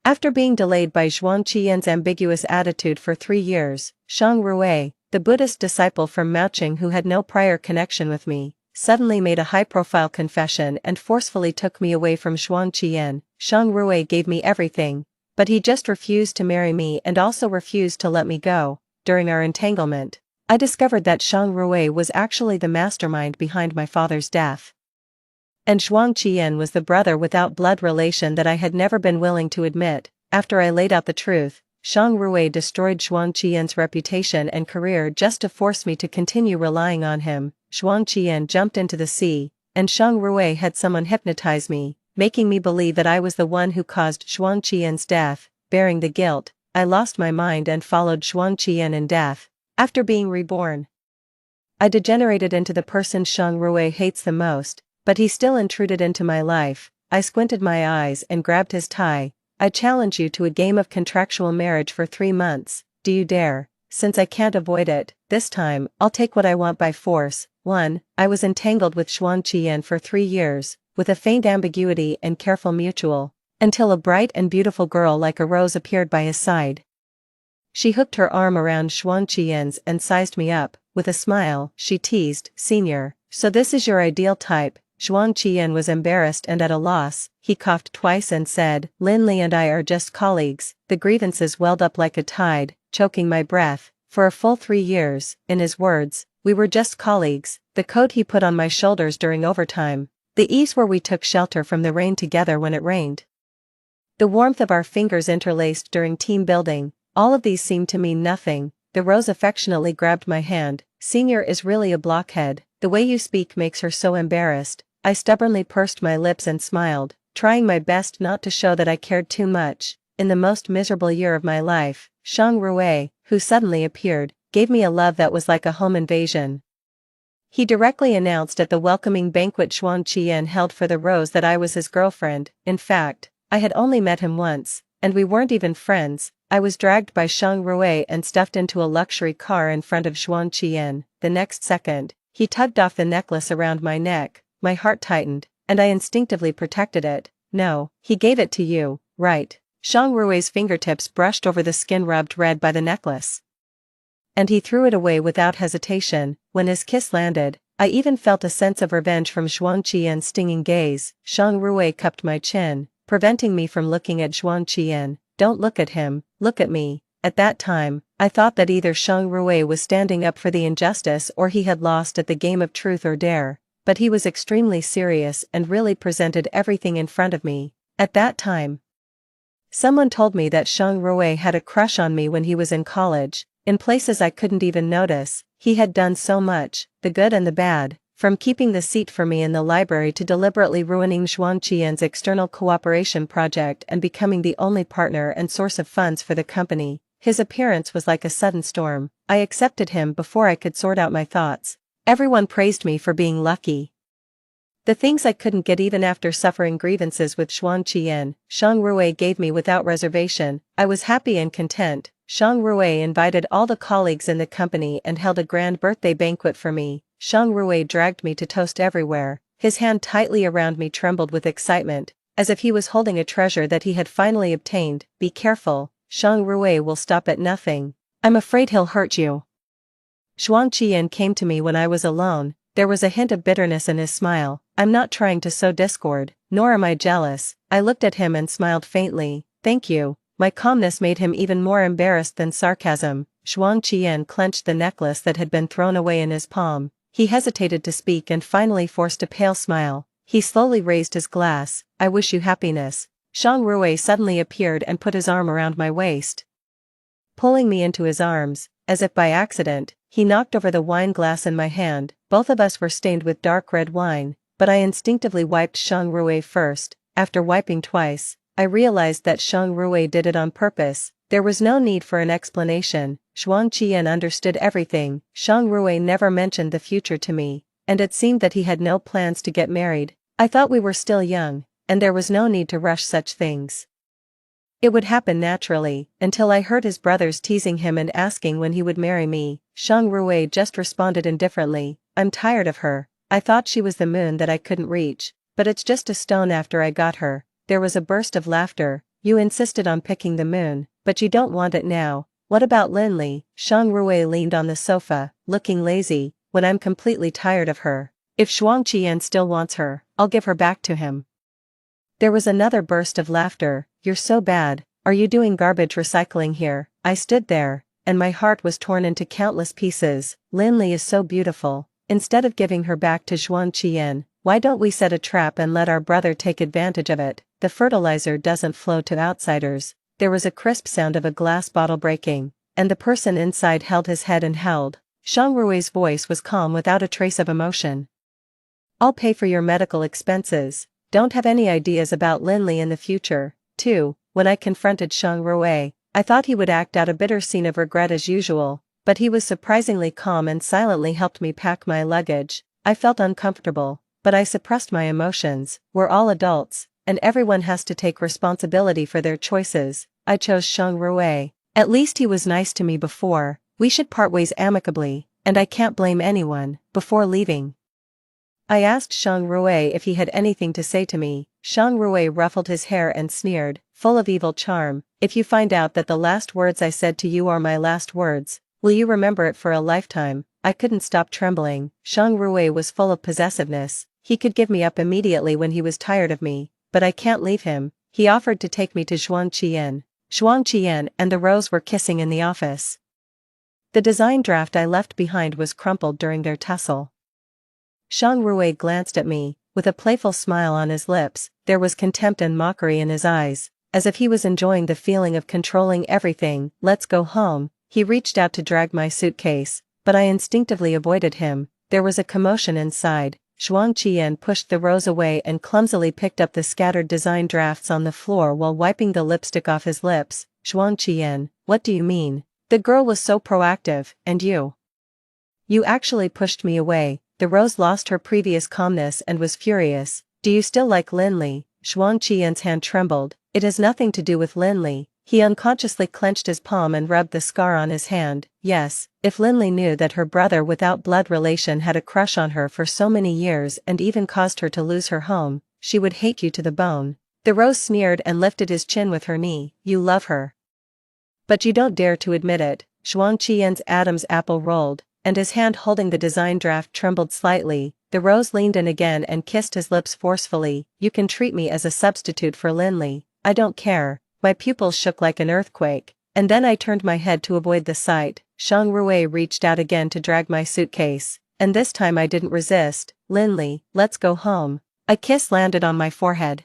After being delayed by Zhuang Qian's ambiguous attitude for 3 years, Shang Rui, the Buddhist disciple from Maoqing who had no prior connection with me, suddenly made a high-profile confession and forcefully took me away from Zhuang Qian. Shang Rui gave me everything, but he just refused to marry me and also refused to let me go. During our entanglement, I discovered that Shang Rui was actually the mastermind behind my father's death. And Zhuang Qian was the brother without blood relation that I had never been willing to admit. After I laid out the truth, Shang Rui destroyed Zhuang Qian's reputation and career just to force me to continue relying on him. Zhuang Qian jumped into the sea, and Shang Rui had someone hypnotize me, making me believe that I was the one who caused Zhuang Qian's death. Bearing the guilt, I lost my mind and followed Zhuang Qian in death. After being reborn, I degenerated into the person Shang Rui hates the most, but he still intruded into my life. I squinted my eyes and grabbed his tie. I challenge you to a game of contractual marriage for 3 months. Do you dare? Since I can't avoid it, this time, I'll take what I want by force. 1. I was entangled with Zhuang Qian for 3 years, with a faint ambiguity and careful mutual, until a bright and beautiful girl like a rose appeared by his side. She hooked her arm around Zhuang Qian's and sized me up. With a smile, she teased, "Senior, so this is your ideal type." Zhuang Qian was embarrassed and at a loss. He coughed twice and said, "Lin Li and I are just colleagues." The grievances welled up like a tide, choking my breath. For a full 3 years, in his words, we were just colleagues. The coat he put on my shoulders during overtime. The ease where we took shelter from the rain together when it rained. The warmth of our fingers interlaced during team building. All of these seemed to mean nothing. The rose affectionately grabbed my hand. "Senior is really a blockhead. The way you speak makes her so embarrassed." I stubbornly pursed my lips and smiled, trying my best not to show that I cared too much. In the most miserable year of my life, Shang Rui, who suddenly appeared, gave me a love that was like a home invasion. He directly announced at the welcoming banquet Zhuang Qian held for the rose that I was his girlfriend. In fact, I had only met him once, and we weren't even friends. I was dragged by Shang Rui and stuffed into a luxury car in front of Zhuang Qian. The next second, he tugged off the necklace around my neck. My heart tightened, and I instinctively protected it. "No, he gave it to you, right?" Shang Rui's fingertips brushed over the skin rubbed red by the necklace. And he threw it away without hesitation. When his kiss landed, I even felt a sense of revenge from Zhuang Qian's stinging gaze. Shang Rui cupped my chin, preventing me from looking at Zhuang Qian. "Don't look at him, look at me." At that time, I thought that either Shang Rui was standing up for the injustice or he had lost at the game of truth or dare. But he was extremely serious and really presented everything in front of me. At that time, someone told me that Shang Rui had a crush on me when he was in college, in places I couldn't even notice. He had done so much, the good and the bad, from keeping the seat for me in the library to deliberately ruining Zhuang Qian's external cooperation project and becoming the only partner and source of funds for the company. His appearance was like a sudden storm. I accepted him before I could sort out my thoughts. Everyone praised me for being lucky. The things I couldn't get even after suffering grievances with Zhuang Qian, Shang Rui gave me without reservation. I was happy and content. Shang Rui invited all the colleagues in the company and held a grand birthday banquet for me. Shang Rui dragged me to toast everywhere. His hand tightly around me trembled with excitement, as if he was holding a treasure that he had finally obtained. "Be careful, Shang Rui will stop at nothing. I'm afraid he'll hurt you." Zhuang Qian came to me when I was alone. There was a hint of bitterness in his smile. "I'm not trying to sow discord, nor am I jealous." I looked at him and smiled faintly. "Thank you." My calmness made him even more embarrassed than sarcasm. Zhuang Qian clenched the necklace that had been thrown away in his palm. He hesitated to speak and finally forced a pale smile. He slowly raised his glass. "I wish you happiness." Shang Rui suddenly appeared and put his arm around my waist. Pulling me into his arms, as if by accident, he knocked over the wine glass in my hand. Both of us were stained with dark red wine, but I instinctively wiped Shang Rui first. After wiping twice, I realized that Shang Rui did it on purpose. There was no need for an explanation. Zhuang Qian understood everything. Shang Rui never mentioned the future to me, and it seemed that he had no plans to get married. I thought we were still young, and there was no need to rush such things. It would happen naturally, until I heard his brothers teasing him and asking when he would marry me. Shang Rui just responded indifferently, "I'm tired of her. I thought she was the moon that I couldn't reach, but it's just a stone after I got her." There was a burst of laughter. you insisted on picking the moon, but you don't want it now. What about Linley? Shang Rui leaned on the sofa, looking lazy. When I'm completely tired of her. If Shuang Qian still wants her, I'll give her back to him. There was another burst of laughter. You're so bad. Are you doing garbage recycling here? I stood there, and my heart was torn into countless pieces. Linley is so beautiful. Instead of giving her back to Shuang Qian, why don't we set a trap and let our brother take advantage of it? The fertilizer doesn't flow to outsiders. There was a crisp sound of a glass bottle breaking, and the person inside held his head and held. Shang Rui's voice was calm without a trace of emotion. I'll pay for your medical expenses. Don't have any ideas about Linley in the future, too. When I confronted Shang Rui, I thought he would act out a bitter scene of regret as usual, but he was surprisingly calm and silently helped me pack my luggage. I felt uncomfortable, but I suppressed my emotions. We're all adults, and everyone has to take responsibility for their choices. I chose Shang Rui. At least he was nice to me before. We should part ways amicably, and I can't blame anyone. Before leaving, I asked Shang Rui if he had anything to say to me. Shang Rui ruffled his hair and sneered, full of evil charm. If you find out that the last words I said to you are my last words, will you remember it for a lifetime? I couldn't stop trembling. Shang Rui was full of possessiveness. He could give me up immediately when he was tired of me, but I can't leave him. He offered to take me to Shuang Qian. Shuang Qian and the Rose were kissing in the office. The design draft I left behind was crumpled during their tussle. Shang Rui glanced at me, with a playful smile on his lips. There was contempt and mockery in his eyes, as if he was enjoying the feeling of controlling everything. Let's go home. He reached out to drag my suitcase, but I instinctively avoided him. There was a commotion inside. Shuang Qian pushed the Rose away and clumsily picked up the scattered design drafts on the floor while wiping the lipstick off his lips. Shuang Qian, what do you mean? The girl was so proactive, and you? You actually pushed me away. The Rose lost her previous calmness and was furious. Do you still like Linley? Shuang Qian's hand trembled. It has nothing to do with Linley. He unconsciously clenched his palm and rubbed the scar on his hand. Yes, if Linley knew that her brother without blood relation had a crush on her for so many years and even caused her to lose her home, she would hate you to the bone. The Rose sneered and lifted his chin with her knee. You love her. But you don't dare to admit it. Shuang Qian's Adam's apple rolled, and his hand holding the design draft trembled slightly. The Rose leaned in again and kissed his lips forcefully. You can treat me as a substitute for Linley. I don't care. My pupils shook like an earthquake, and then I turned my head to avoid the sight. Shang Rui reached out again to drag my suitcase, and this time I didn't resist. Linley, let's go home. A kiss landed on my forehead.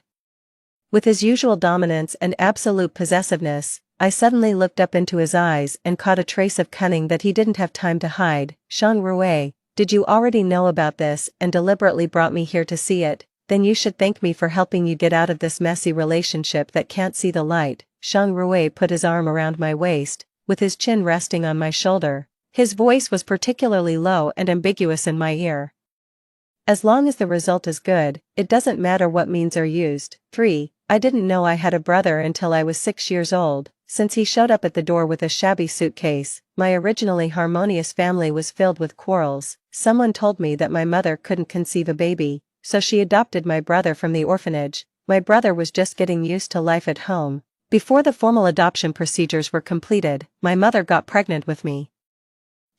With his usual dominance and absolute possessiveness, I suddenly looked up into his eyes and caught a trace of cunning that he didn't have time to hide. Shang Rui, did you already know about this and deliberately brought me here to see it? Then you should thank me for helping you get out of this messy relationship that can't see the light. Shang Rui put his arm around my waist, with his chin resting on my shoulder. His voice was particularly low and ambiguous in my ear. As long as the result is good, it doesn't matter what means are used. 3. I didn't know I had a brother until I was 6 years old. Since he showed up at the door with a shabby suitcase, my originally harmonious family was filled with quarrels. Someone told me that my mother couldn't conceive a baby, so she adopted my brother from the orphanage. My brother was just getting used to life at home. Before the formal adoption procedures were completed, my mother got pregnant with me.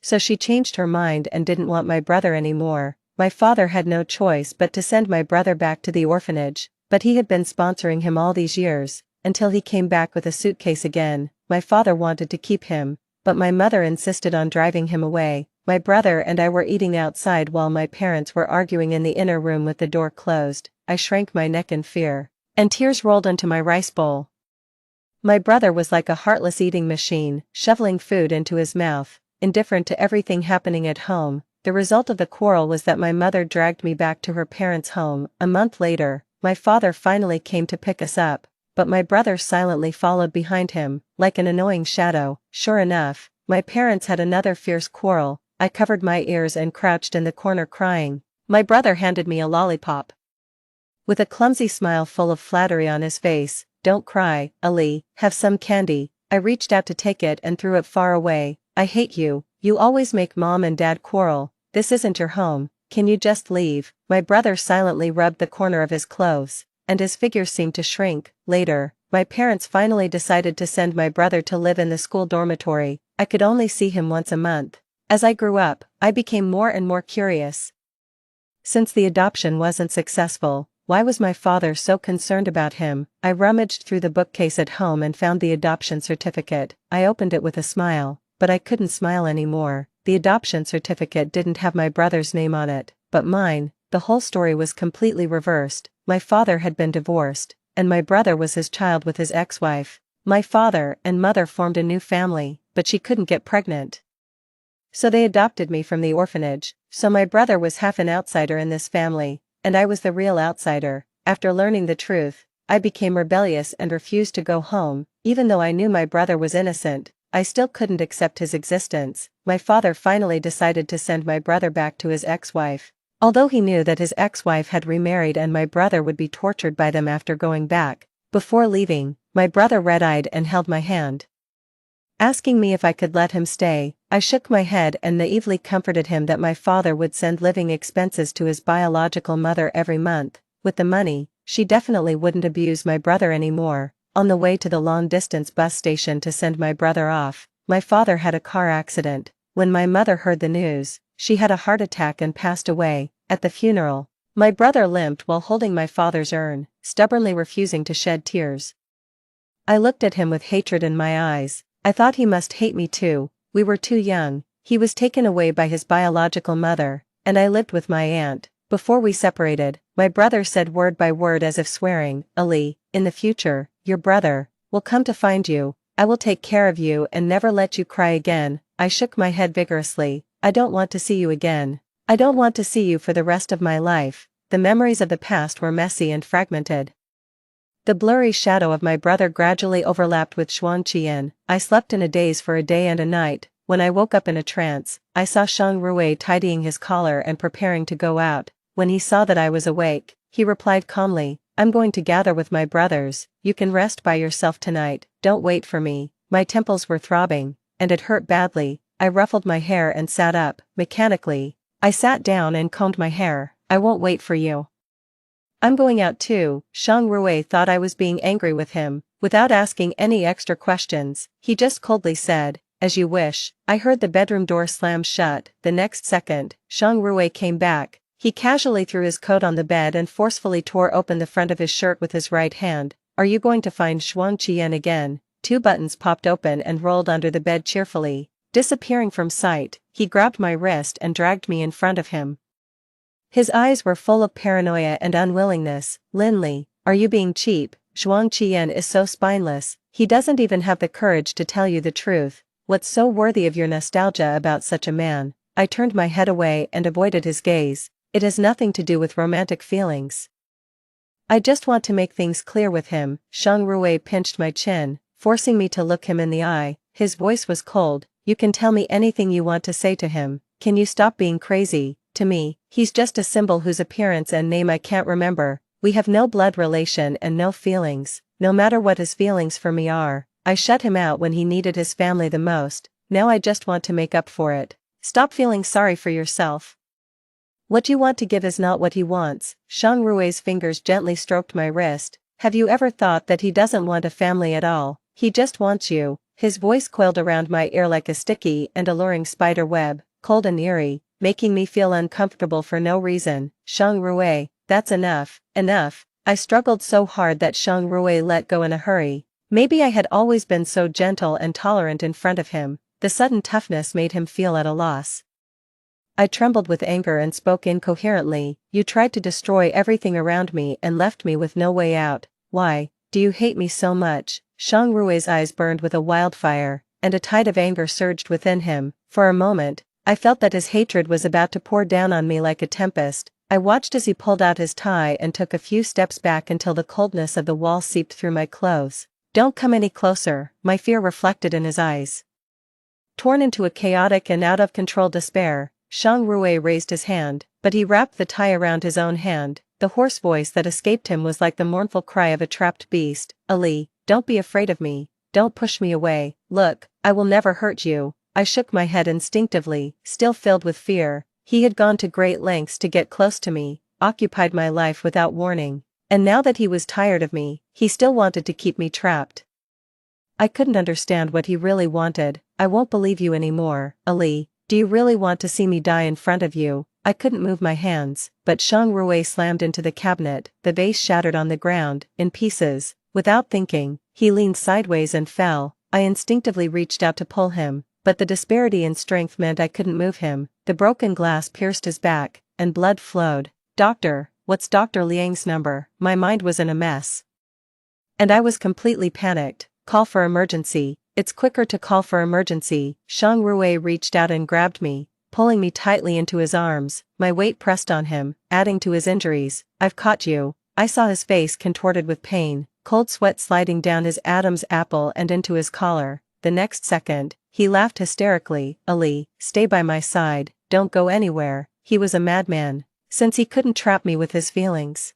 So she changed her mind and didn't want my brother anymore. My father had no choice but to send my brother back to the orphanage, but he had been sponsoring him all these years, until he came back with a suitcase again. My father wanted to keep him, but my mother insisted on driving him away. My brother and I were eating outside while my parents were arguing in the inner room with the door closed. I shrank my neck in fear, and tears rolled into my rice bowl. My brother was like a heartless eating machine, shoveling food into his mouth, indifferent to everything happening at home. The result of the quarrel was that my mother dragged me back to her parents' home. A month later, my father finally came to pick us up, but my brother silently followed behind him, like an annoying shadow. Sure enough, my parents had another fierce quarrel. I covered my ears and crouched in the corner crying. My brother handed me a lollipop. With a clumsy smile full of flattery on his face. Don't cry, Ali, have some candy. I reached out to take it and threw it far away. I hate you. You always make mom and dad quarrel. This isn't your home. Can you just leave? My brother silently rubbed the corner of his clothes, and his figure seemed to shrink. Later, my parents finally decided to send my brother to live in the school dormitory. I could only see him once a month. As I grew up, I became more and more curious. Since the adoption wasn't successful, why was my father so concerned about him? I rummaged through the bookcase at home and found the adoption certificate. I opened it with a smile, but I couldn't smile anymore. The adoption certificate didn't have my brother's name on it, but mine. The whole story was completely reversed. My father had been divorced, and my brother was his child with his ex-wife. My father and mother formed a new family, but she couldn't get pregnant. So they adopted me from the orphanage. So my brother was half an outsider in this family, and I was the real outsider. After learning the truth, I became rebellious and refused to go home. Even though I knew my brother was innocent, I still couldn't accept his existence. My father finally decided to send my brother back to his ex-wife. Although he knew that his ex-wife had remarried and my brother would be tortured by them after going back, before leaving, my brother red-eyed and held my hand, asking me if I could let him stay. I shook my head and naively comforted him that my father would send living expenses to his biological mother every month. With the money, she definitely wouldn't abuse my brother anymore. On the way to the long-distance bus station to send my brother off, my father had a car accident. When my mother heard the news, she had a heart attack and passed away. At the funeral, my brother limped while holding my father's urn, stubbornly refusing to shed tears. I looked at him with hatred in my eyes. I thought he must hate me too. We were too young. He was taken away by his biological mother, and I lived with my aunt. Before we separated, my brother said word by word as if swearing, "Ali, in the future, your brother will come to find you. I will take care of you and never let you cry again." I shook my head vigorously. "I don't want to see you again. I don't want to see you for the rest of my life." The memories of the past were messy and fragmented. The blurry shadow of my brother gradually overlapped with Xuan Qian. I slept in a daze for a day and a night. When I woke up in a trance, I saw Shang Rui tidying his collar and preparing to go out. When he saw that I was awake, he replied calmly, "I'm going to gather with my brothers. You can rest by yourself tonight. Don't wait for me." My temples were throbbing, and it hurt badly. I ruffled my hair and sat up. Mechanically, I sat down and combed my hair. "I won't wait for you. I'm going out too." Shang Rui thought I was being angry with him. Without asking any extra questions, he just coldly said, "As you wish." I heard the bedroom door slam shut. The next second, Shang Rui came back. He casually threw his coat on the bed and forcefully tore open the front of his shirt with his right hand. "Are you going to find Xuan Qian again?" 2 buttons popped open and rolled under the bed cheerfully. Disappearing from sight, he grabbed my wrist and dragged me in front of him. His eyes were full of paranoia and unwillingness. "Linley, are you being cheap? Xuan Qian is so spineless, he doesn't even have the courage to tell you the truth. What's so worthy of your nostalgia about such a man?" I turned my head away and avoided his gaze. "It has nothing to do with romantic feelings. I just want to make things clear with him." Shang Rui pinched my chin, forcing me to look him in the eye. His voice was cold. "You can tell me anything you want to say to him. Can you stop being crazy? To me, he's just a symbol whose appearance and name I can't remember. We have no blood relation and no feelings, no matter what his feelings for me are. I shut him out when he needed his family the most. Now I just want to make up for it. Stop feeling sorry for yourself. What you want to give is not what he wants." Shang Rui's fingers gently stroked my wrist. "Have you ever thought that he doesn't want a family at all? He just wants you." His voice coiled around my ear like a sticky and alluring spider web, cold and eerie, making me feel uncomfortable for no reason. "Shang Rui, that's enough, enough." I struggled so hard that Shang Rui let go in a hurry. Maybe I had always been so gentle and tolerant in front of him. The sudden toughness made him feel at a loss. I trembled with anger and spoke incoherently. "You tried to destroy everything around me and left me with no way out. Why do you hate me so much?" Shang Rui's eyes burned with a wildfire, and a tide of anger surged within him. For a moment, I felt that his hatred was about to pour down on me like a tempest. I watched as he pulled out his tie and took a few steps back until the coldness of the wall seeped through my clothes. "Don't come any closer," my fear reflected in his eyes. Torn into a chaotic and out-of-control despair, Shang Rui raised his hand, but he wrapped the tie around his own hand. The hoarse voice that escaped him was like the mournful cry of a trapped beast. "Ali, don't be afraid of me. Don't push me away. Look, I will never hurt you." I shook my head instinctively, still filled with fear. He had gone to great lengths to get close to me, occupied my life without warning. And now that he was tired of me, he still wanted to keep me trapped. I couldn't understand what he really wanted. I won't believe you anymore, Ali. Do you really want to see me die in front of you? I couldn't move my hands, but Shang Rui slammed into the cabinet, the vase shattered on the ground, in pieces. Without thinking, he leaned sideways and fell. I instinctively reached out to pull him, but the disparity in strength meant I couldn't move him. The broken glass pierced his back, and blood flowed. Doctor, what's Dr. Liang's number? My mind was in a mess. And I was completely panicked. Call for emergency. It's quicker to call for emergency. Shang Rui reached out and grabbed me, pulling me tightly into his arms. My weight pressed on him, adding to his injuries. I've caught you. I saw his face contorted with pain, cold sweat sliding down his Adam's apple and into his collar. The next second, he laughed hysterically. Ali, stay by my side, don't go anywhere. He was a madman, since he couldn't trap me with his feelings.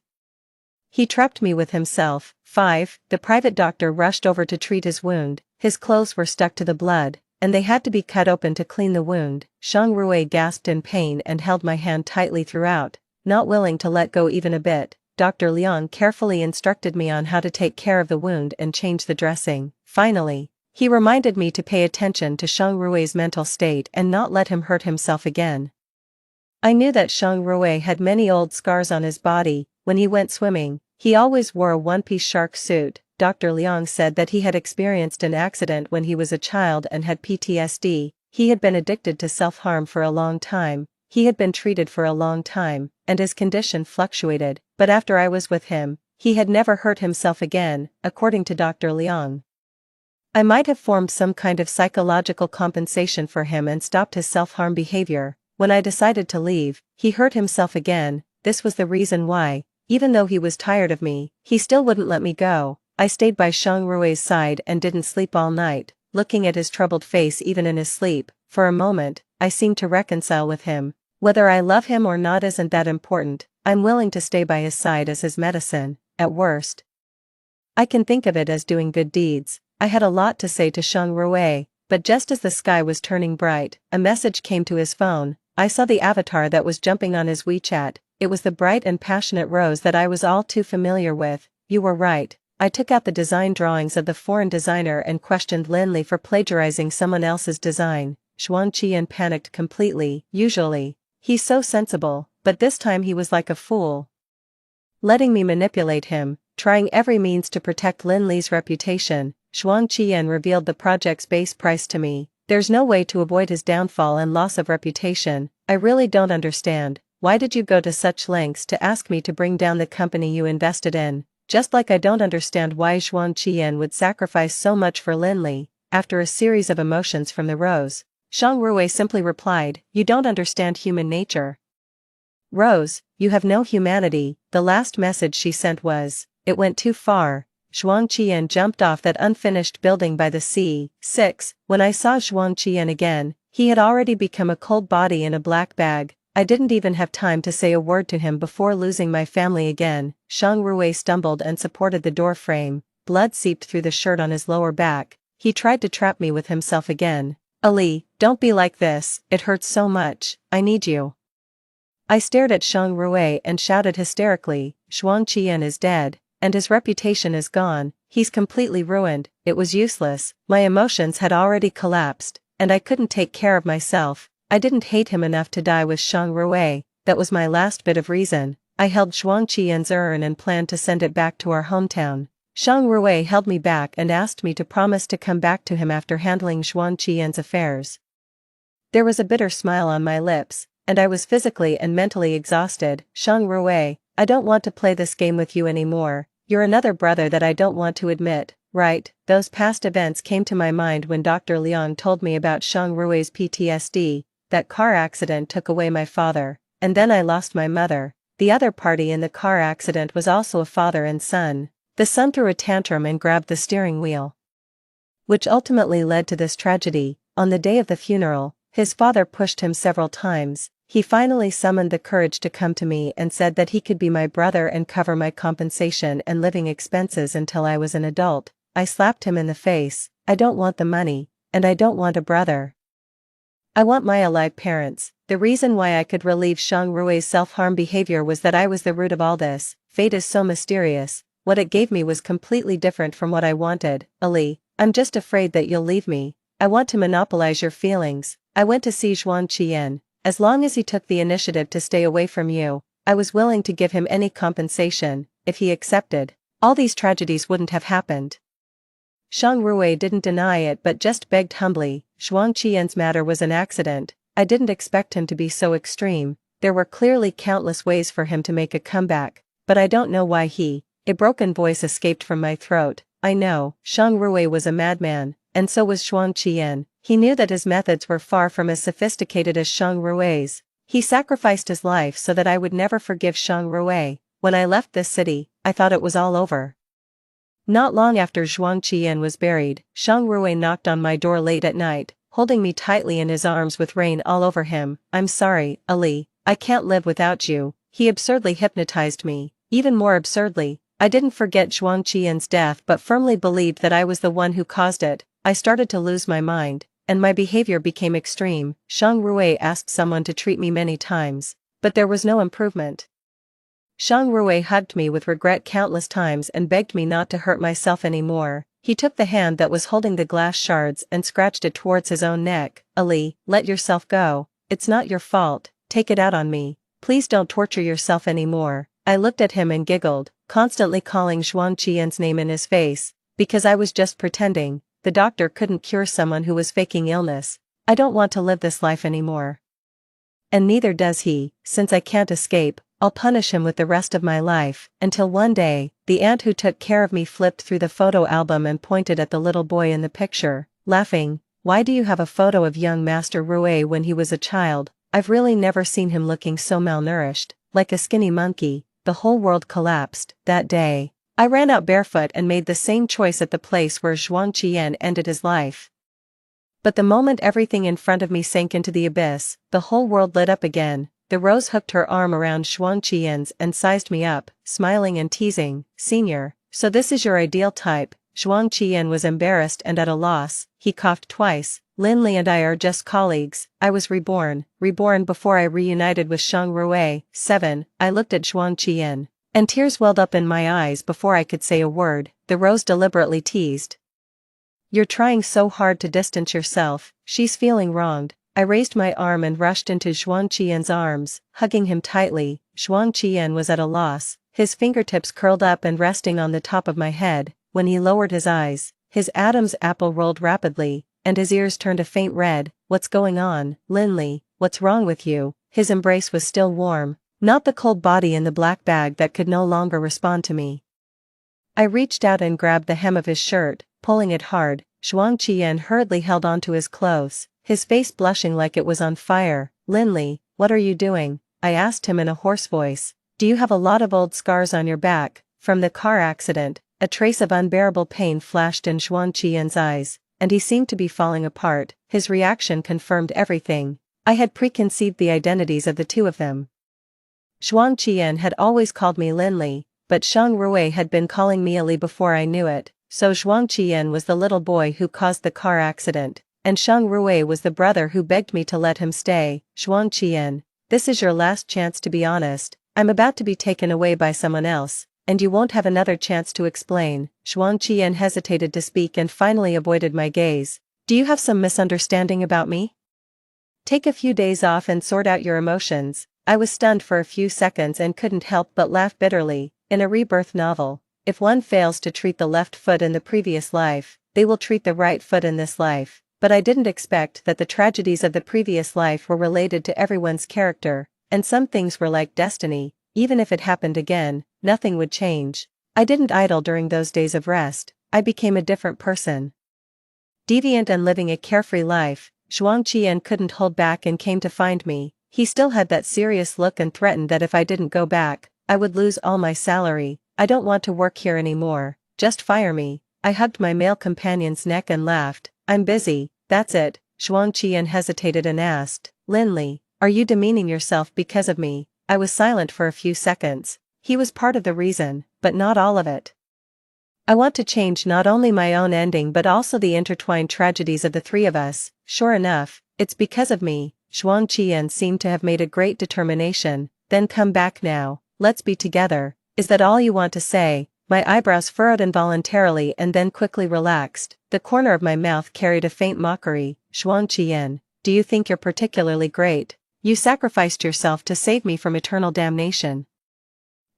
He trapped me with himself. 5. The private doctor rushed over to treat his wound. His clothes were stuck to the blood, and they had to be cut open to clean the wound. Shang Rui gasped in pain and held my hand tightly throughout, not willing to let go even a bit. Dr. Liang carefully instructed me on how to take care of the wound and change the dressing. Finally, he reminded me to pay attention to Shang Rui's mental state and not let him hurt himself again. I knew that Shang Rui had many old scars on his body. When he went swimming, he always wore a one-piece shark suit. Dr. Liang said that he had experienced an accident when he was a child and had PTSD. He had been addicted to self-harm for a long time. He had been treated for a long time, and his condition fluctuated, but after I was with him, he had never hurt himself again, according to Dr. Liang. I might have formed some kind of psychological compensation for him and stopped his self-harm behavior. When I decided to leave, he hurt himself again. This was the reason why, even though he was tired of me, he still wouldn't let me go. I stayed by Shang Rui's side and didn't sleep all night, looking at his troubled face even in his sleep. For a moment, I seemed to reconcile with him. Whether I love him or not isn't that important. I'm willing to stay by his side as his medicine. At worst, I can think of it as doing good deeds. I had a lot to say to Shang Rui, but just as the sky was turning bright, a message came to his phone. I saw the avatar that was jumping on his WeChat. It was the bright and passionate Rose that I was all too familiar with. You were right. I took out the design drawings of the foreign designer and questioned Lin Li for plagiarizing someone else's design. Xuan Qian panicked completely. Usually, he's so sensible, but this time he was like a fool, letting me manipulate him, trying every means to protect Lin Li's reputation. Xuan Qian revealed the project's base price to me. There's no way to avoid his downfall and loss of reputation. I really don't understand. Why did you go to such lengths to ask me to bring down the company you invested in? Just like I don't understand why Xuan Qian would sacrifice so much for Lin Li. After a series of emotions from the Rose, Shang Rui simply replied, you don't understand human nature. Rose, you have no humanity. The last message she sent was, it went too far. Xuan Qian jumped off that unfinished building by the sea. 6. When I saw Xuan Qian again, he had already become a cold body in a black bag. I didn't even have time to say a word to him before losing my family again. Shang Rui stumbled and supported the door frame. Blood seeped through the shirt on his lower back. He tried to trap me with himself again. Ali, don't be like this. It hurts so much. I need you. I stared at Shang Rui and shouted hysterically, Xuan Qian is dead, and his reputation is gone. He's completely ruined. It was useless. My emotions had already collapsed, and I couldn't take care of myself. I didn't hate him enough to die with Shang Rui. That was my last bit of reason. I held Xuan Qian's urn and planned to send it back to our hometown. Shang Rui held me back and asked me to promise to come back to him after handling Xuan Qian's affairs. There was a bitter smile on my lips, and I was physically and mentally exhausted. Shang Rui, I don't want to play this game with you anymore. You're another brother that I don't want to admit, right? Those past events came to my mind when Dr. Liang told me about Shang Rui's PTSD. That car accident took away my father, and then I lost my mother. The other party in the car accident was also a father and son. The son threw a tantrum and grabbed the steering wheel, which ultimately led to this tragedy. On the day of the funeral, his father pushed him several times. He finally summoned the courage to come to me and said that he could be my brother and cover my compensation and living expenses until I was an adult. I slapped him in the face. I don't want the money, and I don't want a brother. I want my alive parents. The reason why I could relieve Shang Rui's self-harm behavior was that I was the root of all this. fate is so mysterious. What it gave me was completely different from what I wanted. Ali, I'm just afraid that you'll leave me. I want to monopolize your feelings. I went to see Zhuang Qian. As long as he took the initiative to stay away from you, I was willing to give him any compensation. If he accepted, all these tragedies wouldn't have happened. Shang Rui didn't deny it but just begged humbly. Zhuang Qian's matter was an accident. I didn't expect him to be so extreme. There were clearly countless ways for him to make a comeback, but I don't know why he. A broken voice escaped from my throat. I know, Shang Rui was a madman, and so was Zhuang Qian. He knew that his methods were far from as sophisticated as Shang Rui's. He sacrificed his life so that I would never forgive Shang Rui. When I left this city, I thought it was all over. Not long after Zhuang Qian was buried, Shang Rui knocked on my door late at night, holding me tightly in his arms with rain all over him. I'm sorry, Ali, I can't live without you. He absurdly hypnotized me. Even more absurdly, I didn't forget Zhuang Qian's death but firmly believed that I was the one who caused it. I started to lose my mind, and my behavior became extreme. Shang Rui asked someone to treat me many times, but there was no improvement. Shang Rui hugged me with regret countless times and begged me not to hurt myself anymore. He took the hand that was holding the glass shards and scratched it towards his own neck. Ali, let yourself go. It's not your fault. Take it out on me. Please don't torture yourself anymore. I looked at him and giggled, constantly calling Zhuang Qian's name in his face, because I was just pretending. The doctor couldn't cure someone who was faking illness. I don't want to live this life anymore. And neither does he. Since I can't escape, I'll punish him with the rest of my life, until one day, the aunt who took care of me flipped through the photo album and pointed at the little boy in the picture, laughing. Why do you have a photo of young Master Rui when he was a child? I've really never seen him looking so malnourished, like a skinny monkey. The whole world collapsed. That day, I ran out barefoot and made the same choice at the place where Zhuang Qian ended his life. But the moment everything in front of me sank into the abyss, the whole world lit up again. The Rose hooked her arm around Zhuang Qian's and sized me up, smiling and teasing. Senior, so this is your ideal type. Zhuang Qian was embarrassed and at a loss. He coughed twice. Linley and I are just colleagues. I was reborn before I reunited with Shang Rui. 7. I looked at Zhuang Qian, and tears welled up in my eyes before I could say a word. The Rose deliberately teased. You're trying so hard to distance yourself. She's feeling wronged. I raised my arm and rushed into Zhuang Qian's arms, hugging him tightly. Zhuang Qian was at a loss, his fingertips curled up and resting on the top of my head. When he lowered his eyes, his Adam's apple rolled rapidly, and his ears turned a faint red. What's going on, Linley? What's wrong with you? His embrace was still warm, not the cold body in the black bag that could no longer respond to me. I reached out and grabbed the hem of his shirt, pulling it hard. Zhuang Qian hurriedly held onto his clothes, his face blushing like it was on fire. Linley, what are you doing? I asked him in a hoarse voice. Do you have a lot of old scars on your back, from the car accident? A trace of unbearable pain flashed in Zhuang Qian's eyes, and he seemed to be falling apart. His reaction confirmed everything. I had preconceived the identities of the two of them. Zhuang Qian had always called me Linley, but Shang Rui had been calling me Ali before I knew it, so Zhuang Qian was the little boy who caused the car accident, and Shang Rui was the brother who begged me to let him stay. Zhuang Qian, this is your last chance to be honest. I'm about to be taken away by someone else, and you won't have another chance to explain. Zhuang Qian hesitated to speak and finally avoided my gaze. Do you have some misunderstanding about me? Take a few days off and sort out your emotions. I was stunned for a few seconds and couldn't help but laugh bitterly. In a rebirth novel, if one fails to treat the left foot in the previous life, they will treat the right foot in this life. But I didn't expect that the tragedies of the previous life were related to everyone's character, and some things were like destiny. Even if it happened again, nothing would change. I didn't idle during those days of rest. I became a different person. Deviant and living a carefree life, Zhuang Qian couldn't hold back and came to find me. He still had that serious look and threatened that if I didn't go back, I would lose all my salary. I don't want to work here anymore. Just fire me. I hugged my male companion's neck and laughed. I'm busy, that's it. Zhuang Qian hesitated and asked, Linley, are you demeaning yourself because of me? I was silent for a few seconds. He was part of the reason, but not all of it. I want to change not only my own ending but also the intertwined tragedies of the three of us. Sure enough, it's because of me. Zhuang Qian seemed to have made a great determination. Then come back now, let's be together. Is that all you want to say? My eyebrows furrowed involuntarily and then quickly relaxed. The corner of my mouth carried a faint mockery. Xuan Qian, do you think you're particularly great? You sacrificed yourself to save me from eternal damnation.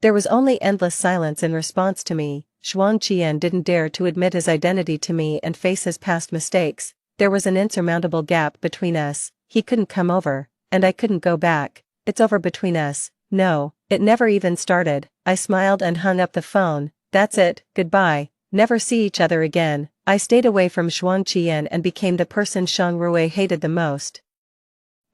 There was only endless silence in response to me. Xuan Qian didn't dare to admit his identity to me and face his past mistakes. There was an insurmountable gap between us. He couldn't come over, and I couldn't go back. It's over between us. No, it never even started. I smiled and hung up the phone. That's it, goodbye. Never see each other again. I stayed away from Xuan Qian and became the person Shang Rui hated the most.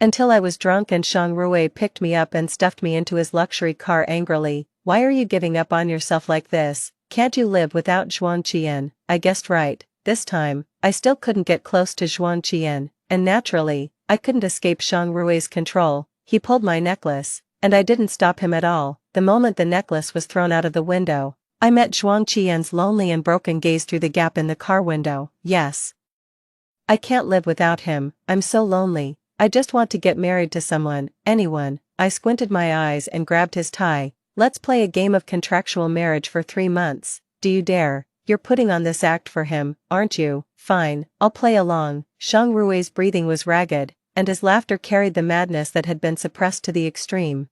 Until I was drunk and Shang Rui picked me up and stuffed me into his luxury car angrily. Why are you giving up on yourself like this? Can't you live without Xuan Qian? I guessed right. This time, I still couldn't get close to Xuan Qian, and naturally, I couldn't escape Shang Rui's control. He pulled my necklace, and I didn't stop him at all. The moment the necklace was thrown out of the window, I met Xuan Qian's lonely and broken gaze through the gap in the car window. Yes. I can't live without him. I'm so lonely. I just want to get married to someone, anyone. I squinted my eyes and grabbed his tie. Let's play a game of contractual marriage for 3 months. Do you dare? You're putting on this act for him, aren't you? Fine, I'll play along. Shang Rui's breathing was ragged, and his laughter carried the madness that had been suppressed to the extreme.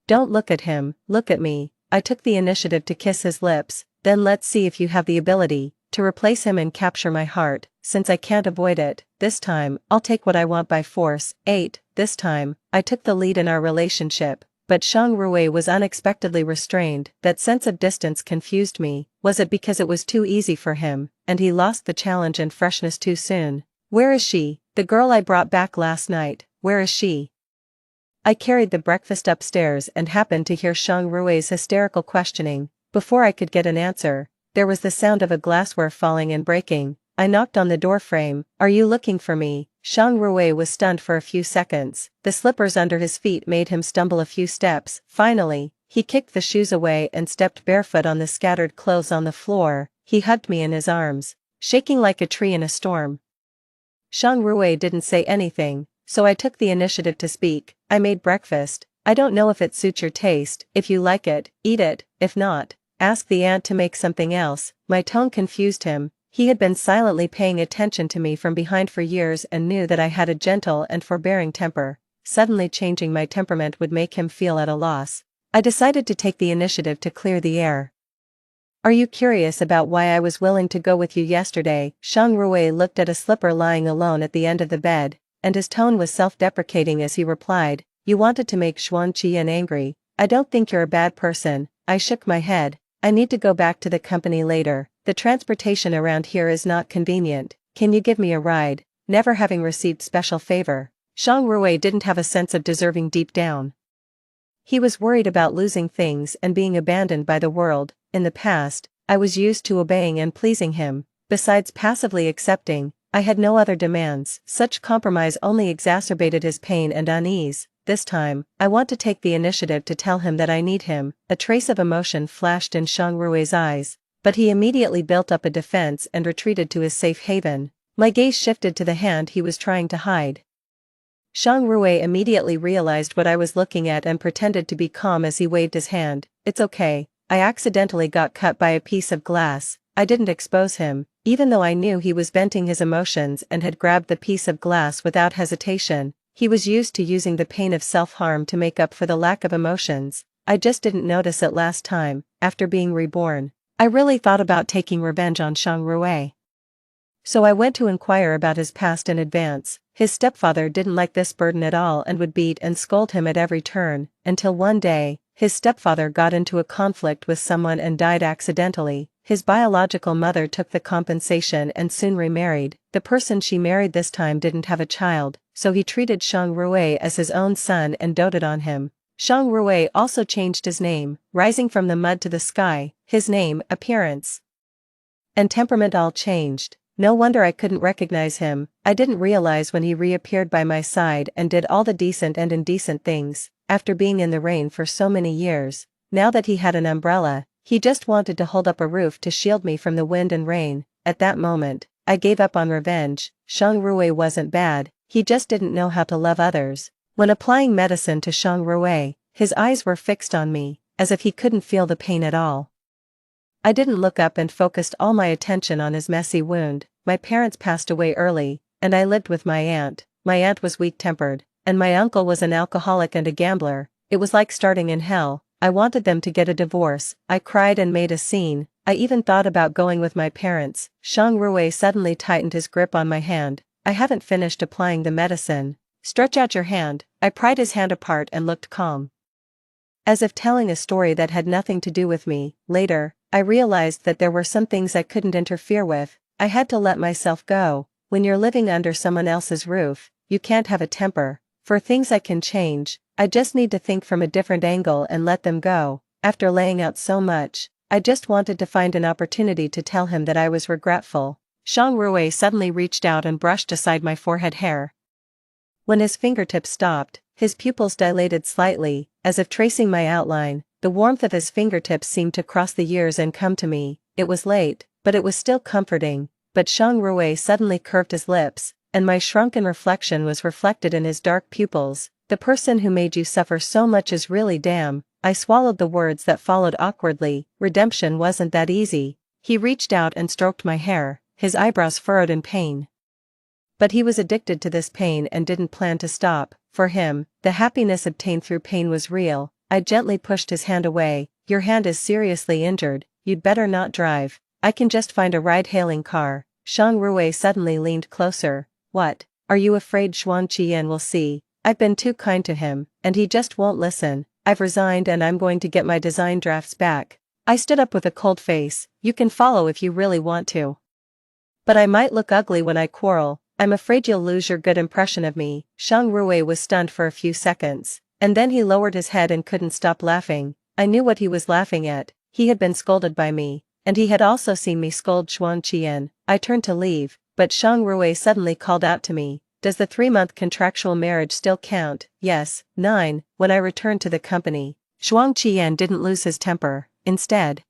Don't look at him, look at me. I took the initiative to kiss his lips. Then let's see if you have the ability to replace him and capture my heart. Since I can't avoid it, this time, I'll take what I want by force. 8. This time, I took the lead in our relationship. But Shang Rui was unexpectedly restrained. That sense of distance confused me. Was it because it was too easy for him, and he lost the challenge and freshness too soon? Where is she? The girl I brought back last night. Where is she? I carried the breakfast upstairs and happened to hear Shang Rui's hysterical questioning. Before I could get an answer, there was the sound of a glassware falling and breaking. I knocked on the door frame. Are you looking for me? Shang Rui was stunned for a few seconds. The slippers under his feet made him stumble a few steps. Finally, he kicked the shoes away and stepped barefoot on the scattered clothes on the floor. He hugged me in his arms, shaking like a tree in a storm. Shang Rui didn't say anything, so I took the initiative to speak. I made breakfast. I don't know if it suits your taste. If you like it, eat it. If not, ask the aunt to make something else. My tone confused him. He had been silently paying attention to me from behind for years and knew that I had a gentle and forbearing temper. Suddenly changing my temperament would make him feel at a loss. I decided to take the initiative to clear the air. Are you curious about why I was willing to go with you yesterday? Shang Rui looked at a slipper lying alone at the end of the bed, and his tone was self-deprecating as he replied, You wanted to make Xuan Qian angry. I don't think you're a bad person. I shook my head. I need to go back to the company later. The transportation around here is not convenient. Can you give me a ride? Never having received special favor, Shang Rui didn't have a sense of deserving deep down. He was worried about losing things and being abandoned by the world. In the past, I was used to obeying and pleasing him. Besides passively accepting, I had no other demands. Such compromise only exacerbated his pain and unease. This time, I want to take the initiative to tell him that I need him. A trace of emotion flashed in Shang Rui's eyes, but he immediately built up a defense and retreated to his safe haven. My gaze shifted to the hand he was trying to hide. Shang Rui immediately realized what I was looking at and pretended to be calm as he waved his hand. It's okay. I accidentally got cut by a piece of glass. I didn't expose him, even though I knew he was venting his emotions and had grabbed the piece of glass without hesitation. He was used to using the pain of self-harm to make up for the lack of emotions. I just didn't notice it last time. After being reborn, I really thought about taking revenge on Shang Rui. So I went to inquire about his past in advance. His stepfather didn't like this burden at all and would beat and scold him at every turn, until one day, his stepfather got into a conflict with someone and died accidentally. His biological mother took the compensation and soon remarried. The person she married this time didn't have a child, so he treated Shang Rui as his own son and doted on him. Shang Rui also changed his name, rising from the mud to the sky. His name, appearance, and temperament all changed. No wonder I couldn't recognize him. I didn't realize when he reappeared by my side and did all the decent and indecent things. After being in the rain for so many years, now that he had an umbrella, he just wanted to hold up a roof to shield me from the wind and rain. At that moment, I gave up on revenge. Shang Rui wasn't bad, he just didn't know how to love others. When applying medicine to Shang Rui, his eyes were fixed on me, as if he couldn't feel the pain at all. I didn't look up and focused all my attention on his messy wound. My parents passed away early, and I lived with my aunt. My aunt was weak-tempered, and my uncle was an alcoholic and a gambler. It was like starting in hell. I wanted them to get a divorce. I cried and made a scene. I even thought about going with my parents. Shang Rui suddenly tightened his grip on my hand. I haven't finished applying the medicine. Stretch out your hand. I pried his hand apart and looked calm, as if telling a story that had nothing to do with me. Later, I realized that there were some things I couldn't interfere with. I had to let myself go. When you're living under someone else's roof, you can't have a temper. For things I can change, I just need to think from a different angle and let them go. After laying out so much, I just wanted to find an opportunity to tell him that I was regretful. Shang Rui suddenly reached out and brushed aside my forehead hair. When his fingertips stopped, his pupils dilated slightly, as if tracing my outline. The warmth of his fingertips seemed to cross the years and come to me. It was late, but it was still comforting. But Shang Rui suddenly curved his lips, and my shrunken reflection was reflected in his dark pupils. The person who made you suffer so much is really damn. I swallowed the words that followed awkwardly. Redemption wasn't that easy. He reached out and stroked my hair, his eyebrows furrowed in pain. But he was addicted to this pain and didn't plan to stop. For him, the happiness obtained through pain was real. I gently pushed his hand away. Your hand is seriously injured. You'd better not drive. I can just find a ride-hailing car. Shang Rui suddenly leaned closer. What? Are you afraid Xuan Qian will see? I've been too kind to him, and he just won't listen. I've resigned and I'm going to get my design drafts back. I stood up with a cold face. You can follow if you really want to. But I might look ugly when I quarrel. I'm afraid you'll lose your good impression of me. Shang Rui was stunned for a few seconds, and then he lowered his head and couldn't stop laughing. I knew what he was laughing at. He had been scolded by me, and he had also seen me scold Xuan Qian. I turned to leave, but Shang Rui suddenly called out to me. Does the 3-month contractual marriage still count? Yes. 9. When I returned to the company, Xuan Qian didn't lose his temper. Instead,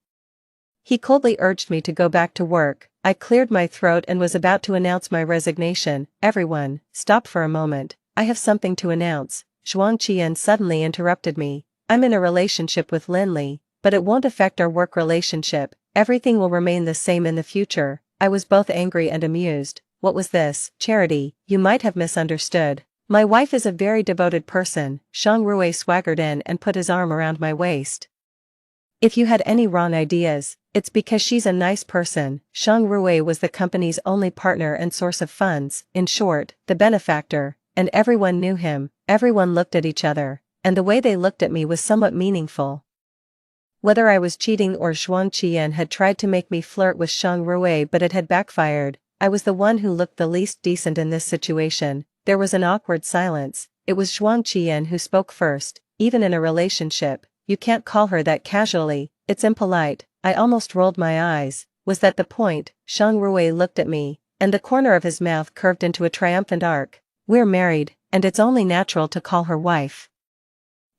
he coldly urged me to go back to work. I cleared my throat and was about to announce my resignation. Everyone, stop for a moment. I have something to announce. Xuan Qian suddenly interrupted me. I'm in a relationship with Linley, but it won't affect our work relationship. Everything will remain the same in the future. I was both angry and amused. What was this? Charity, you might have misunderstood. My wife is a very devoted person. Shang Rui swaggered in and put his arm around my waist. If you had any wrong ideas, it's because she's a nice person. Shang Rui was the company's only partner and source of funds, in short, the benefactor, and everyone knew him. Everyone looked at each other, and the way they looked at me was somewhat meaningful. Whether I was cheating or Xuan Qian had tried to make me flirt with Shang Rui but it had backfired, I was the one who looked the least decent in this situation. There was an awkward silence. It was Xuan Qian who spoke first. Even in a relationship, you can't call her that casually. It's impolite. I almost rolled my eyes. Was that the point? Shang Rui looked at me, and the corner of his mouth curved into a triumphant arc. We're married, and it's only natural to call her wife.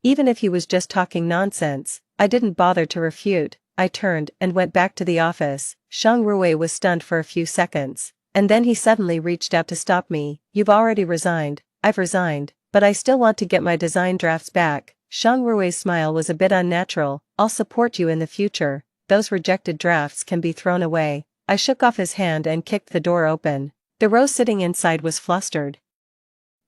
Even if he was just talking nonsense, I didn't bother to refute. I turned and went back to the office. Shang Rui was stunned for a few seconds, and then he suddenly reached out to stop me. You've already resigned. I've resigned, but I still want to get my design drafts back. Shang Rui's smile was a bit unnatural. I'll support you in the future. Those rejected drafts can be thrown away. I shook off his hand and kicked the door open. The Rose sitting inside was flustered.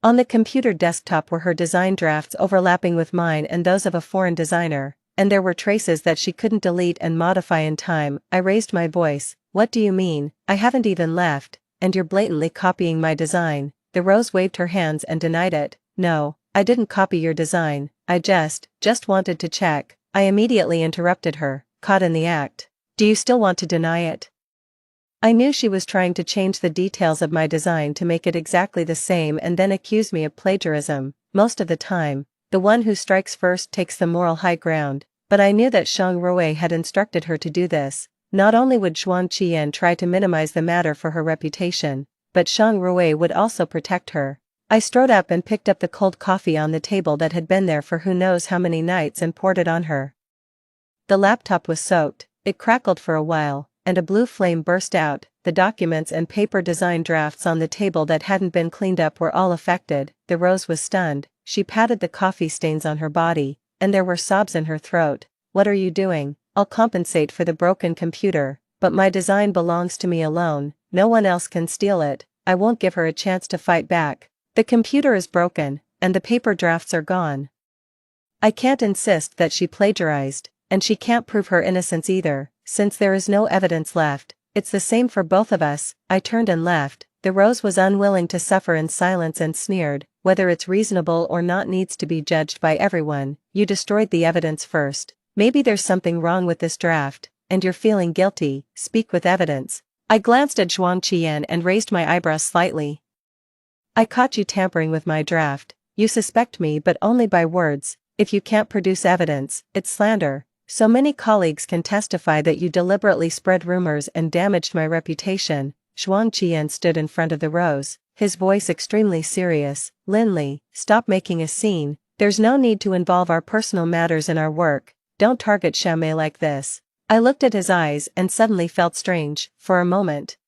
On the computer desktop were her design drafts overlapping with mine and those of a foreign designer, and there were traces that she couldn't delete and modify in time. I raised my voice. What do you mean? I haven't even left, and you're blatantly copying my design. The Rose waved her hands and denied it. No, I didn't copy your design. I just wanted to check. I immediately interrupted her, caught in the act. Do you still want to deny it? I knew she was trying to change the details of my design to make it exactly the same and then accuse me of plagiarism. Most of the time, the one who strikes first takes the moral high ground, but I knew that Shang Rui had instructed her to do this. Not only would Xuan Qian try to minimize the matter for her reputation, but Shang Rui would also protect her. I strode up and picked up the cold coffee on the table that had been there for who knows how many nights and poured it on her. The laptop was soaked. It crackled for a while, and a blue flame burst out. The documents and paper design drafts on the table that hadn't been cleaned up were all affected. The Rose was stunned. She patted the coffee stains on her body, and there were sobs in her throat. what are you doing? I'll compensate for the broken computer, but my design belongs to me alone, no one else can steal it. I won't give her a chance to fight back. The computer is broken, and the paper drafts are gone. I can't insist that she plagiarized, and she can't prove her innocence either, since there is no evidence left. It's the same for both of us. I turned and left. The Rose was unwilling to suffer in silence and sneered, whether it's reasonable or not needs to be judged by everyone. You destroyed the evidence first. Maybe there's something wrong with this draft, and you're feeling guilty. Speak with evidence. I glanced at Zhuang Qian and raised my eyebrows slightly. I caught you tampering with my draft. You suspect me but only by words. If you can't produce evidence, it's slander. So many colleagues can testify that you deliberately spread rumors and damaged my reputation. Zhuang Qian stood in front of the Rose, his voice extremely serious. Linley, stop making a scene. There's no need to involve our personal matters in our work. Don't target Xiaomei like this. I looked at his eyes and suddenly felt strange. For a moment,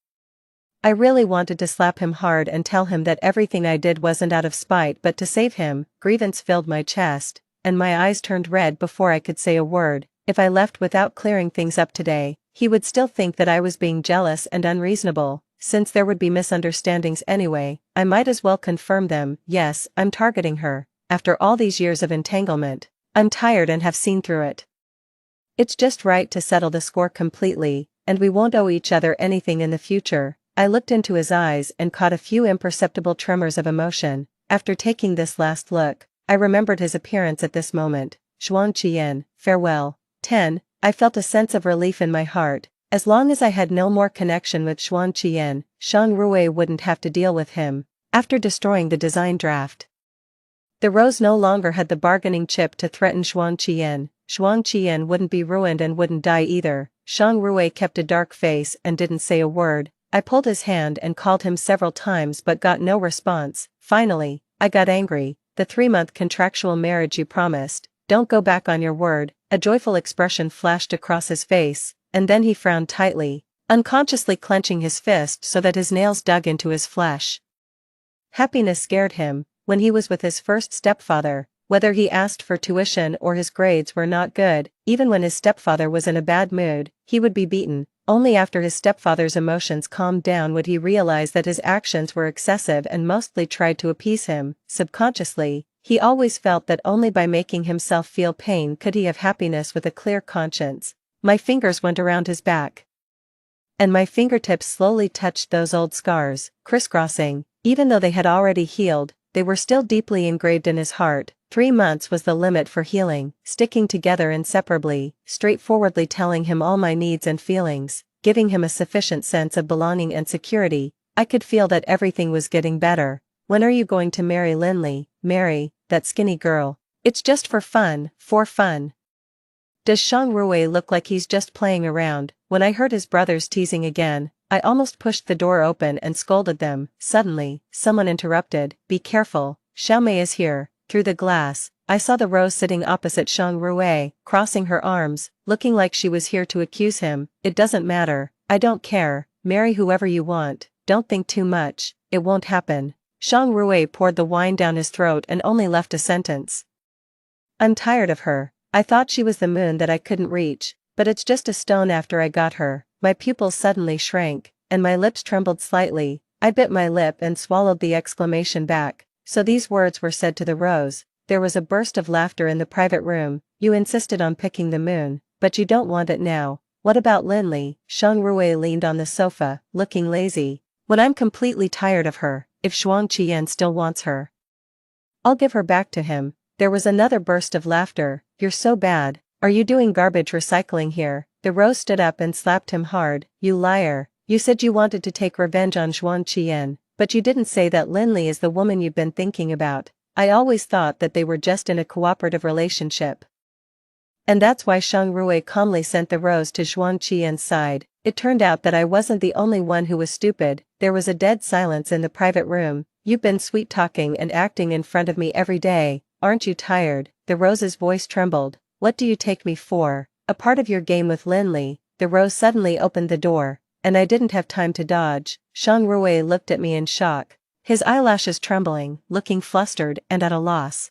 I really wanted to slap him hard and tell him that everything I did wasn't out of spite but to save him. Grievance filled my chest, and my eyes turned red before I could say a word. If I left without clearing things up today, he would still think that I was being jealous and unreasonable. Since there would be misunderstandings anyway, I might as well confirm them. Yes, I'm targeting her. After all these years of entanglement, I'm tired and have seen through it. It's just right to settle the score completely, and we won't owe each other anything in the future. I looked into his eyes and caught a few imperceptible tremors of emotion. After taking this last look, I remembered his appearance at this moment. Zhuang Qian, farewell. 10. I felt a sense of relief in my heart. As long as I had no more connection with Zhuang Qian, Shang Rui wouldn't have to deal with him. After destroying the design draft, the Rose no longer had the bargaining chip to threaten Zhuang Qian. Zhuang Qian wouldn't be ruined and wouldn't die either. Shang Rui kept a dark face and didn't say a word. I pulled his hand and called him several times but got no response. Finally, I got angry. The 3-month contractual marriage you promised, don't go back on your word. A joyful expression flashed across his face, and then he frowned tightly, unconsciously clenching his fist so that his nails dug into his flesh. Happiness scared him. When he was with his first stepfather, whether he asked for tuition or his grades were not good, even when his stepfather was in a bad mood, he would be beaten. Only after his stepfather's emotions calmed down would he realize that his actions were excessive and mostly tried to appease him. Subconsciously, he always felt that only by making himself feel pain could he have happiness with a clear conscience. My fingers went around his back, and my fingertips slowly touched those old scars, crisscrossing. Even though they had already healed, they were still deeply engraved in his heart. 3 months was the limit for healing. Sticking together inseparably, straightforwardly telling him all my needs and feelings, giving him a sufficient sense of belonging and security, I could feel that everything was getting better. When are you going to marry Linley? Marry that skinny girl? It's just for fun, for fun. Does Shang Rui look like he's just playing around? When I heard his brothers teasing again, I almost pushed the door open and scolded them. Suddenly, someone interrupted. Be careful, Xiaomei is here. Through the glass, I saw the Rose sitting opposite Shang Rui, crossing her arms, looking like she was here to accuse him. It doesn't matter, I don't care, marry whoever you want, don't think too much, it won't happen. Shang Rui poured the wine down his throat and only left a sentence. I'm tired of her. I thought she was the moon that I couldn't reach, but it's just a stone after I got her. My pupils suddenly shrank, and my lips trembled slightly. I bit my lip and swallowed the exclamation back. So these words were said to the Rose. There was a burst of laughter in the private room. You insisted on picking the moon, but you don't want it now. What about Linley? Shang Rui leaned on the sofa, looking lazy. When I'm completely tired of her, if Zhuang Qian still wants her, I'll give her back to him. There was another burst of laughter. You're so bad. Are you doing garbage recycling here? The Rose stood up and slapped him hard. You liar. You said you wanted to take revenge on Zhuang Qian, but you didn't say that Linley is the woman you've been thinking about. I always thought that they were just in a cooperative relationship. And that's why Shang Rui calmly sent the Rose to Zhuang Qian's side. It turned out that I wasn't the only one who was stupid. There was a dead silence in the private room. You've been sweet-talking and acting in front of me every day. Aren't you tired? The Rose's voice trembled. What do you take me for? A part of your game with Linley? The Rose suddenly opened the door, and I didn't have time to dodge. Shang Rui looked at me in shock, his eyelashes trembling, looking flustered and at a loss.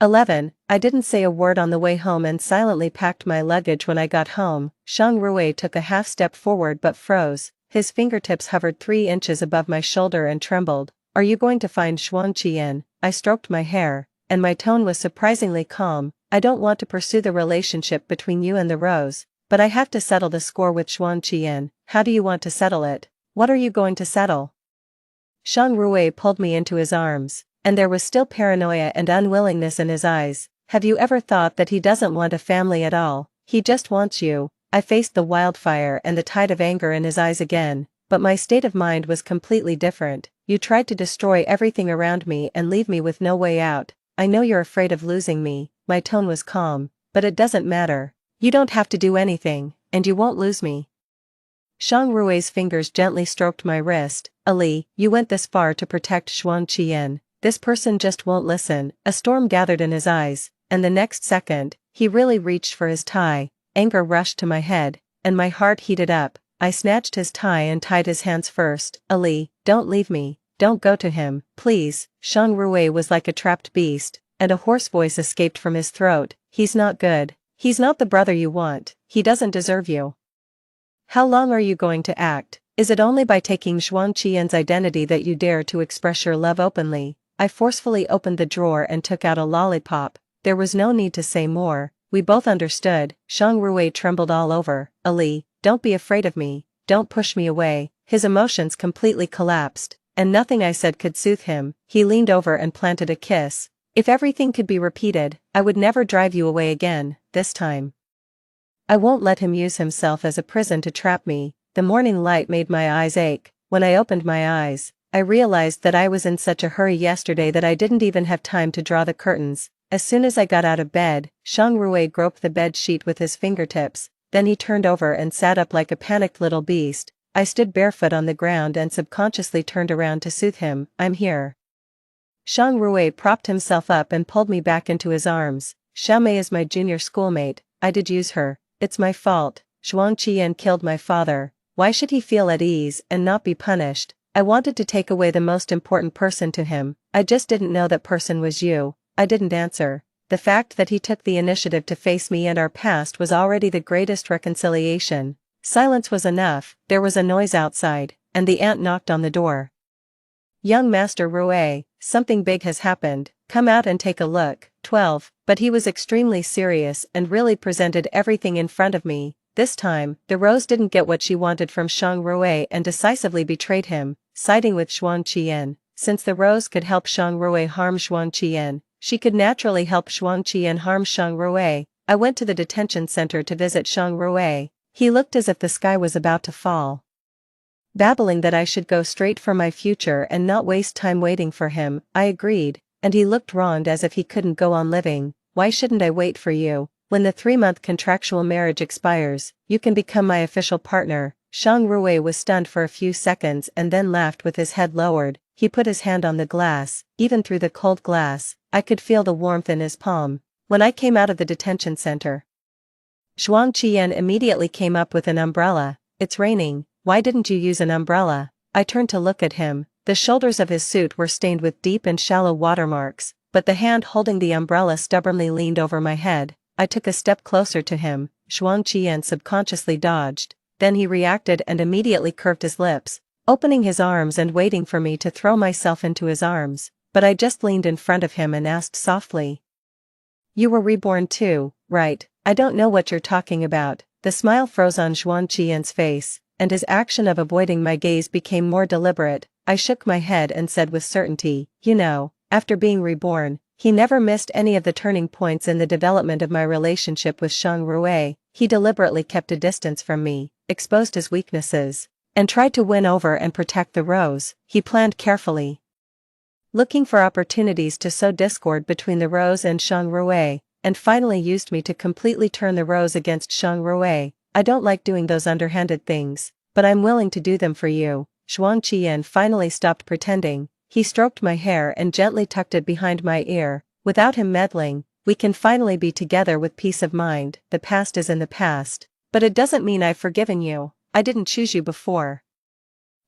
11. I didn't say a word on the way home and silently packed my luggage when I got home. Shang Rui took a half step forward but froze. His fingertips hovered 3 inches above my shoulder and trembled. Are you going to find Xuan Qian? I stroked my hair, and my tone was surprisingly calm. I don't want to pursue the relationship between you and the rose, but I have to settle the score with Xuan Qian. How do you want to settle it? What are you going to settle? Shang Rui pulled me into his arms, and there was still paranoia and unwillingness in his eyes. Have you ever thought that he doesn't want a family at all? He just wants you. I faced the wildfire and the tide of anger in his eyes again, but my state of mind was completely different. You tried to destroy everything around me and leave me with no way out. I know you're afraid of losing me. My tone was calm, but it doesn't matter. You don't have to do anything, and you won't lose me. Shang Rui's fingers gently stroked my wrist. Ali, you went this far to protect Xuan Qian. This person just won't listen. A storm gathered in his eyes, and the next second, he really reached for his tie. Anger rushed to my head, and my heart heated up. I snatched his tie and tied his hands first. Ali, don't leave me. Don't go to him, please. Shang Rui was like a trapped beast, and a hoarse voice escaped from his throat. He's not good. He's not the brother you want. He doesn't deserve you. How long are you going to act? Is it only by taking Xuan Qian's identity that you dare to express your love openly? I forcefully opened the drawer and took out a lollipop. There was no need to say more. We both understood. Shang Rui trembled all over. Ali, don't be afraid of me. Don't push me away. His emotions completely collapsed, and nothing I said could soothe him. He leaned over and planted a kiss. If everything could be repeated, I would never drive you away again, this time. I won't let him use himself as a prison to trap me. The morning light made my eyes ache. When I opened my eyes, I realized that I was in such a hurry yesterday that I didn't even have time to draw the curtains. As soon as I got out of bed, Shang Rui groped the bed sheet with his fingertips, then he turned over and sat up like a panicked little beast. I stood barefoot on the ground and subconsciously turned around to soothe him. I'm here. Shang Rui propped himself up and pulled me back into his arms. Xiaomei is my junior schoolmate. I did use her. It's my fault. Xuan Qian killed my father. Why should he feel at ease and not be punished? I wanted to take away the most important person to him. I just didn't know that person was you. I didn't answer. The fact that he took the initiative to face me and our past was already the greatest reconciliation. Silence was enough. There was a noise outside, and the aunt knocked on the door. Young Master Rui, something big has happened. Come out and take a look. 12. But he was extremely serious and really presented everything in front of me. This time, the Rose didn't get what she wanted from Shang Rui and decisively betrayed him, siding with Xuan Qian. Since the Rose could help Shang Rui harm Xuan Qian, she could naturally help Xuan Qian harm Shang Rui. I went to the detention center to visit Shang Rui. He looked as if the sky was about to fall. Babbling that I should go straight for my future and not waste time waiting for him, I agreed, and he looked wronged as if he couldn't go on living. Why shouldn't I wait for you? When the 3-month contractual marriage expires, you can become my official partner. Shang Rui was stunned for a few seconds and then laughed with his head lowered. He put his hand on the glass. Even through the cold glass, I could feel the warmth in his palm. When I came out of the detention center, Xuan Qian immediately came up with an umbrella. It's raining. Why didn't you use an umbrella? I turned to look at him. The shoulders of his suit were stained with deep and shallow watermarks, but the hand holding the umbrella stubbornly leaned over my head. I took a step closer to him. Xuan Qian subconsciously dodged. Then he reacted and immediately curved his lips, opening his arms and waiting for me to throw myself into his arms, but I just leaned in front of him and asked softly. You were reborn too, right? I don't know what you're talking about. The smile froze on Xuan Qian's face, and his action of avoiding my gaze became more deliberate. I shook my head and said with certainty, you know, after being reborn, he never missed any of the turning points in the development of my relationship with Shang Rui. He deliberately kept a distance from me, exposed his weaknesses, and tried to win over and protect the Rose. He planned carefully, looking for opportunities to sow discord between the Rose and Shang Rui, and finally used me to completely turn the Rose against Shang Rui. I don't like doing those underhanded things, but I'm willing to do them for you. Xuan Qian finally stopped pretending. He stroked my hair and gently tucked it behind my ear. Without him meddling, we can finally be together with peace of mind. The past is in the past, but it doesn't mean I've forgiven you. I didn't choose you before,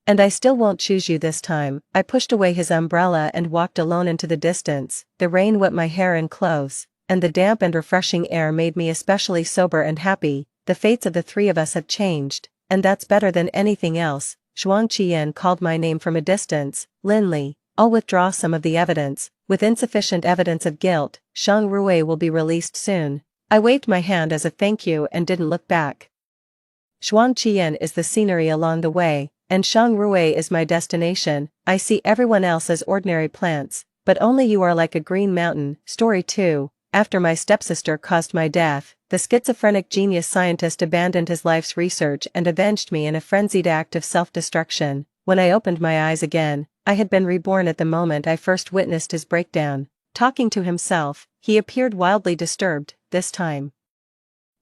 and I still won't choose you this time. I pushed away his umbrella and walked alone into the distance. The rain wet my hair and clothes, and the damp and refreshing air made me especially sober and happy. The fates of the three of us have changed, and that's better than anything else. Zhuang Qian called my name from a distance. Linley, I'll withdraw some of the evidence. With insufficient evidence of guilt, Shang Rui will be released soon. I waved my hand as a thank you and didn't look back. Zhuang Qian is the scenery along the way, and Shang Rui is my destination. I see everyone else as ordinary plants, but only you are like a green mountain. Story 2. After my stepsister caused my death, the schizophrenic genius scientist abandoned his life's research and avenged me in a frenzied act of self-destruction. When I opened my eyes again, I had been reborn at the moment I first witnessed his breakdown. Talking to himself, he appeared wildly disturbed, this time.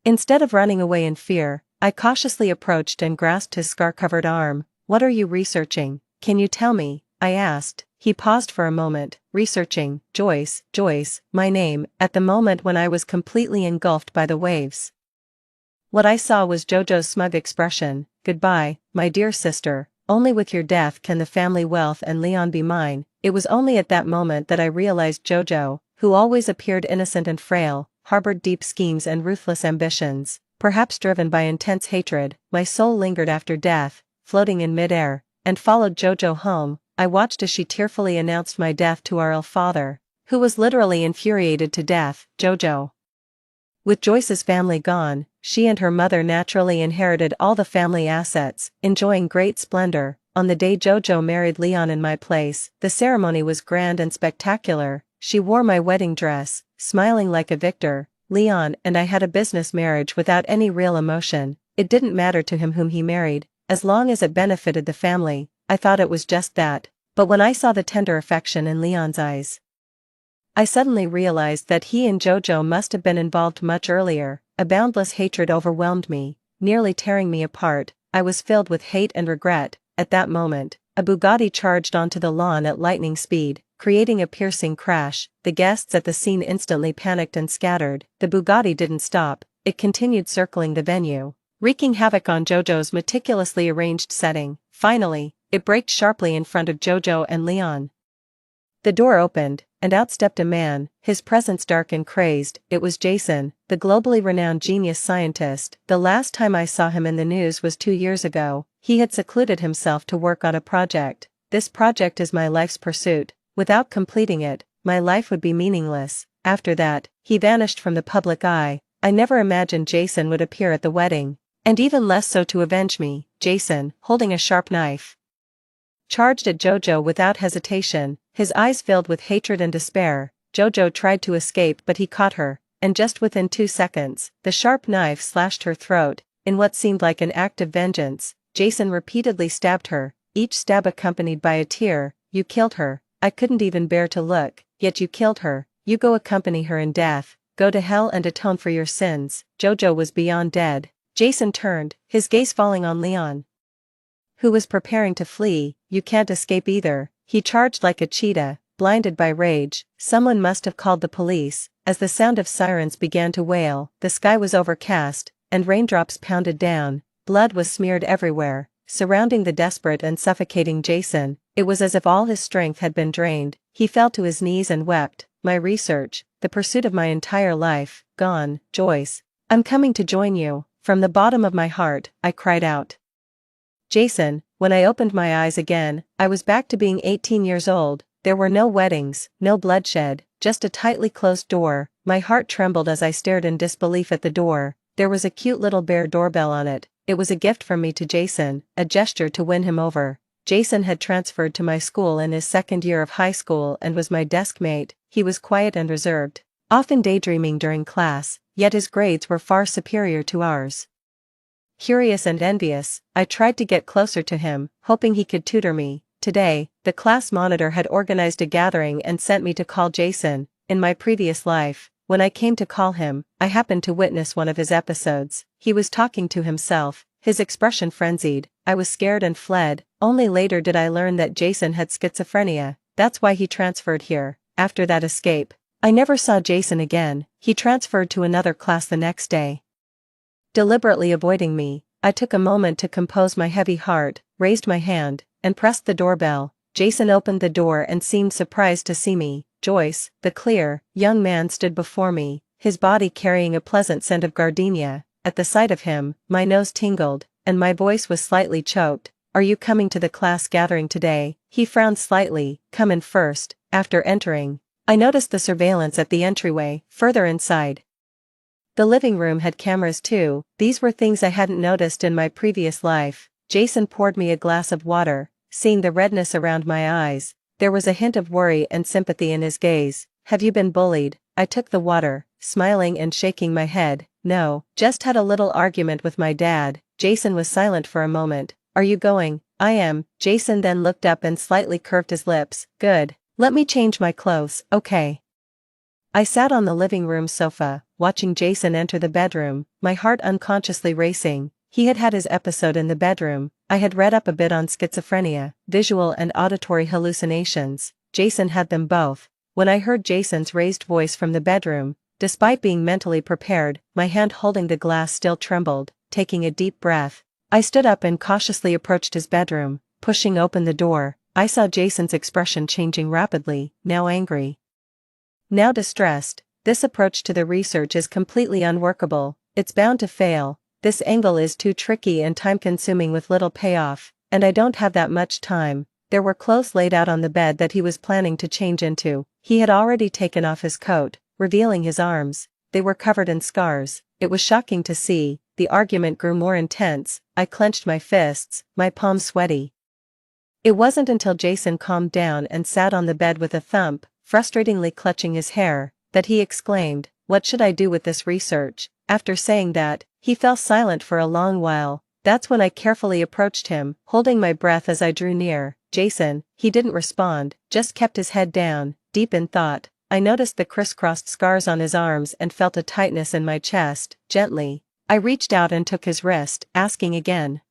Instead of running away in fear, I cautiously approached and grasped his scar-covered arm. What are you researching? Can you tell me? I asked. He paused for a moment. Researching, Joyce, my name, at the moment when I was completely engulfed by the waves. What I saw was Jojo's smug expression. Goodbye, my dear sister, only with your death can the family wealth and Leon be mine. It was only at that moment that I realized Jojo, who always appeared innocent and frail, harbored deep schemes and ruthless ambitions. Perhaps driven by intense hatred, my soul lingered after death, floating in midair, and followed Jojo home. I watched as she tearfully announced my death to our ill father, who was literally infuriated to death. Jojo. With Joyce's family gone, she and her mother naturally inherited all the family assets, enjoying great splendor. On the day Jojo married Leon in my place, the ceremony was grand and spectacular. She wore my wedding dress, smiling like a victor. Leon and I had a business marriage without any real emotion. It didn't matter to him whom he married, as long as it benefited the family. I thought it was just that, but when I saw the tender affection in Leon's eyes, I suddenly realized that he and Jojo must have been involved much earlier. A boundless hatred overwhelmed me, nearly tearing me apart. I was filled with hate and regret. At that moment, a Bugatti charged onto the lawn at lightning speed, creating a piercing crash. The guests at the scene instantly panicked and scattered. The Bugatti didn't stop, it continued circling the venue, wreaking havoc on Jojo's meticulously arranged setting. Finally, it braked sharply in front of Jojo and Leon. The door opened, and out stepped a man, his presence dark and crazed. It was Jason, the globally renowned genius scientist. The last time I saw him in the news was 2 years ago. He had secluded himself to work on a project. This project is my life's pursuit. Without completing it, my life would be meaningless. After that, he vanished from the public eye. I never imagined Jason would appear at the wedding, and even less so to avenge me. Jason, holding a sharp knife, charged at Jojo without hesitation, his eyes filled with hatred and despair. Jojo tried to escape, but he caught her, and just within 2 seconds, the sharp knife slashed her throat. In what seemed like an act of vengeance, Jason repeatedly stabbed her, each stab accompanied by a tear. You killed her. I couldn't even bear to look, yet you killed her. You go accompany her in death, go to hell and atone for your sins. Jojo was beyond dead. Jason turned, his gaze falling on Leon, who was preparing to flee. You can't escape either. He charged like a cheetah, blinded by rage. Someone must have called the police. As the sound of sirens began to wail, the sky was overcast, and raindrops pounded down. Blood was smeared everywhere, surrounding the desperate and suffocating Jason. It was as if all his strength had been drained. He fell to his knees and wept. My research, the pursuit of my entire life, gone. Joyce, I'm coming to join you. From the bottom of my heart, I cried out. Jason, when I opened my eyes again, I was back to being 18 years old. There were no weddings, no bloodshed, just a tightly closed door. My heart trembled as I stared in disbelief at the door. There was a cute little bear doorbell on it. It was a gift from me to Jason, a gesture to win him over. Jason had transferred to my school in his second year of high school and was my desk mate. He was quiet and reserved, often daydreaming during class, yet his grades were far superior to ours. Curious and envious, I tried to get closer to him, hoping he could tutor me. Today, the class monitor had organized a gathering and sent me to call Jason. In my previous life, when I came to call him, I happened to witness one of his episodes. He was talking to himself, his expression frenzied. I was scared and fled. Only later did I learn that Jason had schizophrenia. That's why he transferred here. After that escape, I never saw Jason again. He transferred to another class the next day. Deliberately avoiding me, I took a moment to compose my heavy heart, raised my hand, and pressed the doorbell. Jason opened the door and seemed surprised to see me. Joyce, the clear, young man stood before me, his body carrying a pleasant scent of gardenia. At the sight of him, my nose tingled, and my voice was slightly choked. Are you coming to the class gathering today? He frowned slightly. Come in first. After entering, I noticed the surveillance at the entryway, further inside. The living room had cameras too. These were things I hadn't noticed in my previous life. Jason poured me a glass of water. Seeing the redness around my eyes, there was a hint of worry and sympathy in his gaze. Have you been bullied? I took the water, smiling and shaking my head. No, just had a little argument with my dad. Jason was silent for a moment. Are you going? I am. Jason then looked up and slightly curved his lips. Good. Let me change my clothes, okay? I sat on the living room sofa, watching Jason enter the bedroom, my heart unconsciously racing. He had had his episode in the bedroom. I had read up a bit on schizophrenia, visual and auditory hallucinations. Jason had them both. When I heard Jason's raised voice from the bedroom, despite being mentally prepared, my hand holding the glass still trembled. Taking a deep breath, I stood up and cautiously approached his bedroom. Pushing open the door, I saw Jason's expression changing rapidly, now angry, now distressed. This approach to the research is completely unworkable. It's bound to fail. This angle is too tricky and time-consuming with little payoff, and I don't have that much time. There were clothes laid out on the bed that he was planning to change into. He had already taken off his coat, revealing his arms. They were covered in scars. It was shocking to see. The argument grew more intense. I clenched my fists, my palms sweaty. It wasn't until Jason calmed down and sat on the bed with a thump, frustratingly clutching his hair, that he exclaimed, "What should I do with this research?" After saying that, he fell silent for a long while. That's when I carefully approached him, holding my breath as I drew near. Jason, he didn't respond, just kept his head down, deep in thought. I noticed the crisscrossed scars on his arms and felt a tightness in my chest. Gently, I reached out and took his wrist, asking again,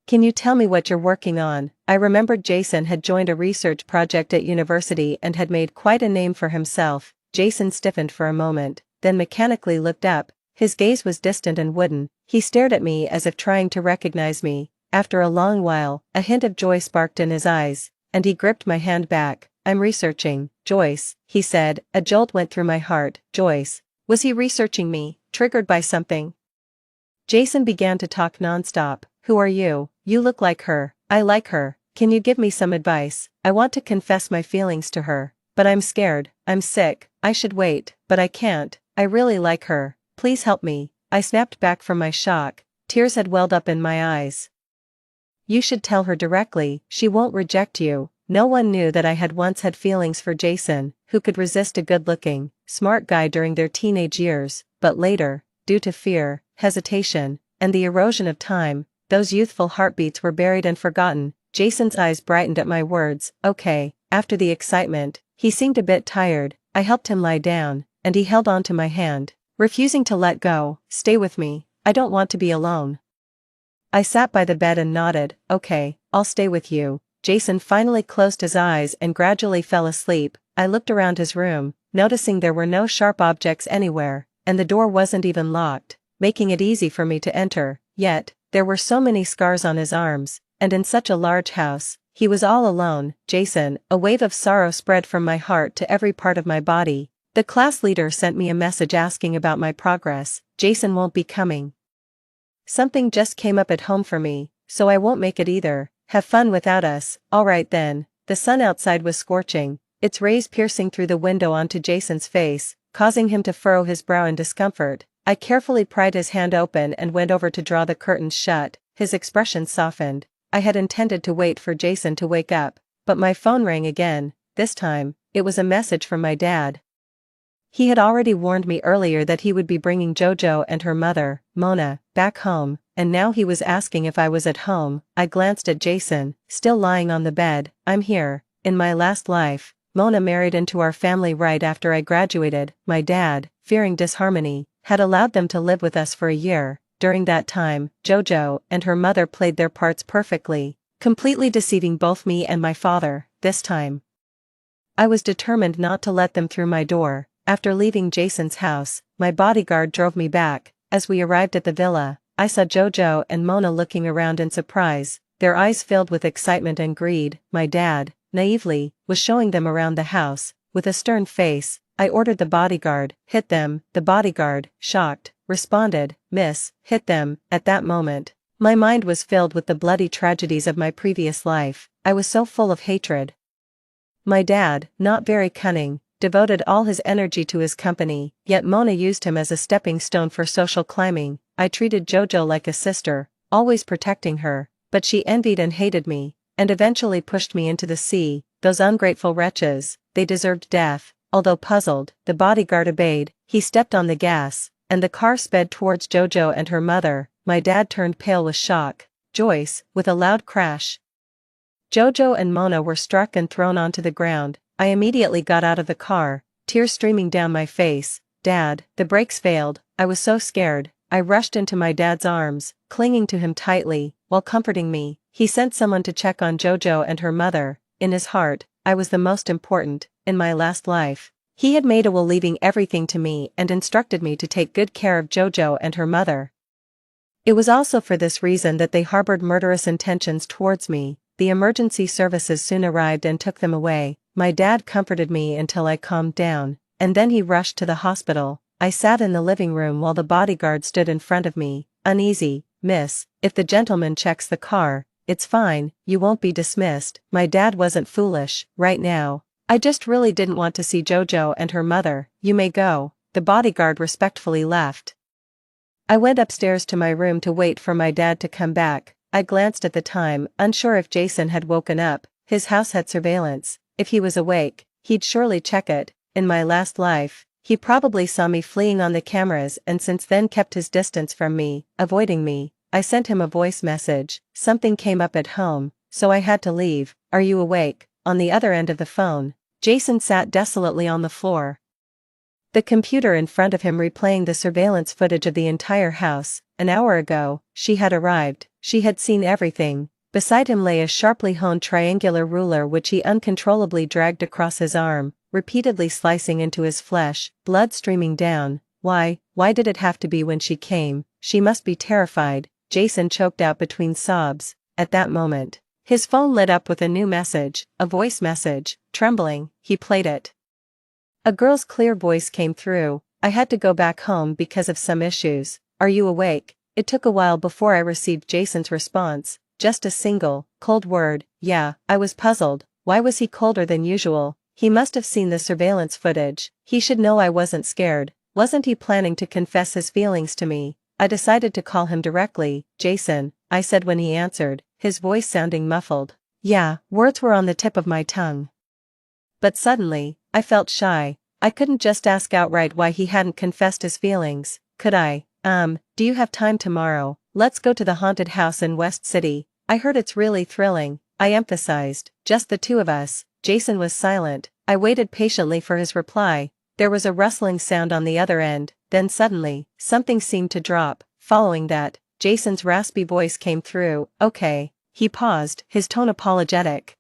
"Can you tell me what you're working on?" I remembered Jason had joined a research project at university and had made quite a name for himself. Jason stiffened for a moment, then mechanically looked up. His gaze was distant and wooden. He stared at me as if trying to recognize me. After a long while, a hint of joy sparked in his eyes, and he gripped my hand back. "I'm researching, Joyce," he said. A jolt went through my heart. Joyce. Was he researching me, triggered by something? Jason began to talk nonstop. "Who are you? You look like her. I like her. Can you give me some advice? I want to confess my feelings to her, but I'm scared. I'm sick. I should wait, but I can't. I really like her. Please help me." I snapped back from my shock. Tears had welled up in my eyes. "You should tell her directly. She won't reject you." No one knew that I had once had feelings for Jason, who could resist a good-looking, smart guy during their teenage years, but later, due to fear, hesitation, and the erosion of time, those youthful heartbeats were buried and forgotten. Jason's eyes brightened at my words. "Okay." After the excitement, he seemed a bit tired. I helped him lie down, and he held on to my hand, refusing to let go. "Stay with me. I don't want to be alone." I sat by the bed and nodded. "Okay, I'll stay with you." Jason finally closed his eyes and gradually fell asleep. I looked around his room, noticing there were no sharp objects anywhere, and the door wasn't even locked, making it easy for me to enter. Yet, there were so many scars on his arms, and in such a large house, he was all alone. Jason, a wave of sorrow spread from my heart to every part of my body. The class leader sent me a message asking about my progress. "Jason won't be coming. Something just came up at home for me, so I won't make it either. Have fun without us." Alright then. The sun outside was scorching, its rays piercing through the window onto Jason's face, causing him to furrow his brow in discomfort. I carefully pried his hand open and went over to draw the curtains shut. His expression softened. I had intended to wait for Jason to wake up, but my phone rang again. This time, it was a message from my dad. He had already warned me earlier that he would be bringing Jojo and her mother, Mona, back home, and now he was asking if I was at home. I glanced at Jason, still lying on the bed. "I'm here. In my last life, Mona married into our family right after I graduated. My dad, fearing disharmony, had allowed them to live with us for a year. During that time, Jojo and her mother played their parts perfectly, completely deceiving both me and my father. This time, I was determined not to let them through my door." After leaving Jason's house, my bodyguard drove me back. As we arrived at the villa, I saw Jojo and Mona looking around in surprise, their eyes filled with excitement and greed. My dad, naively, was showing them around the house, with a stern face, I ordered the bodyguard, hit them. The bodyguard, shocked, responded, "Miss, hit them." At that moment, my mind was filled with the bloody tragedies of my previous life. I was so full of hatred. My dad, not very cunning, devoted all his energy to his company, yet Mona used him as a stepping stone for social climbing. I treated JoJo like a sister, always protecting her, but she envied and hated me, and eventually pushed me into the sea. Those ungrateful wretches, they deserved death. Although puzzled, the bodyguard obeyed. He stepped on the gas, and the car sped towards JoJo and her mother. My dad turned pale with shock. Joyce, with a loud crash. JoJo and Mona were struck and thrown onto the ground. I immediately got out of the car, tears streaming down my face. "Dad, the brakes failed." I was so scared. I rushed into my dad's arms, clinging to him tightly. While comforting me, he sent someone to check on JoJo and her mother. In his heart, I was the most important. In my last life, he had made a will leaving everything to me and instructed me to take good care of JoJo and her mother. It was also for this reason that they harbored murderous intentions towards me. The emergency services soon arrived and took them away. My dad comforted me until I calmed down, and then he rushed to the hospital. I sat in the living room while the bodyguard stood in front of me, uneasy. "Miss, if the gentleman checks the car, it's fine, you won't be dismissed." My dad wasn't foolish. "Right now, I just really didn't want to see JoJo and her mother. You may go." The bodyguard respectfully left. I went upstairs to my room to wait for my dad to come back. I glanced at the time, unsure if Jason had woken up. His house had surveillance. If he was awake, he'd surely check it. In my last life, he probably saw me fleeing on the cameras and since then kept his distance from me, avoiding me. I sent him a voice message. Something came up at home, so I had to leave. "Are you awake?" On the other end of the phone, Jason sat desolately on the floor, the computer in front of him replaying the surveillance footage of the entire house. An hour ago, she had arrived. She had seen everything. Beside him lay a sharply honed triangular ruler which he uncontrollably dragged across his arm, repeatedly slicing into his flesh, blood streaming down. Why did it have to be when she came? She must be terrified. Jason choked out between sobs. At that moment, his phone lit up with a new message, a voice message. Trembling, he played it. A girl's clear voice came through. "I had to go back home because of some issues. Are you awake?" It took a while before I received Jason's response. Just a single, cold word. "Yeah." I was puzzled. Why was he colder than usual? He must have seen the surveillance footage. He should know I wasn't scared. Wasn't he planning to confess his feelings to me? I decided to call him directly. "Jason," I said when he answered, his voice sounding muffled. Yeah, words were on the tip of my tongue. But suddenly, I felt shy. I couldn't just ask outright why he hadn't confessed his feelings, could I? Do you have time tomorrow? Let's go to the haunted house in West City. I heard it's really thrilling," I emphasized. "Just the two of us." Jason was silent. I waited patiently for his reply. There was a rustling sound on the other end, then suddenly, something seemed to drop. Following that, Jason's raspy voice came through. "Okay." He paused, his tone apologetic.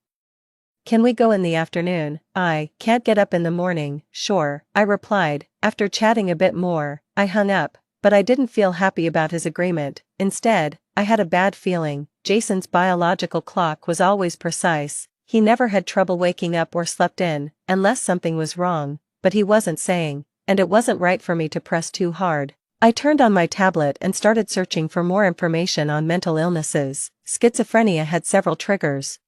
"Can we go in the afternoon?" "I can't get up in the morning." "Sure," I replied. After chatting a bit more, I hung up, but I didn't feel happy about his agreement. Instead, I had a bad feeling. Jason's biological clock was always precise. He never had trouble waking up or slept in, unless something was wrong, but he wasn't saying, and it wasn't right for me to press too hard. I turned on my tablet and started searching for more information on mental illnesses. Schizophrenia had several triggers.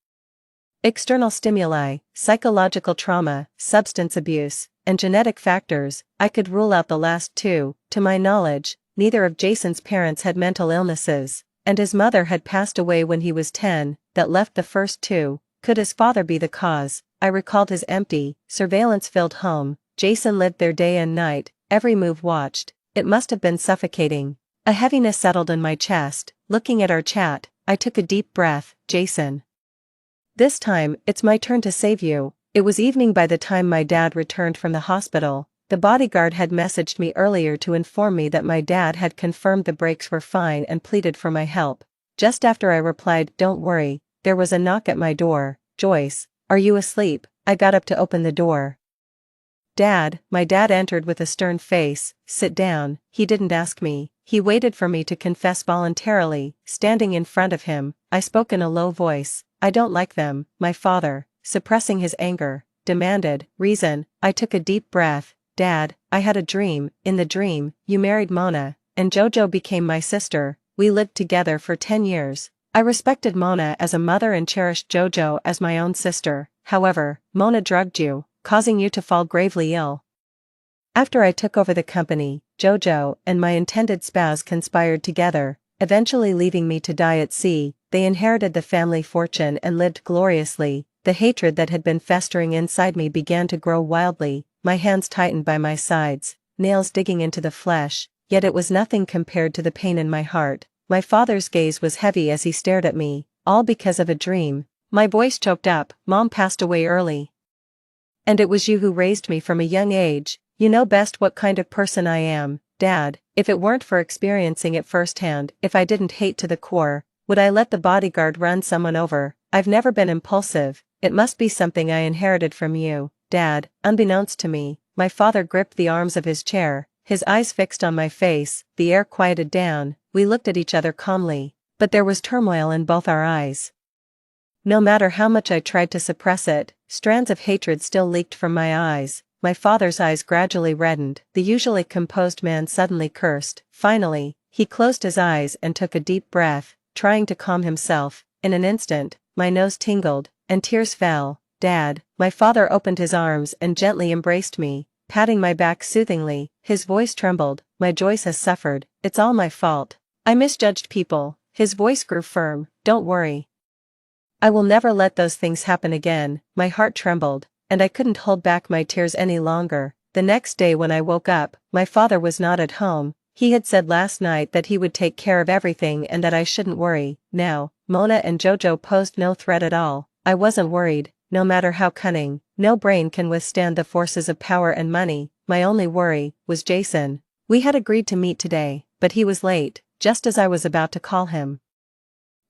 External stimuli, psychological trauma, substance abuse, and genetic factors. I could rule out the last two. To my knowledge, neither of Jason's parents had mental illnesses, and his mother had passed away when he was 10, that left the first two. Could his father be the cause? I recalled his empty, surveillance-filled home. Jason lived there day and night, every move watched. It must have been suffocating. A heaviness settled in my chest. Looking at our chat, I took a deep breath. "Jason, this time, it's my turn to save you." It was evening by the time my dad returned from the hospital. The bodyguard had messaged me earlier to inform me that my dad had confirmed the brakes were fine and pleaded for my help. Just after I replied, "Don't worry," there was a knock at my door. "Joyce, are you asleep?" I got up to open the door. "Dad," my dad entered with a stern face. "Sit down." He didn't ask me. He waited for me to confess voluntarily. Standing in front of him, I spoke in a low voice. "I don't like them." My father, suppressing his anger, demanded, "Reason." I took a deep breath. Dad, I had a dream. In the dream, you married Mona, and Jojo became my sister. We lived together for 10 years. I respected Mona as a mother and cherished Jojo as my own sister. However, Mona drugged you, causing you to fall gravely ill. After I took over the company, Jojo and my intended spouse conspired together, eventually leaving me to die at sea. They inherited the family fortune and lived gloriously. The hatred that had been festering inside me began to grow wildly, my hands tightened by my sides, nails digging into the flesh, yet it was nothing compared to the pain in my heart. My father's gaze was heavy as he stared at me, all because of a dream. My voice choked up. Mom passed away early. And it was you who raised me from a young age. You know best what kind of person I am, Dad. If it weren't for experiencing it firsthand, if I didn't hate to the core, would I let the bodyguard run someone over? I've never been impulsive. It must be something I inherited from you, Dad. Unbeknownst to me, my father gripped the arms of his chair, his eyes fixed on my face. The air quieted down. We looked at each other calmly, but there was turmoil in both our eyes. No matter how much I tried to suppress it, strands of hatred still leaked from my eyes. My father's eyes gradually reddened. The usually composed man suddenly cursed. Finally, he closed his eyes and took a deep breath, trying to calm himself. In an instant, my nose tingled, and tears fell. Dad, my father opened his arms and gently embraced me, patting my back soothingly. His voice trembled. My Joyce has suffered. It's all my fault. I misjudged people. His voice grew firm. Don't worry. I will never let those things happen again. My heart trembled, and I couldn't hold back my tears any longer. The next day when I woke up, my father was not at home. He had said last night that he would take care of everything and that I shouldn't worry. Now, Mona and Jojo posed no threat at all. I wasn't worried. No matter how cunning, no brain can withstand the forces of power and money. My only worry was Jason. We had agreed to meet today, but he was late, just as I was about to call him.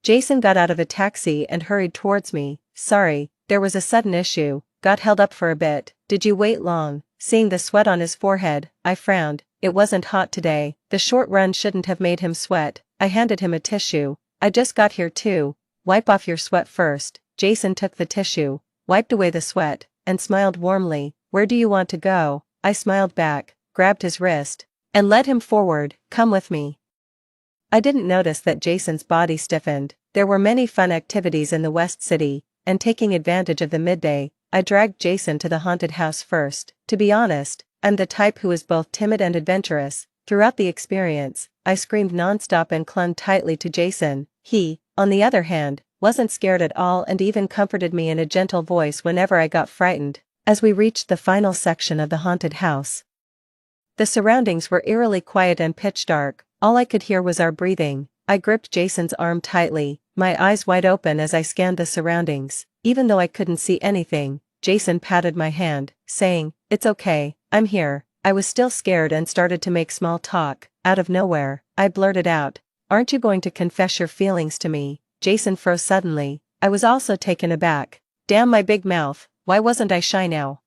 Jason got out of a taxi and hurried towards me. Sorry, there was a sudden issue, got held up for a bit. Did you wait long? Seeing the sweat on his forehead, I frowned. It wasn't hot today. The short run shouldn't have made him sweat. I handed him a tissue. I just got here too. Wipe off your sweat first. Jason took the tissue, wiped away the sweat, and smiled warmly. Where do you want to go? I smiled back, grabbed his wrist, and led him forward. Come with me. I didn't notice that Jason's body stiffened. There were many fun activities in the West City, and taking advantage of the midday, I dragged Jason to the haunted house first. To be honest, I'm the type who is both timid and adventurous. Throughout the experience, I screamed nonstop and clung tightly to Jason. He, on the other hand, wasn't scared at all and even comforted me in a gentle voice whenever I got frightened. As we reached the final section of the haunted house, the surroundings were eerily quiet and pitch dark. All I could hear was our breathing. I gripped Jason's arm tightly, my eyes wide open as I scanned the surroundings. Even though I couldn't see anything, Jason patted my hand, saying, "It's okay, I'm here." I was still scared and started to make small talk. Out of nowhere, I blurted out, "Aren't you going to confess your feelings to me?" Jason froze suddenly. I was also taken aback. Damn my big mouth, why wasn't I shy now?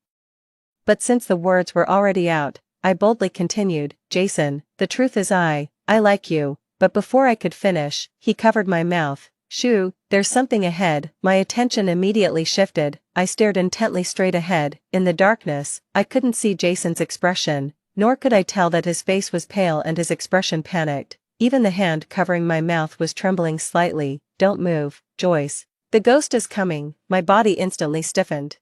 But since the words were already out, I boldly continued, "Jason, the truth is I like you." But before I could finish, he covered my mouth. "Shoo, there's something ahead." My attention immediately shifted. I stared intently straight ahead. In the darkness, I couldn't see Jason's expression, nor could I tell that his face was pale and his expression panicked. Even the hand covering my mouth was trembling slightly. "Don't move, Joyce. The ghost is coming." My body instantly stiffened.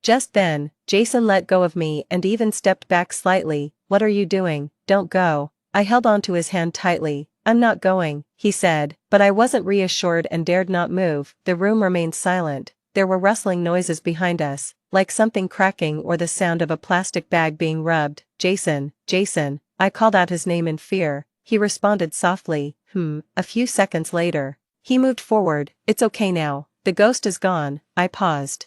Just then, Jason let go of me and even stepped back slightly. "What are you doing? Don't go." I held onto his hand tightly. "I'm not going," he said, but I wasn't reassured and dared not move. The room remained silent. There were rustling noises behind us, like something cracking or the sound of a plastic bag being rubbed. "Jason, Jason." I called out his name in fear. He responded softly, A few seconds later, he moved forward. "It's okay now. The ghost is gone." I paused,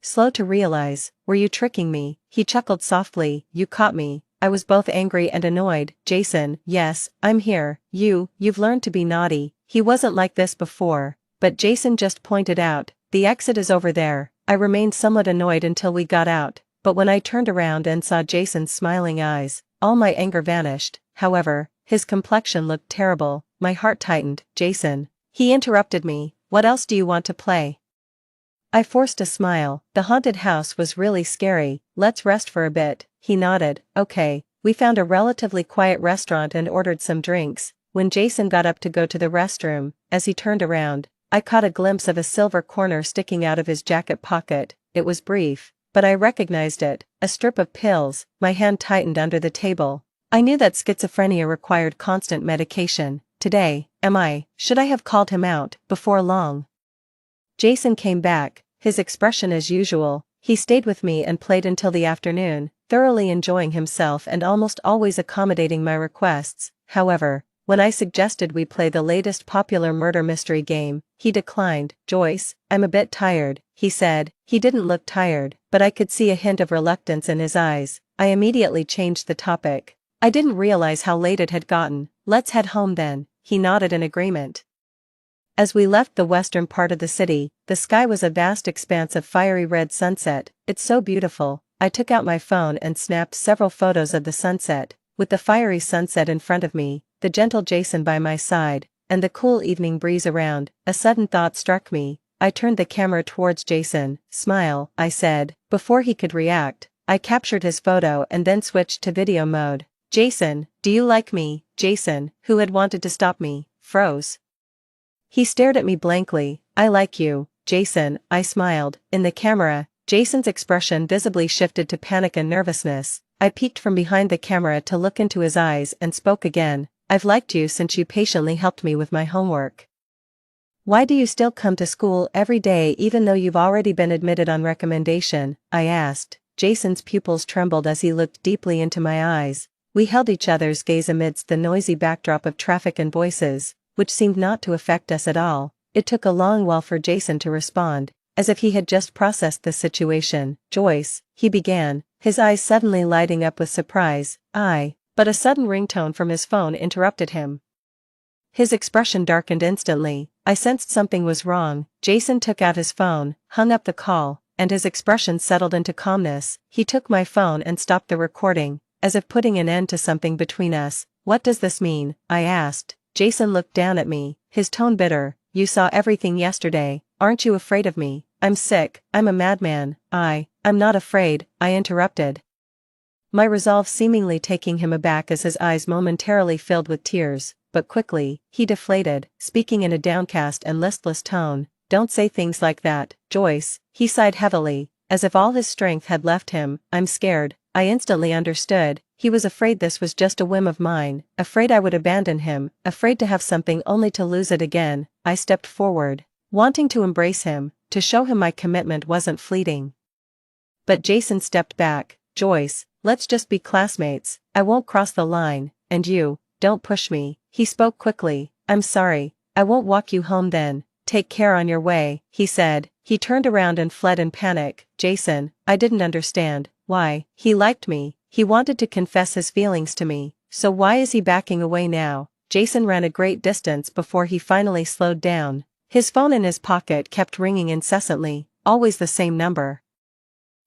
slow to realize, "Were you tricking me?" He chuckled softly. "You caught me." I was both angry and annoyed. "Jason, yes, I'm here. You've learned to be naughty." He wasn't like this before, but Jason just pointed out, "The exit is over there." I remained somewhat annoyed until we got out, but when I turned around and saw Jason's smiling eyes, all my anger vanished. However, his complexion looked terrible. My heart tightened. "Jason." He interrupted me. "What else do you want to play?" I forced a smile. The haunted house was really scary. Let's rest for a bit. He nodded. Okay. We found a relatively quiet restaurant and ordered some drinks. When Jason got up to go to the restroom, as he turned around, I caught a glimpse of a silver corner sticking out of his jacket pocket. It was brief, but I recognized it. A strip of pills. My hand tightened under the table. I knew that schizophrenia required constant medication. Today, should I have called him out? Before long, Jason came back, his expression as usual. He stayed with me and played until the afternoon, thoroughly enjoying himself and almost always accommodating my requests. However, when I suggested we play the latest popular murder mystery game, he declined. Joyce, I'm a bit tired, he said. He didn't look tired, but I could see a hint of reluctance in his eyes. I immediately changed the topic. I didn't realize how late it had gotten. Let's head home then. He nodded in agreement. As we left the western part of the city, the sky was a vast expanse of fiery red sunset. It's so beautiful. I took out my phone and snapped several photos of the sunset, with the fiery sunset in front of me, the gentle Jason by my side, and the cool evening breeze around. A sudden thought struck me. I turned the camera towards Jason. Smile, I said. Before he could react, I captured his photo and then switched to video mode. Jason, do you like me? Jason, who had wanted to stop me, froze. He stared at me blankly. I like you, Jason, I smiled. In the camera, Jason's expression visibly shifted to panic and nervousness. I peeked from behind the camera to look into his eyes and spoke again. I've liked you since you patiently helped me with my homework. Why do you still come to school every day even though you've already been admitted on recommendation? I asked. Jason's pupils trembled as he looked deeply into my eyes. We held each other's gaze amidst the noisy backdrop of traffic and voices, which seemed not to affect us at all. It took a long while for Jason to respond, as if he had just processed the situation. Joyce, he began, his eyes suddenly lighting up with surprise. But a sudden ringtone from his phone interrupted him. His expression darkened instantly. I sensed something was wrong. Jason took out his phone, hung up the call, and his expression settled into calmness. He took my phone and stopped the recording, as if putting an end to something between us. What does this mean? I asked. Jason looked down at me, his tone bitter. You saw everything yesterday. Aren't you afraid of me? I'm sick. I'm a madman. I'm not afraid, I interrupted. My resolve seemingly taking him aback as his eyes momentarily filled with tears, but quickly, he deflated, speaking in a downcast and listless tone. Don't say things like that, Joyce. He sighed heavily, as if all his strength had left him. I'm scared. I instantly understood. He was afraid this was just a whim of mine, afraid I would abandon him, afraid to have something only to lose it again. I stepped forward, wanting to embrace him, to show him my commitment wasn't fleeting. But Jason stepped back. Joyce, let's just be classmates. I won't cross the line, and you, don't push me. He spoke quickly. I'm sorry. I won't walk you home then. Take care on your way, he said. He turned around and fled in panic. Jason, I didn't understand. Why? He liked me. He wanted to confess his feelings to me. So why is he backing away now? Jason ran a great distance before he finally slowed down. His phone in his pocket kept ringing incessantly, always the same number.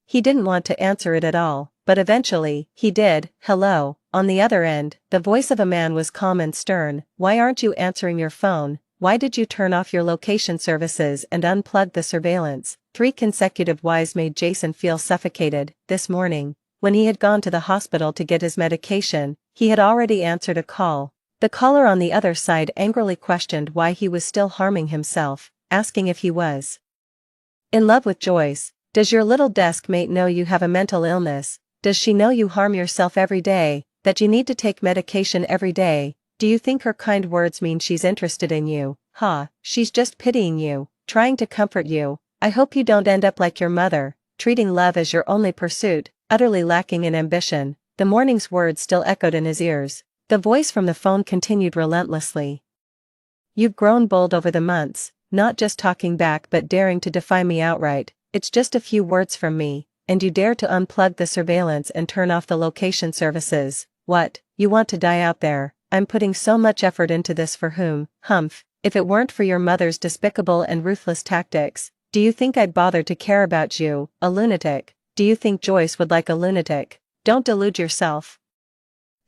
He didn't want to answer it at all, but eventually, he did. Hello. On the other end, the voice of a man was calm and stern. Why aren't you answering your phone? Why did you turn off your location services and unplug the surveillance? 3 consecutive whys made Jason feel suffocated. This morning, when he had gone to the hospital to get his medication, he had already answered a call. The caller on the other side angrily questioned why he was still harming himself, asking if he was in love with Joyce. Does your little desk mate know you have a mental illness? Does she know you harm yourself every day, that you need to take medication every day? Do you think her kind words mean she's interested in you? She's just pitying you, trying to comfort you. I hope you don't end up like your mother, treating love as your only pursuit, utterly lacking in ambition. The morning's words still echoed in his ears. The voice from the phone continued relentlessly. You've grown bold over the months, not just talking back but daring to defy me outright. It's just a few words from me, and you dare to unplug the surveillance and turn off the location services. What, you want to die out there? I'm putting so much effort into this for whom? Humph, if it weren't for your mother's despicable and ruthless tactics, do you think I'd bother to care about you, a lunatic? Do you think Joyce would like a lunatic? Don't delude yourself.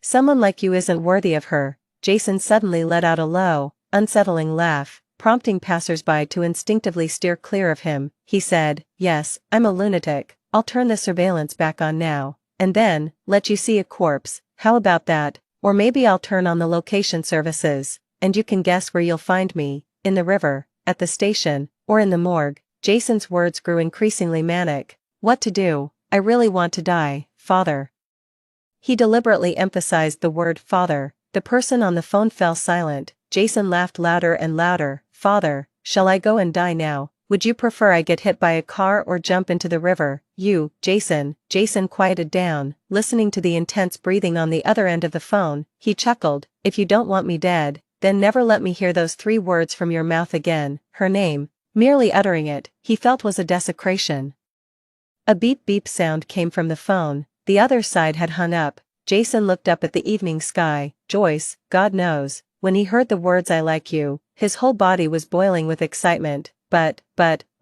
Someone like you isn't worthy of her. Jason suddenly let out a low, unsettling laugh. prompting passersby to instinctively steer clear of him. He said, "Yes, I'm a lunatic. I'll turn the surveillance back on now, and then, let you see a corpse. How about that? Or maybe I'll turn on the location services, and you can guess where you'll find me, in the river, at the station, or in the morgue." Jason's words grew increasingly manic. "What to do? I really want to die, father." He deliberately emphasized the word father. The person on the phone fell silent. Jason laughed louder and louder. "Father, shall I go and die now? Would you prefer I get hit by a car or jump into the river?" "You, Jason." Jason quieted down, listening to the intense breathing on the other end of the phone. He chuckled. "If you don't want me dead, then never let me hear those 3 words from your mouth again." Her name. Merely uttering it, he felt was a desecration. A beep beep sound came from the phone. The other side had hung up. Jason looked up at the evening sky. Joyce, God knows. When he heard the words "I like you," his whole body was boiling with excitement. But,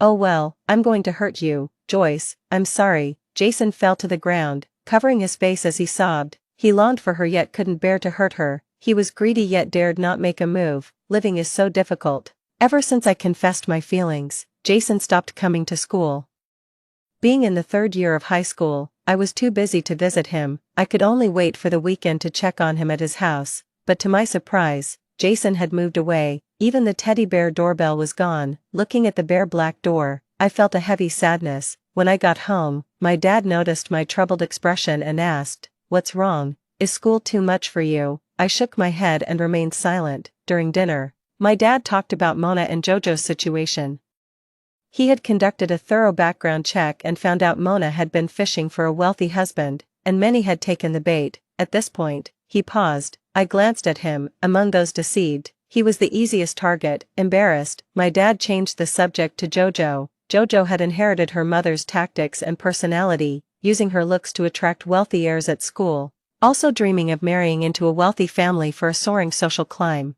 oh well, I'm going to hurt you, Joyce, I'm sorry." Jason fell to the ground, covering his face as he sobbed. He longed for her yet couldn't bear to hurt her. He was greedy yet dared not make a move. Living is so difficult. Ever since I confessed my feelings, Jason stopped coming to school. Being in the 3rd year of high school, I was too busy to visit him. I could only wait for the weekend to check on him at his house, but to my surprise, Jason had moved away. Even the teddy bear doorbell was gone. Looking at the bare black door, I felt a heavy sadness. When I got home, my dad noticed my troubled expression and asked, "What's wrong? Is school too much for you?" I shook my head and remained silent. During dinner, my dad talked about Mona and Jojo's situation. He had conducted a thorough background check and found out Mona had been fishing for a wealthy husband, and many had taken the bait. At this point, he paused. I glanced at him. Among those deceived, he was the easiest target. Embarrassed, my dad changed the subject to Jojo. Jojo had inherited her mother's tactics and personality, using her looks to attract wealthy heirs at school, also dreaming of marrying into a wealthy family for a soaring social climb.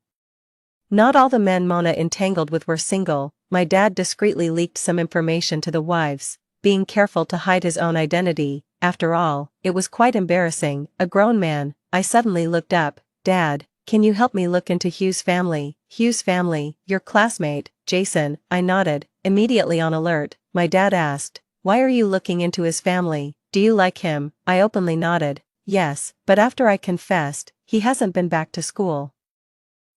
Not all the men Mona entangled with were single. My dad discreetly leaked some information to the wives, being careful to hide his own identity. After all, it was quite embarrassing. A grown man. I suddenly looked up. "Dad, can you help me look into Hugh's family?" "Hugh's family, your classmate, Jason." I nodded, immediately on alert. My dad asked, "Why are you looking into his family? Do you like him?" I openly nodded. "Yes, but after I confessed, he hasn't been back to school."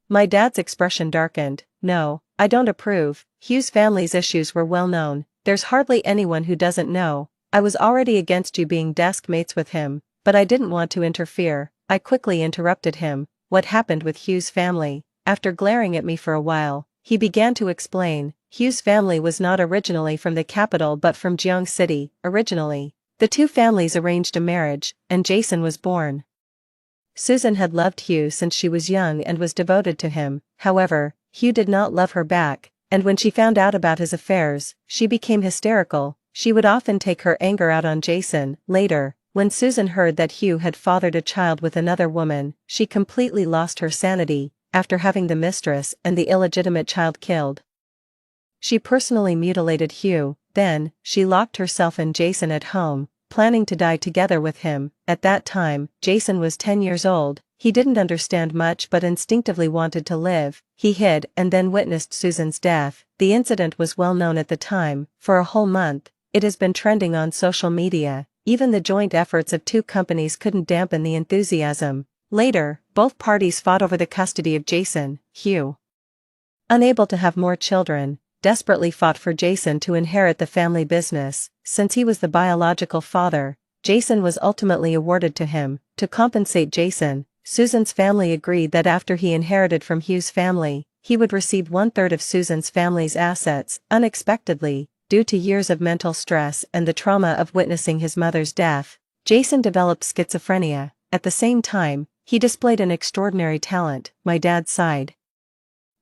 My dad's expression darkened. "No, I don't approve." Hugh's family's issues were well known. There's hardly anyone who doesn't know. I was already against you being desk mates with him, but I didn't want to interfere. I quickly interrupted him. "What happened with Hugh's family?" After glaring at me for a while, he began to explain. Hugh's family was not originally from the capital but from Jeong City. Originally, the 2 families arranged a marriage, and Jason was born. Susan had loved Hugh since she was young and was devoted to him. However, Hugh did not love her back, and when she found out about his affairs, she became hysterical. She would often take her anger out on Jason. Later, when Susan heard that Hugh had fathered a child with another woman, she completely lost her sanity. After having the mistress and the illegitimate child killed, she personally mutilated Hugh. Then, she locked herself and Jason at home, planning to die together with him. At that time, Jason was 10 years old. He didn't understand much but instinctively wanted to live. He hid and then witnessed Susan's death. The incident was well known at the time. For a whole month, it has been trending on social media. Even the joint efforts of 2 companies couldn't dampen the enthusiasm. Later, both parties fought over the custody of Jason. Hugh, unable to have more children, desperately fought for Jason to inherit the family business. Since he was the biological father, Jason was ultimately awarded to him. To compensate Jason, Susan's family agreed that after he inherited from Hugh's family, he would receive 1/3 of Susan's family's assets. Unexpectedly, due to years of mental stress and the trauma of witnessing his mother's death, Jason developed schizophrenia. At the same time, he displayed an extraordinary talent. My dad sighed.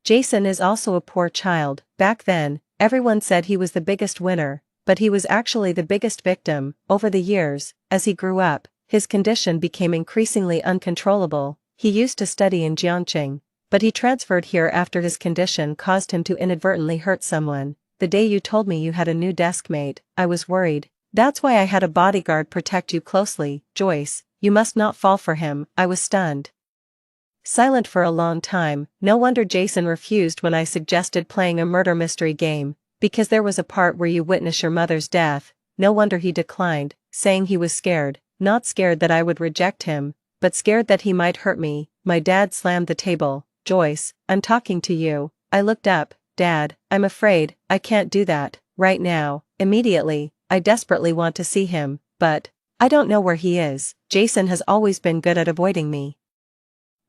Jason is also a poor child. Back then, everyone said he was the biggest winner, but he was actually the biggest victim. Over the years, as he grew up, his condition became increasingly uncontrollable. He used to study in Jeonchang, but he transferred here after his condition caused him to inadvertently hurt someone. The day you told me you had a new deskmate, I was worried. That's why I had a bodyguard protect you closely. Joyce, you must not fall for him. I was stunned. silent for a long time. No wonder Jason refused when I suggested playing a murder mystery game, because there was a part where you witness your mother's death. No wonder he declined, saying he was scared, not scared that I would reject him, but scared that he might hurt me. My dad slammed the table. Joyce, I'm talking to you. I looked up. Dad, I'm afraid, I can't do that, right now, immediately. I desperately want to see him, but I don't know where he is. Jason has always been good at avoiding me.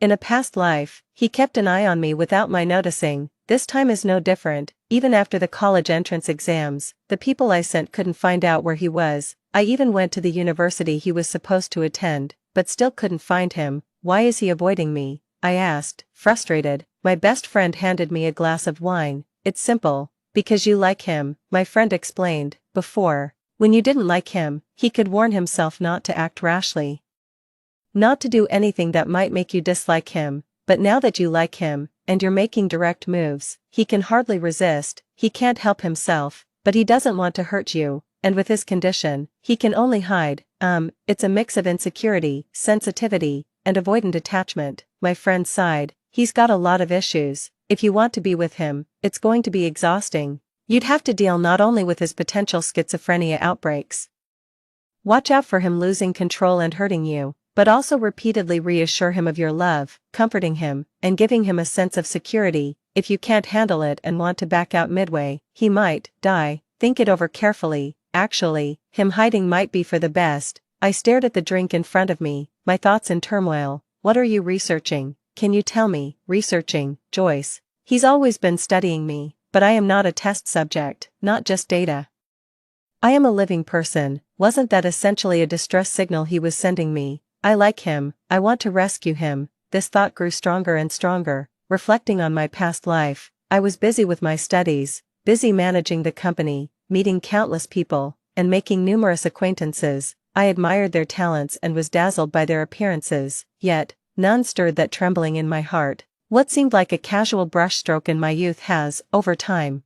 In a past life, he kept an eye on me without my noticing. This time is no different. Even after the college entrance exams, the people I sent couldn't find out where he was. I even went to the university he was supposed to attend, but still couldn't find him. Why is he avoiding me? I asked, frustrated. My best friend handed me a glass of wine. It's simple. Because you like him, my friend explained. Before, when you didn't like him, he could warn himself not to act rashly, not to do anything that might make you dislike him, but now that you like him, and you're making direct moves, he can hardly resist. He can't help himself, but he doesn't want to hurt you, and with his condition, he can only hide. It's a mix of insecurity, sensitivity, and avoidant attachment. My friend sighed. He's got a lot of issues. If you want to be with him, it's going to be exhausting. You'd have to deal not only with his potential schizophrenia outbreaks, watch out for him losing control and hurting you, but also repeatedly reassure him of your love, comforting him, and giving him a sense of security. If you can't handle it and want to back out midway, he might die. Think it over carefully. Actually, him hiding might be for the best. I stared at the drink in front of me, my thoughts in turmoil. What are you researching? Can you tell me? Researching, Joyce. He's always been studying me, but I am not a test subject, not just data. I am a living person. Wasn't that essentially a distress signal he was sending me? I like him, I want to rescue him. This thought grew stronger and stronger. Reflecting on my past life, I was busy with my studies, busy managing the company, meeting countless people, and making numerous acquaintances. I admired their talents and was dazzled by their appearances, yet, none stirred that trembling in my heart. What seemed like a casual brushstroke in my youth has, over time,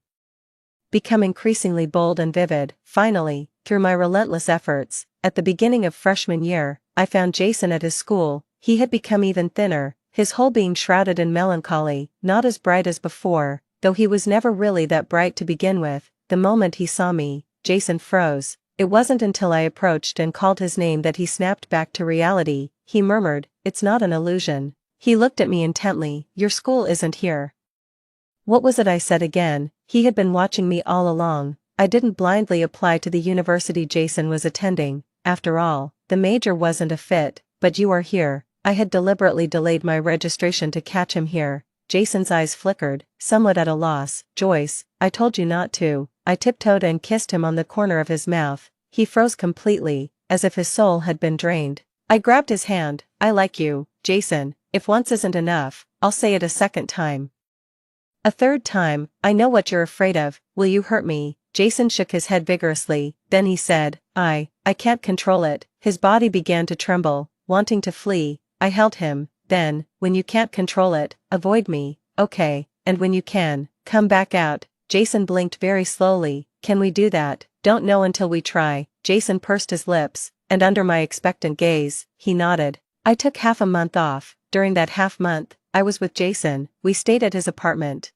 become increasingly bold and vivid. Finally, through my relentless efforts, at the beginning of freshman year, I found Jason at his school. He had become even thinner, his whole being shrouded in melancholy, not as bright as before, though he was never really that bright to begin with. The moment he saw me, Jason froze. It wasn't until I approached and called his name that he snapped back to reality. He murmured, "It's not an illusion." He looked at me intently. "Your school isn't here." What was it I said again? He had been watching me all along. I didn't blindly apply to the university Jason was attending. After all, the major wasn't a fit. But you are here. I had deliberately delayed my registration to catch him here. Jason's eyes flickered, somewhat at a loss. "Joyce, I told you not to." I tiptoed and kissed him on the corner of his mouth. He froze completely, as if his soul had been drained. I grabbed his hand. "I like you, Jason. If once isn't enough, I'll say it a second time. A third time. I know what you're afraid of. Will you hurt me?" Jason shook his head vigorously. Then he said, I can't control it." His body began to tremble, wanting to flee. I held him. "Then, when you can't control it, avoid me, okay? And when you can, come back out." Jason blinked very slowly. "Can we do that?" "Don't know until we try." Jason pursed his lips, and under my expectant gaze, he nodded. I took half a month off. During that half month, I was with Jason. We stayed at his apartment.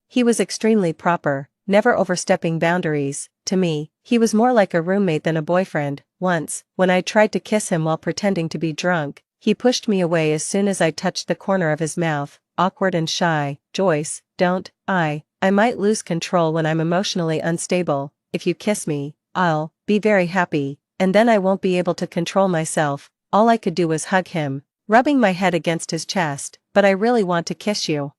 He was extremely proper, never overstepping boundaries. To me, he was more like a roommate than a boyfriend. Once, when I tried to kiss him while pretending to be drunk, he pushed me away as soon as I touched the corner of his mouth, awkward and shy. "Joyce, don't. I might lose control when I'm emotionally unstable. If you kiss me, I'll be very happy, and then I won't be able to control myself." All I could do was hug him, rubbing my head against his chest. "But I really want to kiss you.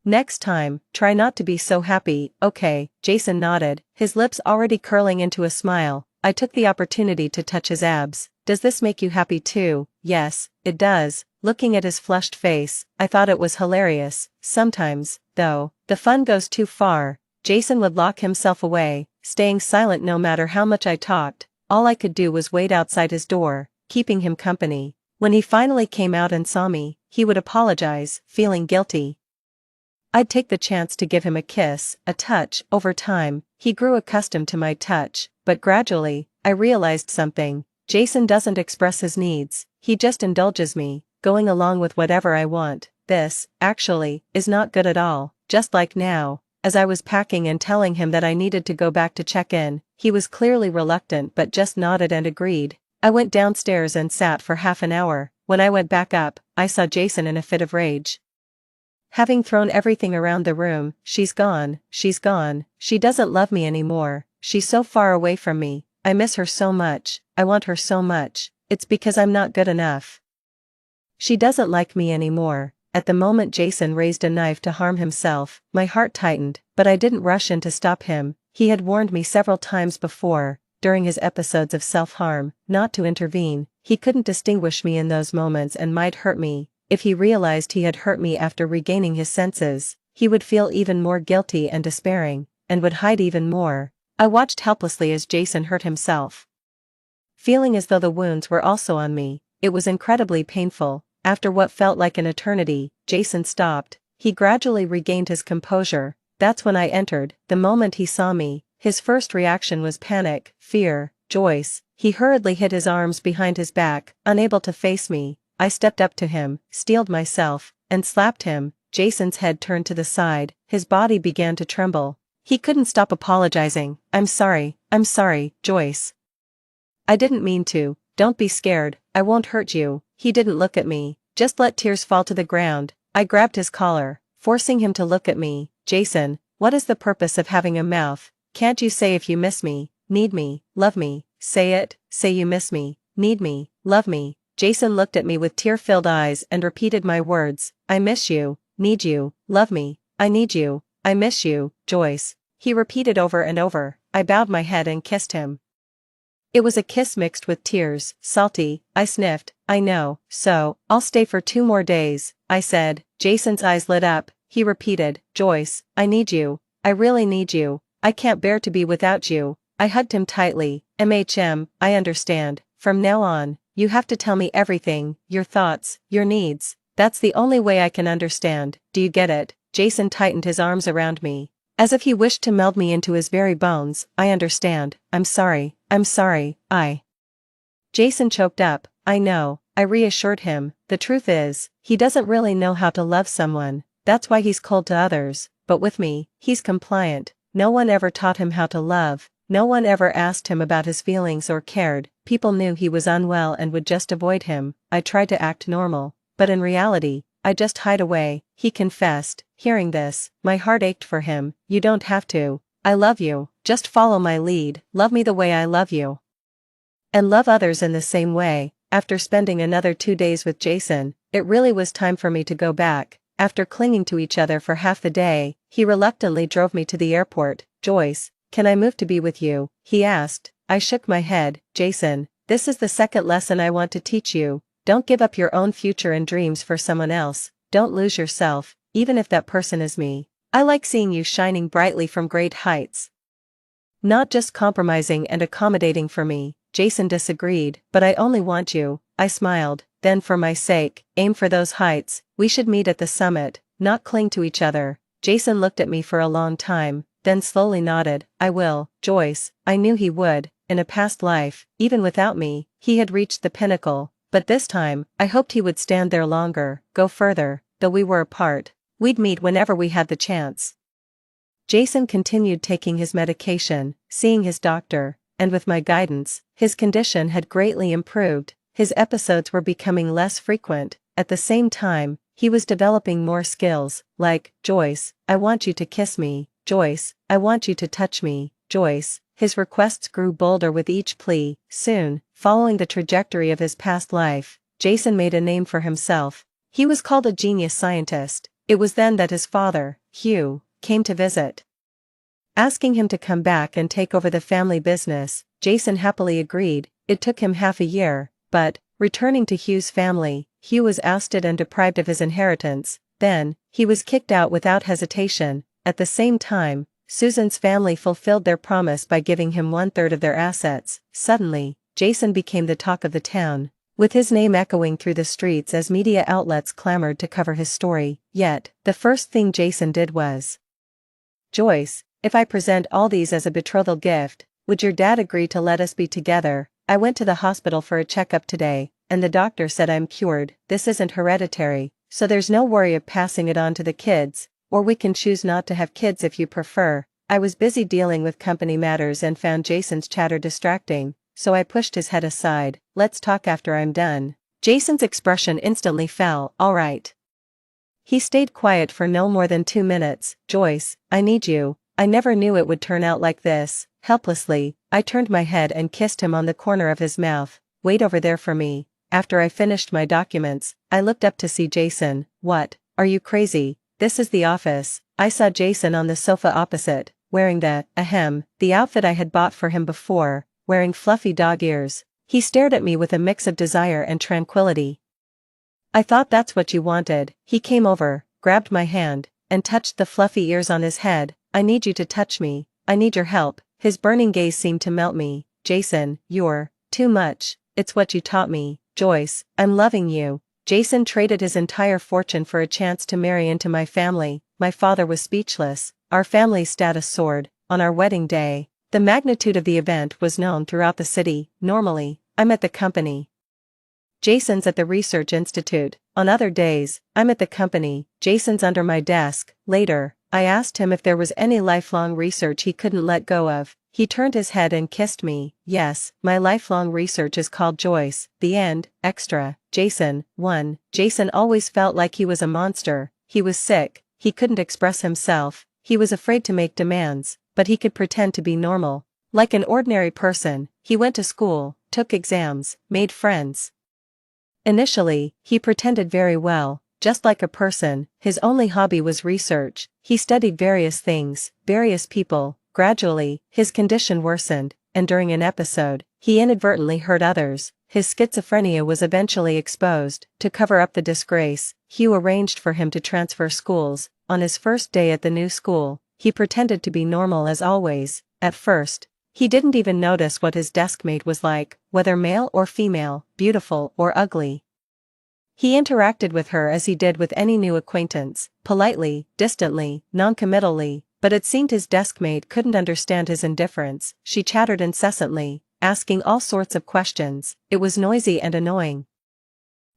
Next time, try not to be so happy, okay?" Jason nodded, his lips already curling into a smile. I took the opportunity to touch his abs. "Does this make you happy too?" "Yes, it does." Looking at his flushed face, I thought it was hilarious. Sometimes, though, the fun goes too far. Jason would lock himself away, staying silent no matter how much I talked. All I could do was wait outside his door, keeping him company. When he finally came out and saw me, he would apologize, feeling guilty. I'd take the chance to give him a kiss, a touch. Over time, he grew accustomed to my touch, but gradually, I realized something. Jason doesn't express his needs, he just indulges me. going along with whatever I want. This, actually, is not good at all. Just like now, as I was packing and telling him that I needed to go back to check in, he was clearly reluctant but just nodded and agreed. I went downstairs and sat for half an hour. When I went back up, I saw Jason in a fit of rage. Having thrown everything around the room, she's gone, she doesn't love me anymore, she's so far away from me, I miss her so much, I want her so much, it's because I'm not good enough. She doesn't like me anymore. At the moment Jason raised a knife to harm himself, my heart tightened, but I didn't rush in to stop him. He had warned me several times before, during his episodes of self-harm, not to intervene. He couldn't distinguish me in those moments and might hurt me. If he realized he had hurt me after regaining his senses, he would feel even more guilty and despairing, and would hide even more. I watched helplessly as Jason hurt himself, feeling as though the wounds were also on me. It was incredibly painful. After what felt like an eternity, Jason stopped. He gradually regained his composure. That's when I entered. The moment he saw me, his first reaction was panic, fear. Joyce. He hurriedly hid his arms behind his back, unable to face me. I stepped up to him, steeled myself, and slapped him. Jason's head turned to the side, his body began to tremble. He couldn't stop apologizing. I'm sorry, Joyce. I didn't mean to. Don't be scared, I won't hurt you. He didn't look at me, just let tears fall to the ground. I grabbed his collar, forcing him to look at me. Jason, what is the purpose of having a mouth? Can't you say if you miss me, need me, love me? Say it, say you miss me, need me, love me. Jason looked at me with tear-filled eyes and repeated my words. I miss you, need you, love me, I need you, I miss you, Joyce. He repeated over and over. I bowed my head and kissed him. It was a kiss mixed with tears, salty. I sniffed. I know, so, I'll stay for 2 more days, I said. Jason's eyes lit up. He repeated, Joyce, I need you. I really need you. I can't bear to be without you. I hugged him tightly. I understand. From now on, you have to tell me everything, your thoughts, your needs. That's the only way I can understand. Do you get it? Jason tightened his arms around me, as if he wished to meld me into his very bones. I understand. I'm sorry. Jason choked up. I know, I reassured him. The truth is, he doesn't really know how to love someone. That's why he's cold to others, but with me, he's compliant. No one ever taught him how to love. No one ever asked him about his feelings or cared. People knew he was unwell and would just avoid him. I tried to act normal, but in reality, I just hide away. He confessed. Hearing this, my heart ached for him. You don't have to. I love you. Just follow my lead. Love me the way I love you. And love others in the same way. After spending another 2 days with Jason, it really was time for me to go back. After clinging to each other for half the day, he reluctantly drove me to the airport. Joyce, can I move to be with you? He asked. I shook my head. Jason, this is the second lesson I want to teach you. Don't give up your own future and dreams for someone else. Don't lose yourself, even if that person is me. I like seeing you shining brightly from great heights. Not just compromising and accommodating for me. Jason disagreed. But I only want you. I smiled. Then for my sake, aim for those heights. We should meet at the summit, not cling to each other. Jason looked at me for a long time, then slowly nodded. I will, Joyce. I knew he would. In a past life, even without me, he had reached the pinnacle. But this time, I hoped he would stand there longer, go further. Though we were apart, we'd meet whenever we had the chance. Jason continued taking his medication, seeing his doctor, and with my guidance, his condition had greatly improved. His episodes were becoming less frequent. At the same time, he was developing more skills, like, Joyce, I want you to kiss me. Joyce, I want you to touch me. Joyce. His requests grew bolder with each plea. Soon, following the trajectory of his past life, Jason made a name for himself. He was called a genius scientist. It was then that his father, Hugh, came to visit. Asking him to come back and take over the family business, Jason happily agreed. It took him half a year, but, returning to Hugh's family, Hugh was ousted and deprived of his inheritance. Then, he was kicked out without hesitation. At the same time, Susan's family fulfilled their promise by giving him 1/3 of their assets. Suddenly, Jason became the talk of the town, with his name echoing through the streets as media outlets clamored to cover his story. Yet, the first thing Jason did was, Joyce, if I present all these as a betrothal gift, would your dad agree to let us be together? I went to the hospital for a checkup today. and the doctor said I'm cured. This isn't hereditary, so there's no worry of passing it on to the kids, or we can choose not to have kids if you prefer. I was busy dealing with company matters and found Jason's chatter distracting, so I pushed his head aside. Let's talk after I'm done. Jason's expression instantly fell. All right. He stayed quiet for no more than 2 minutes. Joyce, I need you. I never knew it would turn out like this. Helplessly, I turned my head and kissed him on the corner of his mouth. Wait over there for me. After I finished my documents, I looked up to see Jason. What? Are you crazy? This is the office. I saw Jason on the sofa opposite, wearing the outfit I had bought for him before, wearing fluffy dog ears. He stared at me with a mix of desire and tranquility. I thought that's what you wanted. He came over, grabbed my hand, and touched the fluffy ears on his head. I need you to touch me. I need your help. His burning gaze seemed to melt me. Jason, you're too much. It's what you taught me. Joyce, I'm loving you. Jason traded his entire fortune for a chance to marry into my family. My father was speechless. Our family's status soared. On our wedding day, the magnitude of the event was known throughout the city. Normally, I'm at the company. Jason's at the research institute. On other days, I'm at the company. Jason's under my desk. Later, I asked him if there was any lifelong research he couldn't let go of. He turned his head and kissed me. Yes, my lifelong research is called Joyce. The end. Extra. Jason. 1. Jason always felt like he was a monster. He was sick. He couldn't express himself. He was afraid to make demands, but he could pretend to be normal. Like an ordinary person, he went to school, took exams, made friends. Initially, he pretended very well, just like a person. His only hobby was research. He studied various things, various people. Gradually, his condition worsened, and during an episode, he inadvertently hurt others. His schizophrenia was eventually exposed. To cover up the disgrace, Hugh arranged for him to transfer schools. On his first day at the new school, he pretended to be normal as always. At first, he didn't even notice what his deskmate was like, whether male or female, beautiful or ugly. He interacted with her as he did with any new acquaintance, politely, distantly, noncommittally, but it seemed his deskmate couldn't understand his indifference. She chattered incessantly, asking all sorts of questions. It was noisy and annoying.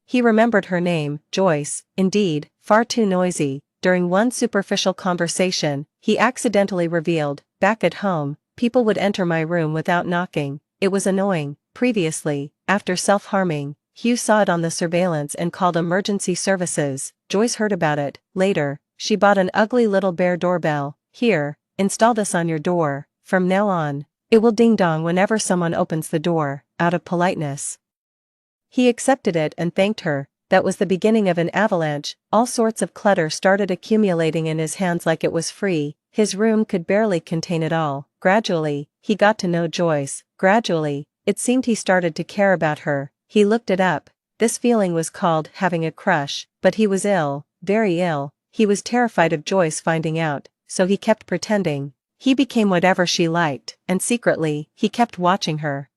He remembered her name, Joyce, indeed, far too noisy. During one superficial conversation, he accidentally revealed, back at home, people would enter my room without knocking. It was annoying. Previously, after self-harming, Hugh saw it on the surveillance and called emergency services. Joyce heard about it. Later, she bought an ugly little bare doorbell. Here, install this on your door. From now on, it will ding-dong whenever someone opens the door, out of politeness. He accepted it and thanked her. That was the beginning of an avalanche. All sorts of clutter started accumulating in his hands like it was free. His room could barely contain it all. Gradually, he got to know Joyce. Gradually, it seemed he started to care about her. He looked it up. This feeling was called having a crush, but he was ill, very ill. He was terrified of Joyce finding out, so he kept pretending. He became whatever she liked, and secretly, he kept watching her.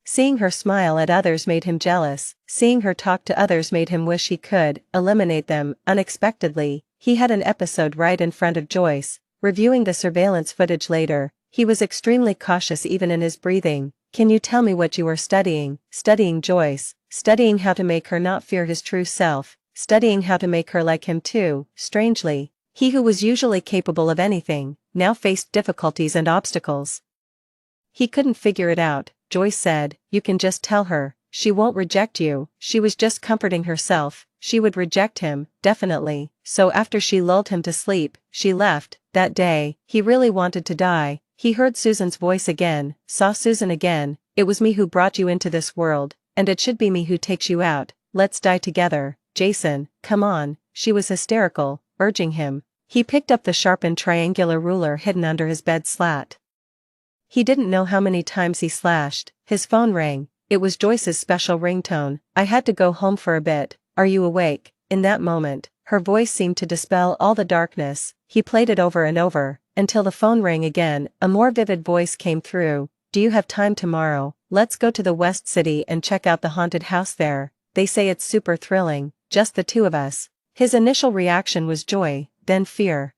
Seeing her smile at others made him jealous. Seeing her talk to others made him wish he could eliminate them. Unexpectedly, he had an episode right in front of Joyce. Reviewing the surveillance footage later, he was extremely cautious even in his breathing. Can you tell me what you are studying? Studying Joyce. Studying how to make her not fear his true self. Studying how to make her like him too. Strangely, he who was usually capable of anything, now faced difficulties and obstacles. He couldn't figure it out. Joyce said, you can just tell her. She won't reject you. She was just comforting herself. She would reject him, definitely. So after she lulled him to sleep, she left. That day, he really wanted to die. He heard Susan's voice again, saw Susan again. It was me who brought you into this world, and it should be me who takes you out. Let's die together. Jason, come on. She was hysterical, urging him. He picked up the sharpened triangular ruler hidden under his bed slat. He didn't know how many times he slashed. His phone rang. It was Joyce's special ringtone. I had to go home for a bit. Are you awake? In that moment, her voice seemed to dispel all the darkness. He played it over and over, until the phone rang again. A more vivid voice came through. Do you have time tomorrow? Let's go to the West City and check out the haunted house there. They say it's super thrilling, just the two of us. His initial reaction was joy, then fear.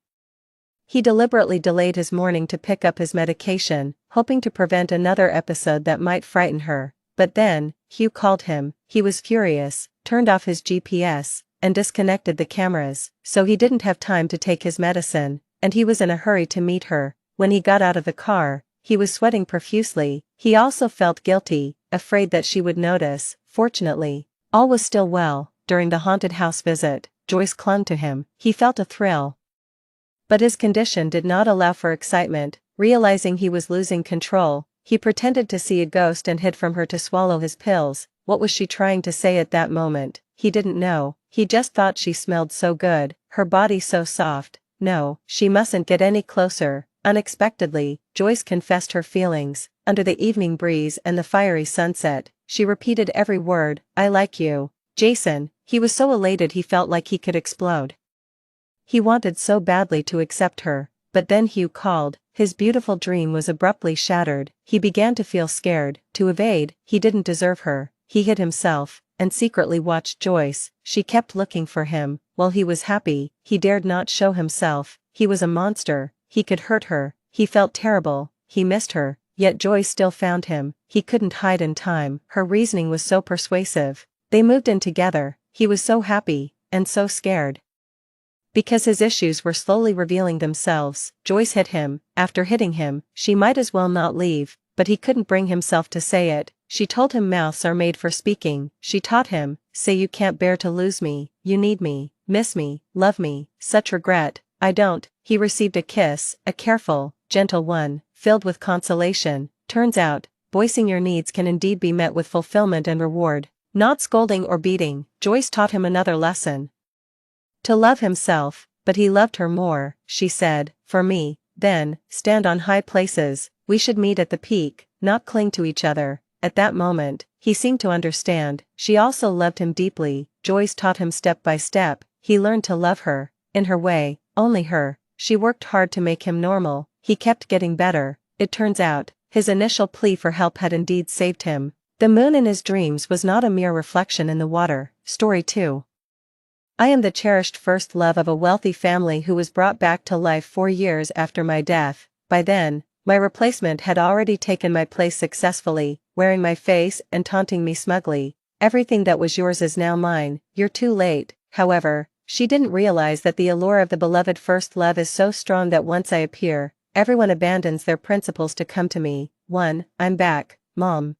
He deliberately delayed his morning to pick up his medication, hoping to prevent another episode that might frighten her. But then, Hugh called him. He was furious, turned off his GPS, and disconnected the cameras, so he didn't have time to take his medicine, and he was in a hurry to meet her. When he got out of the car, he was sweating profusely. He also felt guilty, afraid that she would notice. Fortunately, all was still well. During the haunted house visit, Joyce clung to him. He felt a thrill. But his condition did not allow for excitement. Realizing he was losing control, he pretended to see a ghost and hid from her to swallow his pills. What was she trying to say at that moment? He didn't know. He just thought she smelled so good, her body so soft. No, she mustn't get any closer. Unexpectedly, Joyce confessed her feelings. Under the evening breeze and the fiery sunset, she repeated every word. I like you, Jason. He was so elated he felt like he could explode. He wanted so badly to accept her, but then Hugh called. His beautiful dream was abruptly shattered. He began to feel scared. To evade, he didn't deserve her. He hid himself, and secretly watched Joyce. She kept looking for him. While he was happy, he dared not show himself. He was a monster. He could hurt her. He felt terrible. He missed her, yet Joyce still found him. He couldn't hide in time. Her reasoning was so persuasive. They moved in together. He was so happy, and so scared. Because his issues were slowly revealing themselves, Joyce hit him. After hitting him, she might as well not leave, but he couldn't bring himself to say it. She told him mouths are made for speaking. She taught him, say you can't bear to lose me, you need me, miss me, love me, such regret. I don't. He received a kiss, a careful, gentle one, filled with consolation. Turns out, voicing your needs can indeed be met with fulfillment and reward, not scolding or beating. Joyce taught him another lesson. To love himself, but he loved her more. She said, for me, then, stand on high places. We should meet at the peak, not cling to each other. At that moment, he seemed to understand. She also loved him deeply. Joyce taught him step by step. He learned to love her, in her way, only her. She worked hard to make him normal. He kept getting better. It turns out, his initial plea for help had indeed saved him. The moon in his dreams was not a mere reflection in the water. Story 2. I am the cherished first love of a wealthy family who was brought back to life 4 years after my death. By then, my replacement had already taken my place successfully, wearing my face and taunting me smugly. Everything that was yours is now mine. You're too late. However, she didn't realize that the allure of the beloved first love is so strong that once I appear, everyone abandons their principles to come to me. 1. I'm back, Mom.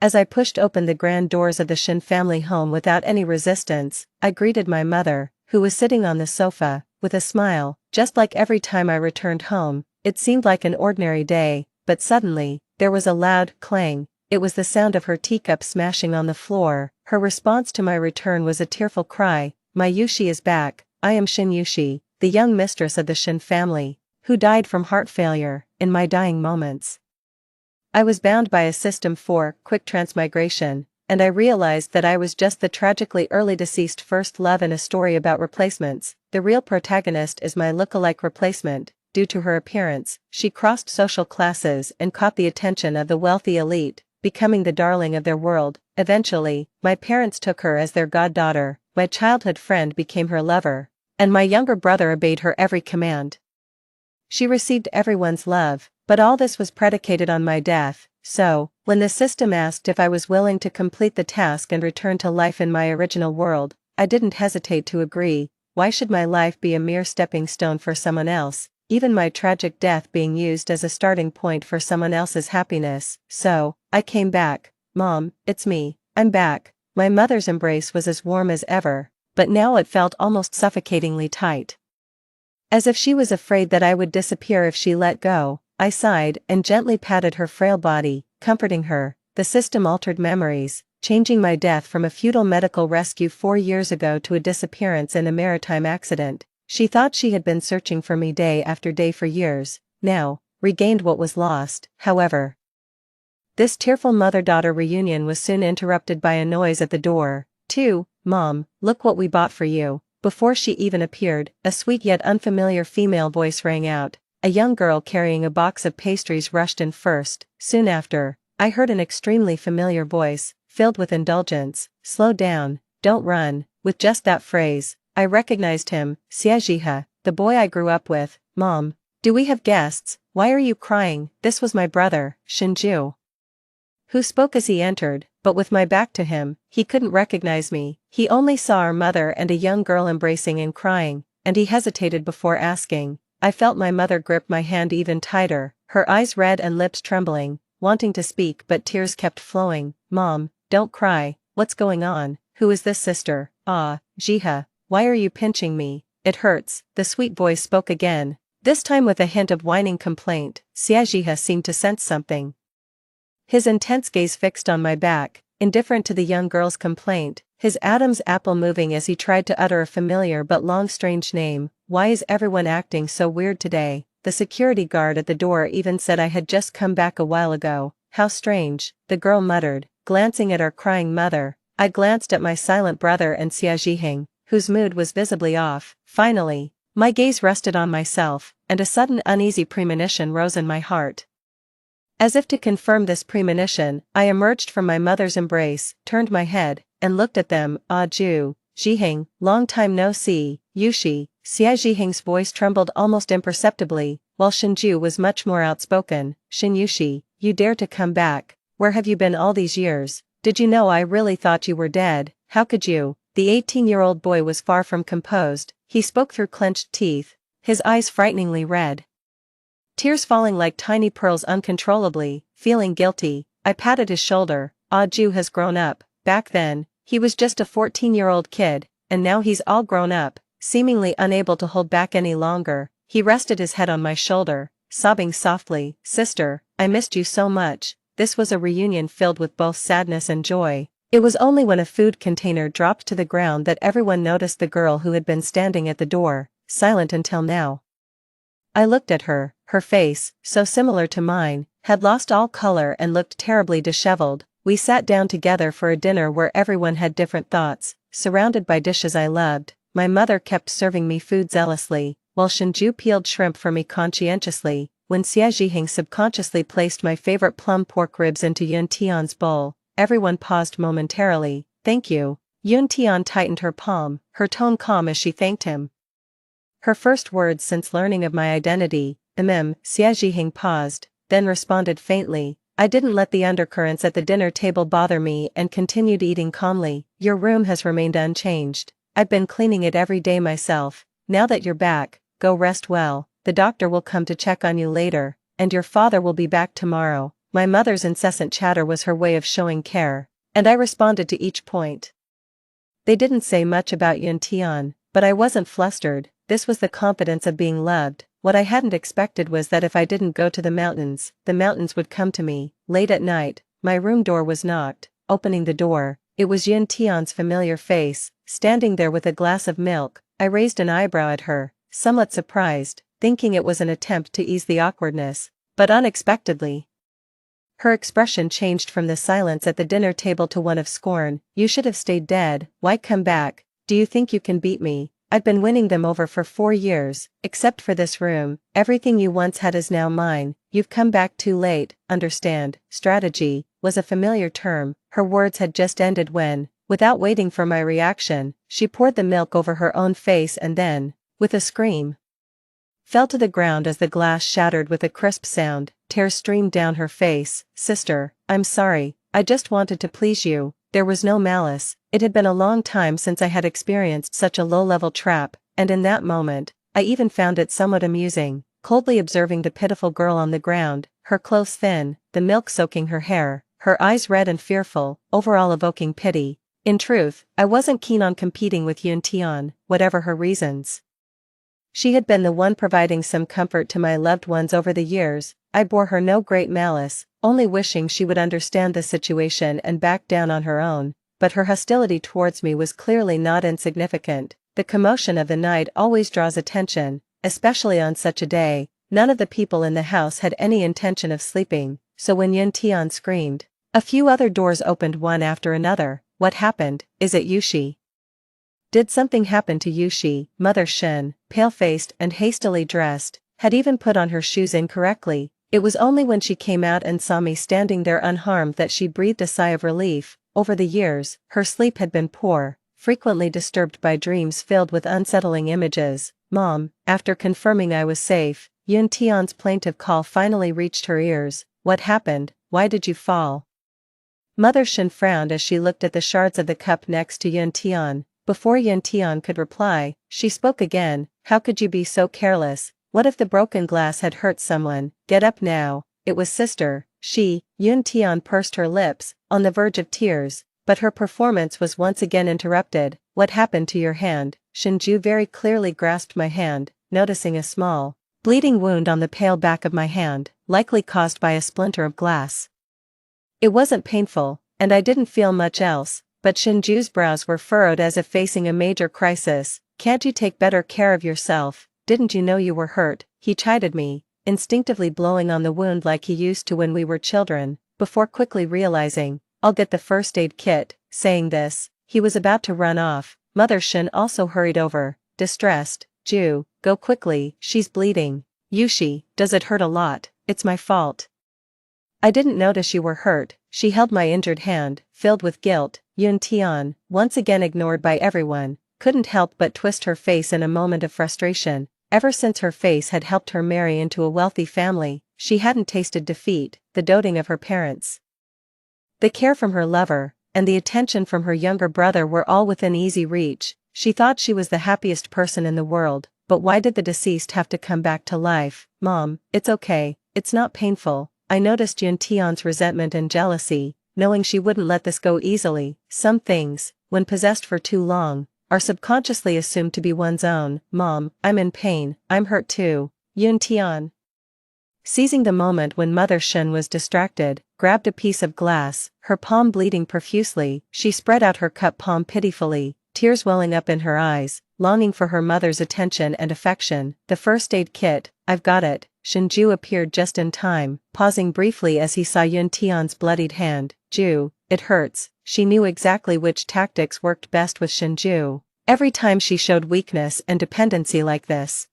As I pushed open the grand doors of the Shin family home without any resistance, I greeted my mother, who was sitting on the sofa, with a smile. Just like every time I returned home, it seemed like an ordinary day, but suddenly, there was a loud clang. It was the sound of her teacup smashing on the floor. Her response to my return was a tearful cry. My Yushi is back. I am Shin Yushi, the young mistress of the Shin family, who died from heart failure, in my dying moments. I was bound by a system for quick transmigration, and I realized that I was just the tragically early deceased first love in a story about replacements. The real protagonist is my look-alike replacement. Due to her appearance, she crossed social classes and caught the attention of the wealthy elite, becoming the darling of their world. Eventually, my parents took her as their goddaughter, my childhood friend became her lover, and my younger brother obeyed her every command. She received everyone's love, but all this was predicated on my death. So, when the system asked if I was willing to complete the task and return to life in my original world, I didn't hesitate to agree. Why should my life be a mere stepping stone for someone else, even my tragic death being used as a starting point for someone else's happiness? So, I came back. Mom, it's me. I'm back. My mother's embrace was as warm as ever, but now it felt almost suffocatingly tight. As if she was afraid that I would disappear if she let go, I sighed and gently patted her frail body, comforting her. The system altered memories, changing my death from a futile medical rescue 4 years ago to a disappearance in a maritime accident. She thought she had been searching for me day after day for years, now, regained what was lost. However, this tearful mother-daughter reunion was soon interrupted by a noise at the door. 2. Mom, look what we bought for you. Before she even appeared, a sweet yet unfamiliar female voice rang out. A young girl carrying a box of pastries rushed in first. Soon after, I heard an extremely familiar voice, filled with indulgence. Slow down, don't run. With just that phrase, I recognized him. Xiajihe, the boy I grew up with. Mom, do we have guests? Why are you crying? This was my brother, Shinju. who spoke as he entered, but with my back to him, he couldn't recognize me. He only saw our mother and a young girl embracing and crying, and he hesitated before asking. I felt my mother grip my hand even tighter, her eyes red and lips trembling, wanting to speak but tears kept flowing. Mom, don't cry, what's going on? Who is this sister? Ah, Jiha, why are you pinching me? It hurts, the sweet voice spoke again, this time with a hint of whining complaint. Jiha seemed to sense something. His intense gaze fixed on my back, indifferent to the young girl's complaint, his Adam's apple moving as he tried to utter a familiar but long strange name. Why is everyone acting so weird today? The security guard at the door even said I had just come back a while ago. How strange, the girl muttered, glancing at our crying mother. I glanced at my silent brother and Xia Zhiheng, whose mood was visibly off. Finally, my gaze rested on myself, and a sudden uneasy premonition rose in my heart. As if to confirm this premonition, I emerged from my mother's embrace, turned my head, and looked at them. Ah Ju, Zhiheng, long time no see, Yushi. Xia Zhiheng's voice trembled almost imperceptibly, while Shinju was much more outspoken. Shin Yushi, you dare to come back, where have you been all these years? Did you know I really thought you were dead? How could you? The 18-year-old boy was far from composed, he spoke through clenched teeth, his eyes frighteningly red. Tears falling like tiny pearls uncontrollably, feeling guilty, I patted his shoulder. Ah Ju has grown up, back then, he was just a 14-year-old kid, and now he's all grown up. Seemingly unable to hold back any longer, he rested his head on my shoulder, sobbing softly. Sister, I missed you so much. This was a reunion filled with both sadness and joy. It was only when a food container dropped to the ground that everyone noticed the girl who had been standing at the door, silent until now. I looked at her, her face, so similar to mine, had lost all color and looked terribly disheveled. We sat down together for a dinner where everyone had different thoughts, surrounded by dishes I loved. My mother kept serving me food zealously, while Shinju peeled shrimp for me conscientiously. When Xia Zhiheng subconsciously placed my favorite plum pork ribs into Yun Tian's bowl, everyone paused momentarily. Thank you. Yun Tian tightened her palm, her tone calm as she thanked him. Her first words since learning of my identity. Xia Zhiheng paused, then responded faintly. I didn't let the undercurrents at the dinner table bother me and continued eating calmly. Your room has remained unchanged. I've been cleaning it every day myself. Now that you're back, go rest well. The doctor will come to check on you later, and your father will be back tomorrow. My mother's incessant chatter was her way of showing care, and I responded to each point. They didn't say much about Yun Tian, but I wasn't flustered. This was the confidence of being loved. What I hadn't expected was that if I didn't go to the mountains would come to me. Late at night, my room door was knocked. Opening the door, it was Yun Tian's familiar face, standing there with a glass of milk. I raised an eyebrow at her, somewhat surprised, thinking it was an attempt to ease the awkwardness, but unexpectedly, her expression changed from the silence at the dinner table to one of scorn. You should have stayed dead. Why come back? Do you think you can beat me? I've been winning them over for 4 years, except for this room. Everything you once had is now mine. You've come back too late. Understand? Strategy was a familiar term. Her words had just ended when, without waiting for my reaction, she poured the milk over her own face and then, with a scream, fell to the ground as the glass shattered with a crisp sound. Tears streamed down her face. Sister, I'm sorry, I just wanted to please you. There was no malice. It had been a long time since I had experienced such a low-level trap, and in that moment, I even found it somewhat amusing, coldly observing the pitiful girl on the ground, her clothes thin, the milk soaking her hair, her eyes red and fearful, overall evoking pity. In truth, I wasn't keen on competing with Yun Tian, whatever her reasons. She had been the one providing some comfort to my loved ones over the years. I bore her no great malice, only wishing she would understand the situation and back down on her own, but her hostility towards me was clearly not insignificant. The commotion of the night always draws attention, especially on such a day. None of the people in the house had any intention of sleeping, so when Yun Tian screamed, a few other doors opened one after another. What happened? Is it Yushi? Did something happen to Yushi? Mother Shen, pale-faced and hastily dressed, had even put on her shoes incorrectly. It was only when she came out and saw me standing there unharmed that she breathed a sigh of relief. Over the years, her sleep had been poor, frequently disturbed by dreams filled with unsettling images. Mom, after confirming I was safe, Yun Tian's plaintive call finally reached her ears. What happened? Why did you fall? Mother Shin frowned as she looked at the shards of the cup next to Yun Tian. Before Yun Tian could reply, she spoke again. How could you be so careless? What if the broken glass had hurt someone? Get up now. It was sister. Yun Tian pursed her lips, on the verge of tears, but her performance was once again interrupted. What happened to your hand? Shinju very clearly grasped my hand, noticing a small, bleeding wound on the pale back of my hand, likely caused by a splinter of glass. It wasn't painful, and I didn't feel much else, but Shinju's brows were furrowed as if facing a major crisis. Can't you take better care of yourself? Didn't you know you were hurt? He chided me, instinctively blowing on the wound like he used to when we were children, before quickly realizing, I'll get the first aid kit. Saying this, he was about to run off. Mother Shin also hurried over, distressed. Ju, go quickly, she's bleeding. Yushi, does it hurt a lot? It's my fault. I didn't notice you were hurt. She held my injured hand, filled with guilt. Yun Tian, once again ignored by everyone, couldn't help but twist her face in a moment of frustration. Ever since her face had helped her marry into a wealthy family, she hadn't tasted defeat, the doting of her parents, the care from her lover, and the attention from her younger brother were all within easy reach. She thought she was the happiest person in the world, but why did the deceased have to come back to life? Mom, it's okay, it's not painful. I noticed Yun Tian's resentment and jealousy, knowing she wouldn't let this go easily. Some things, when possessed for too long, are subconsciously assumed to be one's own. Mom, I'm in pain, I'm hurt too. Yun Tian, seizing the moment when Mother Shin was distracted, grabbed a piece of glass, her palm bleeding profusely. She spread out her cut palm pitifully, tears welling up in her eyes, longing for her mother's attention and affection. The first aid kit, I've got it. Shinju appeared just in time, pausing briefly as he saw Yun Tian's bloodied hand. Ju, it hurts. She knew exactly which tactics worked best with Shinju. Every time she showed weakness and dependency like this,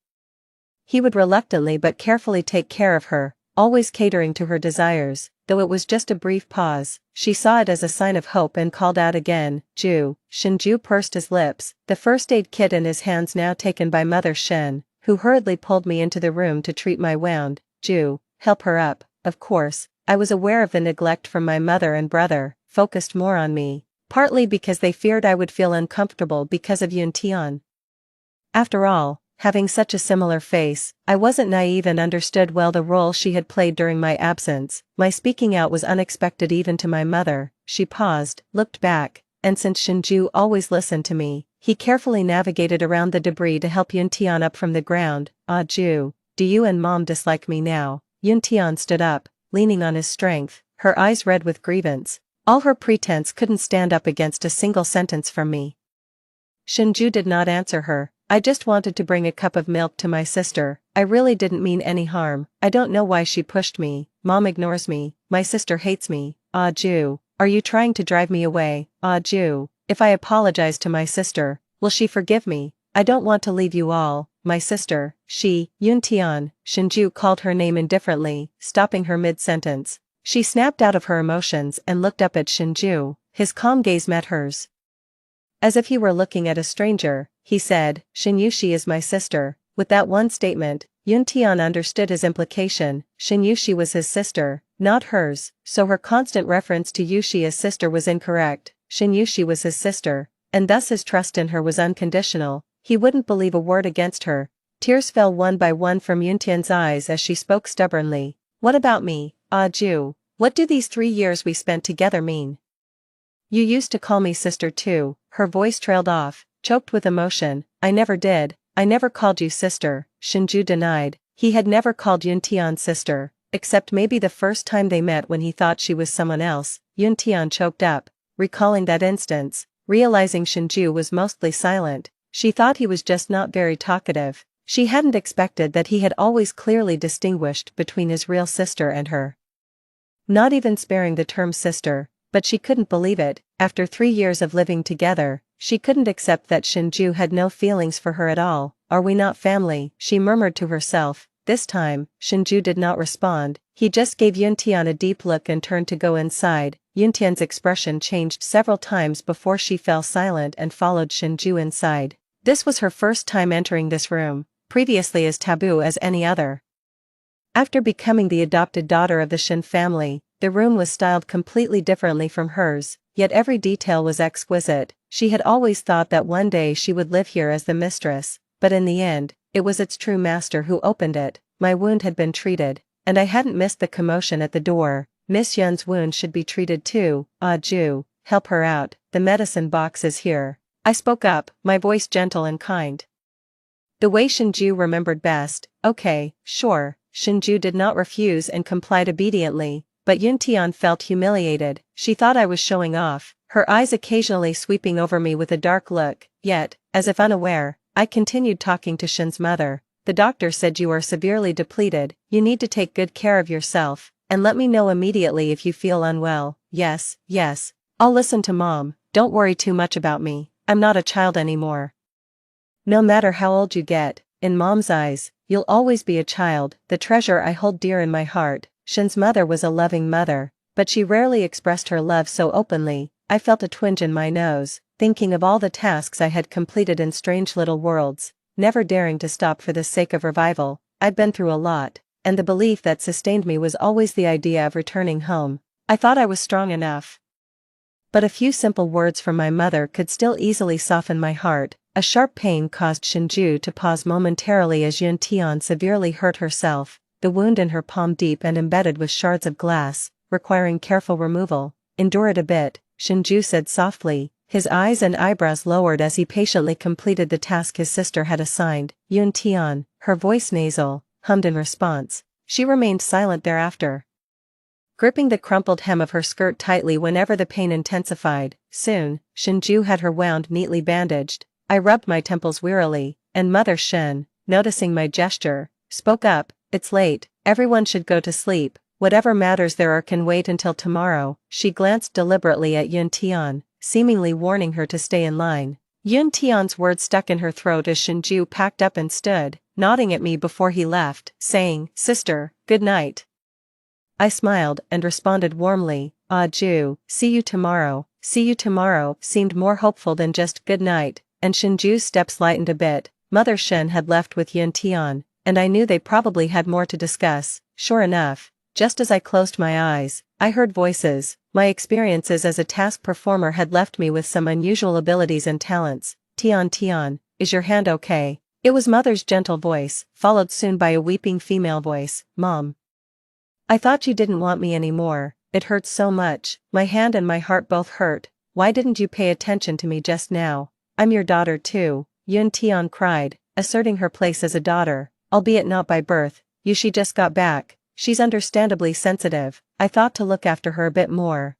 he would reluctantly but carefully take care of her, always catering to her desires. Though it was just a brief pause, she saw it as a sign of hope and called out again. Ju. Shinju pursed his lips, the first aid kit in his hands now taken by Mother Shin, who hurriedly pulled me into the room to treat my wound. Ju, help her up. Of course, I was aware of the neglect from my mother and brother, focused more on me, partly because they feared I would feel uncomfortable because of Yun Tian. After all, having such a similar face, I wasn't naive and understood well the role she had played during my absence. My speaking out was unexpected even to my mother. She paused, looked back, and since Shinju always listened to me, he carefully navigated around the debris to help Yun Tian up from the ground. Ah Ju, do you and Mom dislike me now? Yun Tian stood up, leaning on his strength, her eyes red with grievance. All her pretense couldn't stand up against a single sentence from me. Shinju did not answer her. I just wanted to bring a cup of milk to my sister. I really didn't mean any harm. I don't know why she pushed me. Mom ignores me. My sister hates me. Ah Ju, are you trying to drive me away? Ah Ju, if I apologize to my sister, will she forgive me? I don't want to leave you all. My sister, Yun Tian. Shinju called her name indifferently, stopping her mid-sentence. She snapped out of her emotions and looked up at Shinju. His calm gaze met hers. As if he were looking at a stranger, he said, Shinyushi is my sister. With that one statement, Yun Tian understood his implication. Shinyushi was his sister, not hers, so her constant reference to Yushi as sister was incorrect. Shinyushi was his sister, and thus his trust in her was unconditional. He wouldn't believe a word against her. Tears fell one by one from Yun Tian's eyes as she spoke stubbornly. What about me? Ah Ju, what do these 3 years we spent together mean? You used to call me sister too. Her voice trailed off, choked with emotion. I never did. I never called you sister. Shinju denied. He had never called Yun Tian sister, except maybe the first time they met when he thought she was someone else. Yun Tian choked up, recalling that instance, realizing Shinju was mostly silent. She thought he was just not very talkative. She hadn't expected that he had always clearly distinguished between his real sister and her. Not even sparing the term sister, but she couldn't believe it. After 3 years of living together, she couldn't accept that Shinju had no feelings for her at all. Are we not family? She murmured to herself. This time, Shinju did not respond. He just gave Yun Tian a deep look and turned to go inside. Yun Tian's expression changed several times before she fell silent and followed Shinju inside. This was her first time entering this room, previously as taboo as any other. After becoming the adopted daughter of the Shin family, The room was styled completely differently from hers, yet every detail was exquisite. She had always thought that one day she would live here as the mistress, but in the end, it was its true master who opened it. My wound had been treated, and I hadn't missed the commotion at the door. Miss Yun's wound should be treated too. Ah Ju, help her out, the medicine box is here. I spoke up, my voice gentle and kind. The way Shinju remembered best. Okay, sure. Shinju did not refuse and complied obediently, but Yuntian felt humiliated. She thought I was showing off, her eyes occasionally sweeping over me with a dark look, yet, as if unaware, I continued talking to Shin's mother. The doctor said you are severely depleted, you need to take good care of yourself, and let me know immediately if you feel unwell. Yes, I'll listen to mom, don't worry too much about me, I'm not a child anymore. No matter how old you get, in mom's eyes, you'll always be a child, the treasure I hold dear in my heart. Shin's mother was a loving mother, but she rarely expressed her love so openly. I felt a twinge in my nose, thinking of all the tasks I had completed in strange little worlds, never daring to stop for the sake of revival. I'd been through a lot, and the belief that sustained me was always the idea of returning home. I thought I was strong enough. But a few simple words from my mother could still easily soften my heart. A sharp pain caused Shinju to pause momentarily as Yun Tian severely hurt herself, the wound in her palm deep and embedded with shards of glass, requiring careful removal. Endure it a bit, Shinju said softly, his eyes and eyebrows lowered as he patiently completed the task his sister had assigned. Yun Tian, her voice nasal, hummed in response. She remained silent thereafter, gripping the crumpled hem of her skirt tightly whenever the pain intensified. Soon, Shinju had her wound neatly bandaged. I rubbed my temples wearily, and Mother Shen, noticing my gesture, spoke up, it's late, everyone should go to sleep, whatever matters there are can wait until tomorrow. She glanced deliberately at Yun Tian, seemingly warning her to stay in line. Yun Tian's words stuck in her throat as Shinju packed up and stood, nodding at me before he left, saying, Sister, good night. I smiled and responded warmly, Ah Ju, see you tomorrow seemed more hopeful than just good night. And Shinju's steps lightened a bit. Mother Shen had left with Yun Tian, and I knew they probably had more to discuss. Sure enough, just as I closed my eyes, I heard voices. My experiences as a task performer had left me with some unusual abilities and talents. Tian, is your hand okay? It was Mother's gentle voice, followed soon by a weeping female voice. Mom, I thought you didn't want me anymore. It hurts so much. My hand and my heart both hurt. Why didn't you pay attention to me just now? I'm your daughter too, Yun Tian cried, asserting her place as a daughter, albeit not by birth. She just got back, she's understandably sensitive, I thought to look after her a bit more.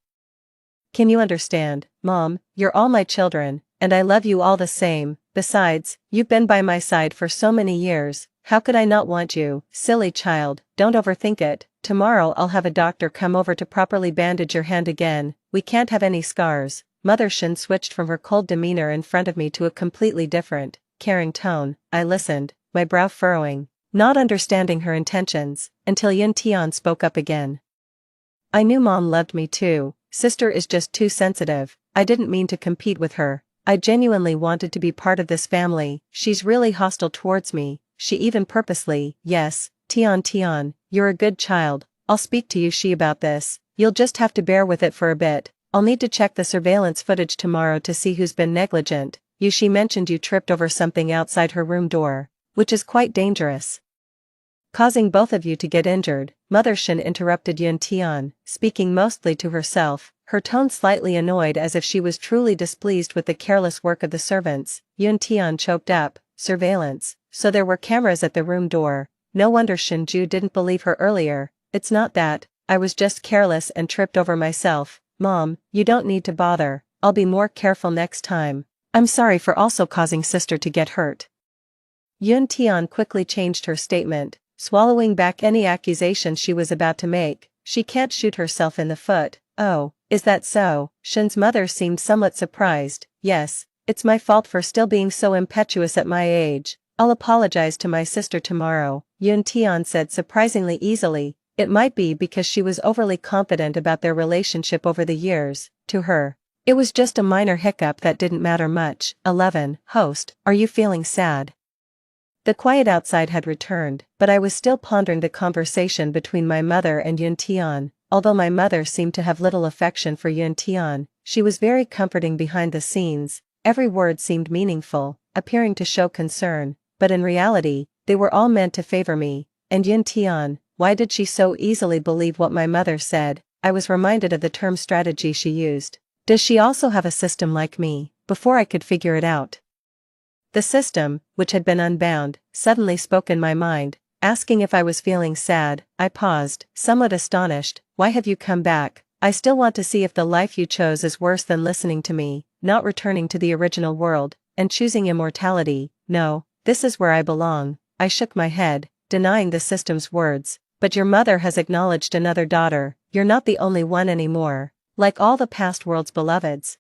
Can you understand, Mom, you're all my children, and I love you all the same. Besides, you've been by my side for so many years, how could I not want you? Silly child, don't overthink it. Tomorrow I'll have a doctor come over to properly bandage your hand again. We can't have any scars. Mother Shen switched from her cold demeanor in front of me to a completely different, caring tone. I listened, my brow furrowing, not understanding her intentions, until Yun Tian spoke up again. I knew Mom loved me too. Sister is just too sensitive. I didn't mean to compete with her. I genuinely wanted to be part of this family. She's really hostile towards me. She even purposely. Yes, Tian, you're a good child. I'll speak to Yushi about this. You'll just have to bear with it for a bit. I'll need to check the surveillance footage tomorrow to see who's been negligent. Yushi mentioned you tripped over something outside her room door, which is quite dangerous, causing both of you to get injured. Mother Shen interrupted Yun Tian, speaking mostly to herself, her tone slightly annoyed as if she was truly displeased with the careless work of the servants. Yun Tian choked up, surveillance, so there were cameras at the room door. No wonder Shinju didn't believe her earlier. It's not that, I was just careless and tripped over myself. Mom, you don't need to bother, I'll be more careful next time. I'm sorry for also causing sister to get hurt. Yun Tian quickly changed her statement, swallowing back any accusation she was about to make. She can't shoot herself in the foot. Oh, is that so? Shen's mother seemed somewhat surprised. Yes, it's my fault for still being so impetuous at my age. I'll apologize to my sister tomorrow, Yun Tian said surprisingly easily. It might be because she was overly confident about their relationship over the years. To her, it was just a minor hiccup that didn't matter much. 11. Host, are you feeling sad? The quiet outside had returned, but I was still pondering the conversation between my mother and Yun Tian. although my mother seemed to have little affection for Yun Tian, she was very comforting behind the scenes. Every word seemed meaningful, appearing to show concern, but in reality, they were all meant to favor me. And Yun Tian, why did she so easily believe what my mother said? I was reminded of the term strategy she used. Does she also have a system like me? Before I could figure it out, the system, which had been unbound, suddenly spoke in my mind, asking if I was feeling sad. I paused, somewhat astonished. Why have you come back? I still want to see if the life you chose is worse than listening to me, not returning to the original world, and choosing immortality. No, this is where I belong. I shook my head, denying the system's words. But your mother has acknowledged another daughter. You're not the only one anymore. Like all the past world's beloveds,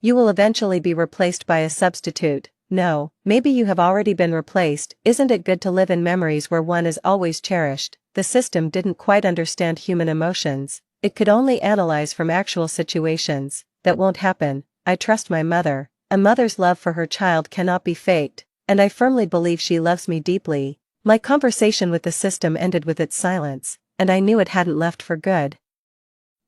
you will eventually be replaced by a substitute. No, maybe you have already been replaced. Isn't it good to live in memories where one is always cherished? The system didn't quite understand human emotions. It could only analyze from actual situations. That won't happen. I trust my mother. A mother's love for her child cannot be faked, and I firmly believe she loves me deeply. My conversation with the system ended with its silence, and I knew it hadn't left for good.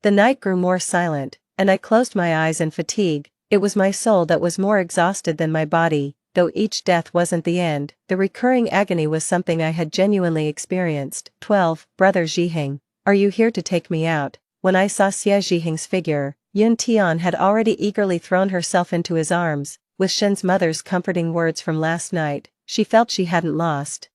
The night grew more silent, and I closed my eyes in fatigue. It was my soul that was more exhausted than my body. Though each death wasn't the end, the recurring agony was something I had genuinely experienced. 12. Brother Zhiheng, are you here to take me out? When I saw Xie Zhiheng's figure, Yun Tian had already eagerly thrown herself into his arms. With Shen's mother's comforting words from last night, she felt she hadn't lost.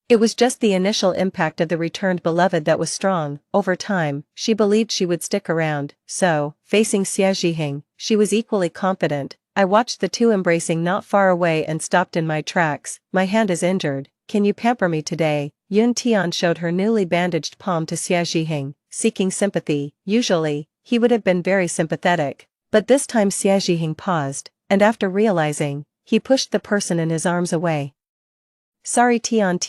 It was just the initial impact of the returned beloved that was strong. Over time, she believed she would stick around. So, facing Xie Zhiheng, she was equally confident. I watched the two embracing not far away and stopped in my tracks. My hand is injured. Can you pamper me today? Yun Tian showed her newly bandaged palm to Xie Zhiheng, seeking sympathy. Usually, he would have been very sympathetic. But this time Xie Zhiheng paused, and after realizing, he pushed the person in his arms away. Sorry Tian,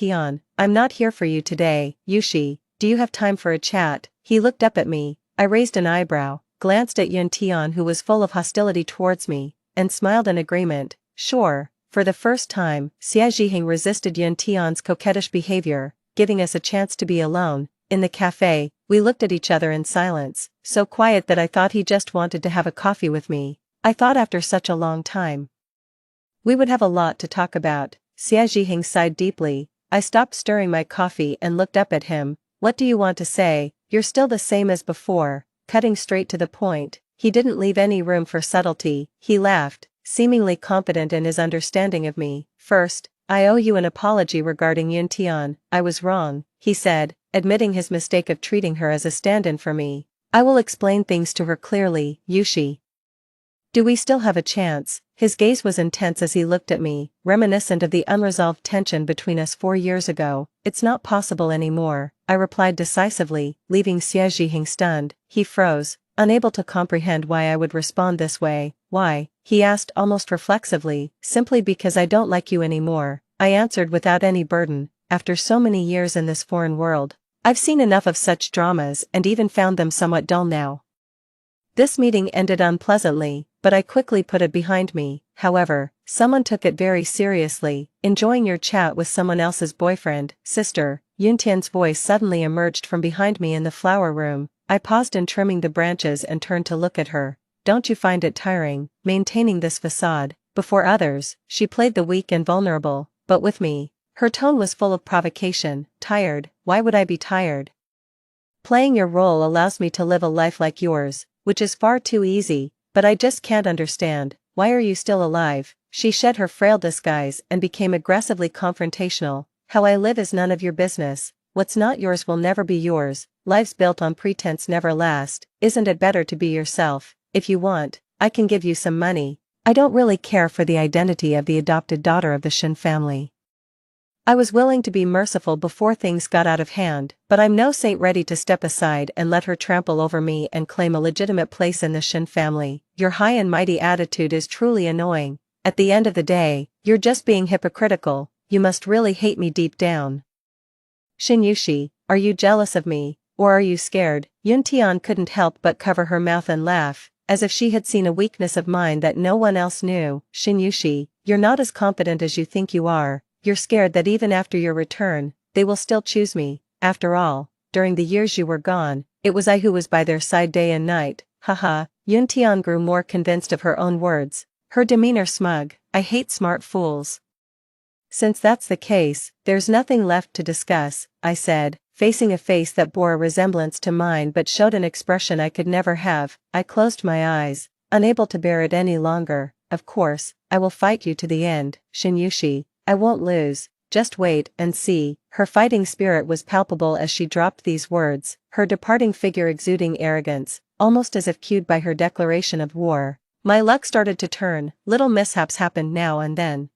I'm not here for you today. Yushi, do you have time for a chat? He looked up at me. I raised an eyebrow, glanced at Yun Tian who was full of hostility towards me, and smiled in agreement. Sure. For the first time, Xie Zhiheng resisted Yun Tian's coquettish behavior, giving us a chance to be alone. In the cafe, we looked at each other in silence, so quiet that I thought he just wanted to have a coffee with me. I thought after such a long time, we would have a lot to talk about. Xie Zhiheng sighed deeply. I stopped stirring my coffee and looked up at him. What do you want to say? You're still the same as before, cutting straight to the point. He didn't leave any room for subtlety. He laughed, seemingly confident in his understanding of me. First, I owe you an apology regarding Yun Tian. I was wrong, he said, admitting his mistake of treating her as a stand-in for me. I will explain things to her clearly. Yushi, do we still have a chance? His gaze was intense as he looked at me, reminiscent of the unresolved tension between us 4 years ago. It's not possible anymore, I replied decisively, leaving Xie Zhiheng stunned. He froze, unable to comprehend why I would respond this way. Why? He asked almost reflexively. Simply because I don't like you anymore, I answered without any burden. After so many years in this foreign world, I've seen enough of such dramas and even found them somewhat dull now. This meeting ended unpleasantly, but I quickly put it behind me. However, someone took it very seriously. Enjoying your chat with someone else's boyfriend, sister. Yun Tian's voice suddenly emerged from behind me in the flower room. I paused in trimming the branches and turned to look at her. Don't you find it tiring, maintaining this facade? Before others, she played the weak and vulnerable, but with me, her tone was full of provocation. Tired? Why would I be tired? Playing your role allows me to live a life like yours, which is far too easy, but I just can't understand. Why are you still alive? She shed her frail disguise and became aggressively confrontational. How I live is none of your business. What's not yours will never be yours. Lives built on pretense never last. Isn't it better to be yourself? If you want, I can give you some money. I don't really care for the identity of the adopted daughter of the Shen family. I was willing to be merciful before things got out of hand, but I'm no saint ready to step aside and let her trample over me and claim a legitimate place in the Shen family. Your high and mighty attitude is truly annoying. At the end of the day, you're just being hypocritical. You must really hate me deep down. Shin Yushi, are you jealous of me, or are you scared? Yun Tian couldn't help but cover her mouth and laugh, as if she had seen a weakness of mine that no one else knew. Shin Yushi, you're not as confident as you think you are. You're scared that even after your return, they will still choose me. After all, during the years you were gone, It was I who was by their side day and night, haha. Yuntian grew more convinced of her own words, her demeanor smug. I hate smart fools. Since that's the case, there's nothing left to discuss, I said, facing a face that bore a resemblance to mine but showed an expression I could never have. I closed my eyes, unable to bear it any longer. Of course, I will fight you to the end, Shinyushi. I won't lose, just wait and see. Her fighting spirit was palpable as she dropped these words, her departing figure exuding arrogance, almost as if cued by her declaration of war. My luck started to turn, little mishaps happened now and then,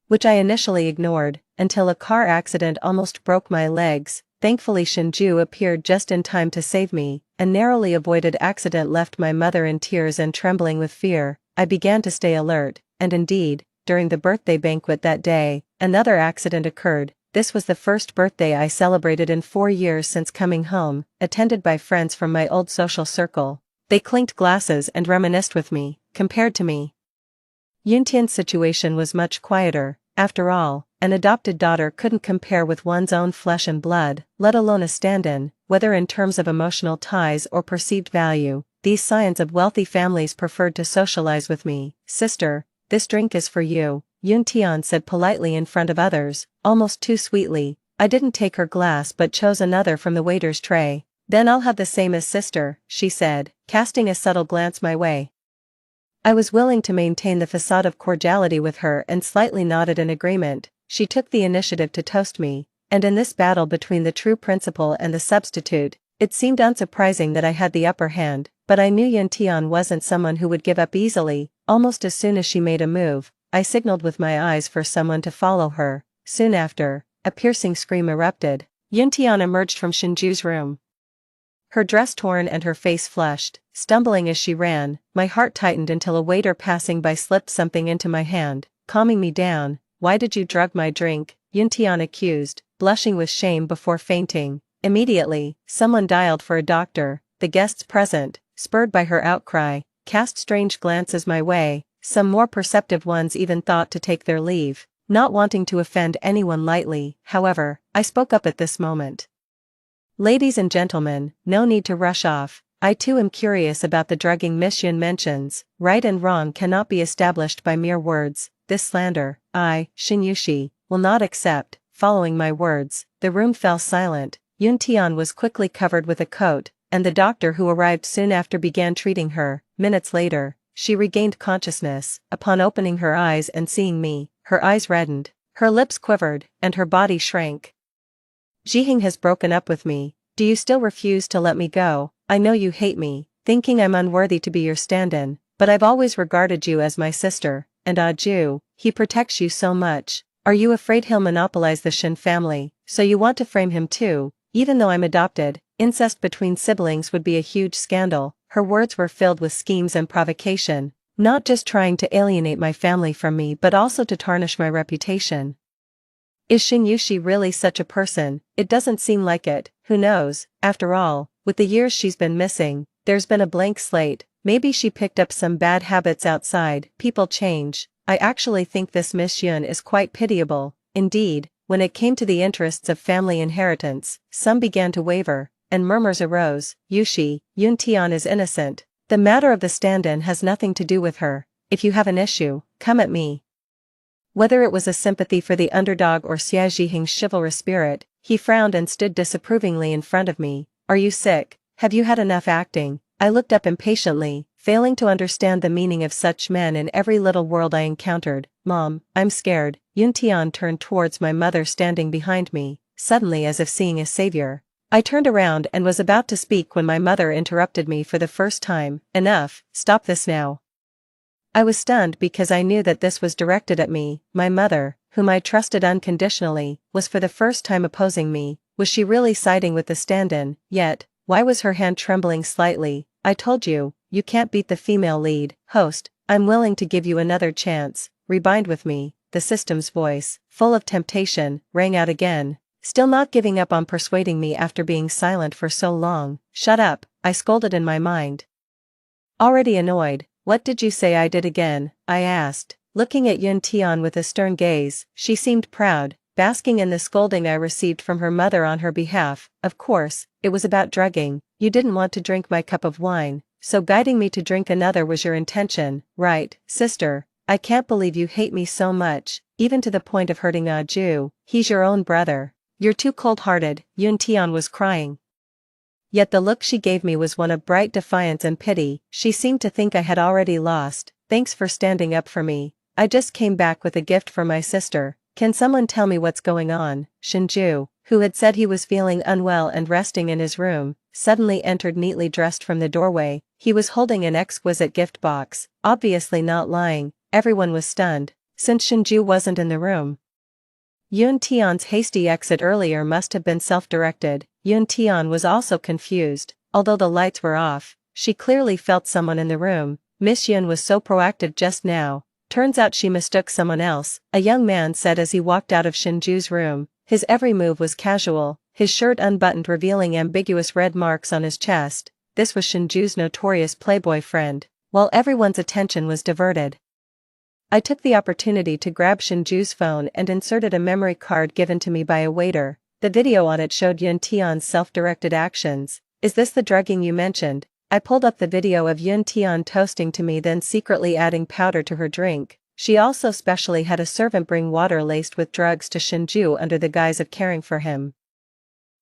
which I initially ignored, until a car accident almost broke my legs. Thankfully Shinju appeared just in time to save me. A narrowly avoided accident left my mother in tears and trembling with fear. I began to stay alert, and indeed, during the birthday banquet that day, another accident occurred. This was the first birthday I celebrated in 4 years since coming home, attended by friends from my old social circle. They clinked glasses and reminisced with me. Compared to me, Yuntian's situation was much quieter. After all, an adopted daughter couldn't compare with one's own flesh and blood, let alone a stand-in, whether in terms of emotional ties or perceived value. These scions of wealthy families preferred to socialize with me. Sister, this drink is for you, Yuntian said politely in front of others, almost too sweetly. I didn't take her glass but chose another from the waiter's tray. Then I'll have the same as sister, she said, casting a subtle glance my way. I was willing to maintain the facade of cordiality with her and slightly nodded in agreement. She took the initiative to toast me, and in this battle between the true principal and the substitute, it seemed unsurprising that I had the upper hand, but I knew Yuntian wasn't someone who would give up easily. Almost as soon as she made a move, I signaled with my eyes for someone to follow her. Soon after, a piercing scream erupted. Yuntian emerged from Shinju's room, her dress torn and her face flushed. Stumbling as she ran, my heart tightened until a waiter passing by slipped something into my hand, calming me down. Why did you drug my drink? Yuntian accused, blushing with shame before fainting. Immediately, someone dialed for a doctor. The guests present, spurred by her outcry, cast strange glances my way. Some more perceptive ones even thought to take their leave. Not wanting to offend anyone lightly, however, I spoke up at this moment. Ladies and gentlemen, no need to rush off. I too am curious about the drugging Miss Yun mentions. Right and wrong cannot be established by mere words. This slander, I, Shinyushi, will not accept. Following my words, the room fell silent. Yuntian was quickly covered with a coat, and the doctor who arrived soon after began treating her. Minutes later, she regained consciousness. Upon opening her eyes and seeing me, her eyes reddened, her lips quivered, and her body shrank. Jiheng has broken up with me. Do you still refuse to let me go? I know you hate me, thinking I'm unworthy to be your stand-in, but I've always regarded you as my sister, and Ju, he protects you so much. Are you afraid he'll monopolize the Shin family, so you want to frame him too? Even though I'm adopted, incest between siblings would be a huge scandal. Her words were filled with schemes and provocation, not just trying to alienate my family from me but also to tarnish my reputation. Is Shinyushi really such a person? It doesn't seem like it. Who knows? After all, with the years she's been missing, there's been a blank slate. Maybe she picked up some bad habits outside. People change. I actually think this Miss Yun is quite pitiable. Indeed, when it came to the interests of family inheritance, some began to waver, and murmurs arose. Yuntian is innocent. The matter of the stand-in has nothing to do with her. If you have an issue, come at me. Whether it was a sympathy for the underdog or Xia Zhiheng's chivalrous spirit, he frowned and stood disapprovingly in front of me. Are you sick? Have you had enough acting? I looked up impatiently, failing to understand the meaning of such men in every little world I encountered. Mom, I'm scared. Yuntian turned towards my mother standing behind me, suddenly as if seeing a savior. I turned around and was about to speak when my mother interrupted me for the first time. Enough, stop this now. I was stunned because I knew that this was directed at me. My mother, whom I trusted unconditionally, was for the first time opposing me. Was she really siding with the stand-in? Yet, why was her hand trembling slightly? I told you, you can't beat the female lead. Host, I'm willing to give you another chance. Rebind with me. The system's voice, full of temptation, rang out again. Still not giving up on persuading me after being silent for so long. Shut up, I scolded in my mind. Already annoyed. What did you say I did again? I asked, looking at Yuntian with a stern gaze. She seemed proud, basking in the scolding I received from her mother on her behalf. Of course, it was about drugging. You didn't want to drink my cup of wine, so guiding me to drink another was your intention, right, sister? I can't believe you hate me so much, even to the point of hurting Ju. He's your own brother. You're too cold-hearted. Yun Tian was crying. Yet the look she gave me was one of bright defiance and pity. She seemed to think I had already lost. Thanks for standing up for me. I just came back with a gift for my sister. Can someone tell me what's going on? Shinju, who had said he was feeling unwell and resting in his room, suddenly entered neatly dressed from the doorway. He was holding an exquisite gift box, obviously not lying. Everyone was stunned, since Shinju wasn't in the room. Yun Tian's hasty exit earlier must have been self-directed. Yun Tian was also confused. Although the lights were off, she clearly felt someone in the room. Miss Yun was so proactive just now. Turns out she mistook someone else, a young man said as he walked out of Shinju's room. His every move was casual, his shirt unbuttoned revealing ambiguous red marks on his chest. This was Shinju's notorious playboy friend. While everyone's attention was diverted, I took the opportunity to grab Shinju's phone and inserted a memory card given to me by a waiter. The video on it showed Yun Tian's self-directed actions. Is this the drugging you mentioned? I pulled up the video of Yun Tian toasting to me, then secretly adding powder to her drink. She also specially had a servant bring water laced with drugs to Shinju under the guise of caring for him.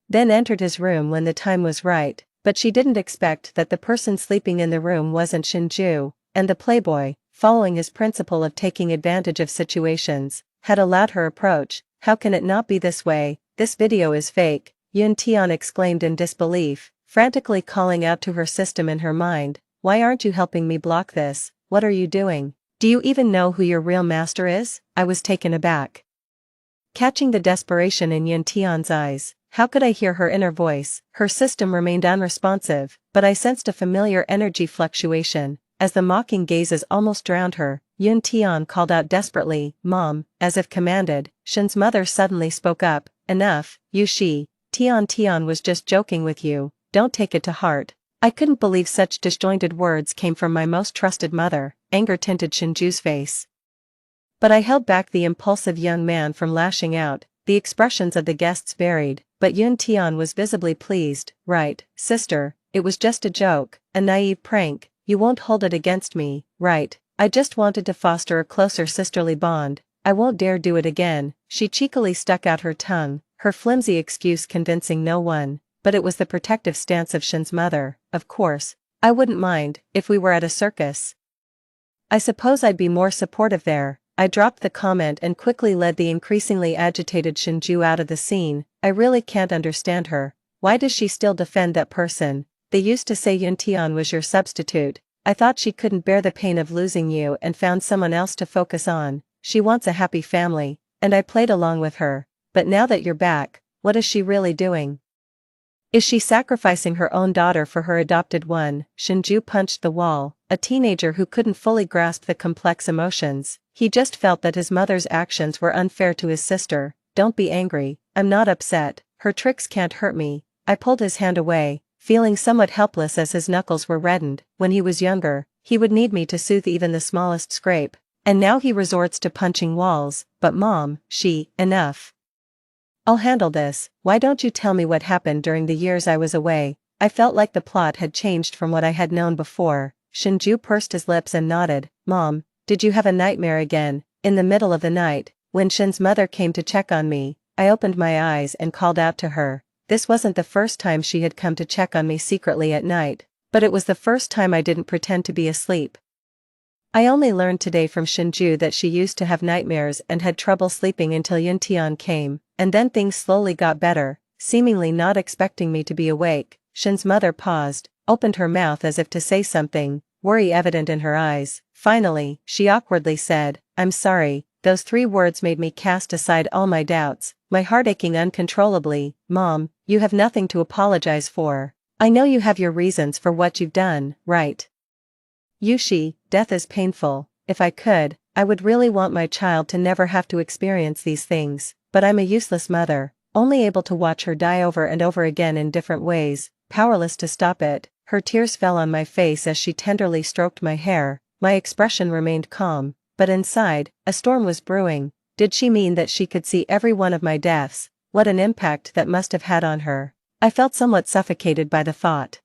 Then entered his room when the time was right, but she didn't expect that the person sleeping in the room wasn't Shinju, and the playboy, following his principle of taking advantage of situations, had allowed her approach. How can it not be this way? This video is fake, Yun Tian exclaimed in disbelief, frantically calling out to her system in her mind. Why aren't you helping me block this? What are you doing? Do you even know who your real master is? I was taken aback, catching the desperation in Yun Tian's eyes. How could I hear her inner voice? Her system remained unresponsive, but I sensed a familiar energy fluctuation. As the mocking gazes almost drowned her, Yun Tian called out desperately, "Mom," as if commanded. Shen's mother suddenly spoke up, "Enough, Yu Shi. Tian was just joking with you, don't take it to heart." I couldn't believe such disjointed words came from my most trusted mother. Anger tinted Shinju's face, but I held back the impulsive young man from lashing out. The expressions of the guests varied, but Yun Tian was visibly pleased. "Right, sister, it was just a joke, a naive prank. You won't hold it against me, right? I just wanted to foster a closer sisterly bond. I won't dare do it again." She cheekily stuck out her tongue, her flimsy excuse convincing no one, but it was the protective stance of Shen's mother. "Of course, I wouldn't mind, if we were at a circus. I suppose I'd be more supportive there." I dropped the comment and quickly led the increasingly agitated Shinju out of the scene. I really can't understand her. Why does she still defend that person? They used to say Yun Tian was your substitute. I thought she couldn't bear the pain of losing you and found someone else to focus on. She wants a happy family, and I played along with her. But now that you're back, what is she really doing? Is she sacrificing her own daughter for her adopted one? Shinju punched the wall, a teenager who couldn't fully grasp the complex emotions. He just felt that his mother's actions were unfair to his sister. "Don't be angry, I'm not upset. Her tricks can't hurt me." I pulled his hand away, feeling somewhat helpless as his knuckles were reddened. When he was younger, he would need me to soothe even the smallest scrape, and now he resorts to punching walls. "But Mom," enough. I'll handle this. Why don't you tell me what happened during the years I was away? I felt like the plot had changed from what I had known before. Shinju pursed his lips and nodded. "Mom, did you have a nightmare again?" In the middle of the night, when Shen's mother came to check on me, I opened my eyes and called out to her. This wasn't the first time she had come to check on me secretly at night, but it was the first time I didn't pretend to be asleep. I only learned today from Shinju that she used to have nightmares and had trouble sleeping until Yun Tian came, and then things slowly got better. Seemingly not expecting me to be awake, Shen's mother paused, opened her mouth as if to say something, worry evident in her eyes. Finally, she awkwardly said, "I'm sorry." Those 3 words made me cast aside all my doubts, my heart aching uncontrollably. "Mom, you have nothing to apologize for. I know you have your reasons for what you've done, right? Yushi, death is painful. If I could, I would really want my child to never have to experience these things, but I'm a useless mother, only able to watch her die over and over again in different ways, powerless to stop it." Her tears fell on my face as she tenderly stroked my hair. My expression remained calm, but inside, a storm was brewing. Did she mean that she could see every one of my deaths? What an impact that must have had on her. I felt somewhat suffocated by the thought.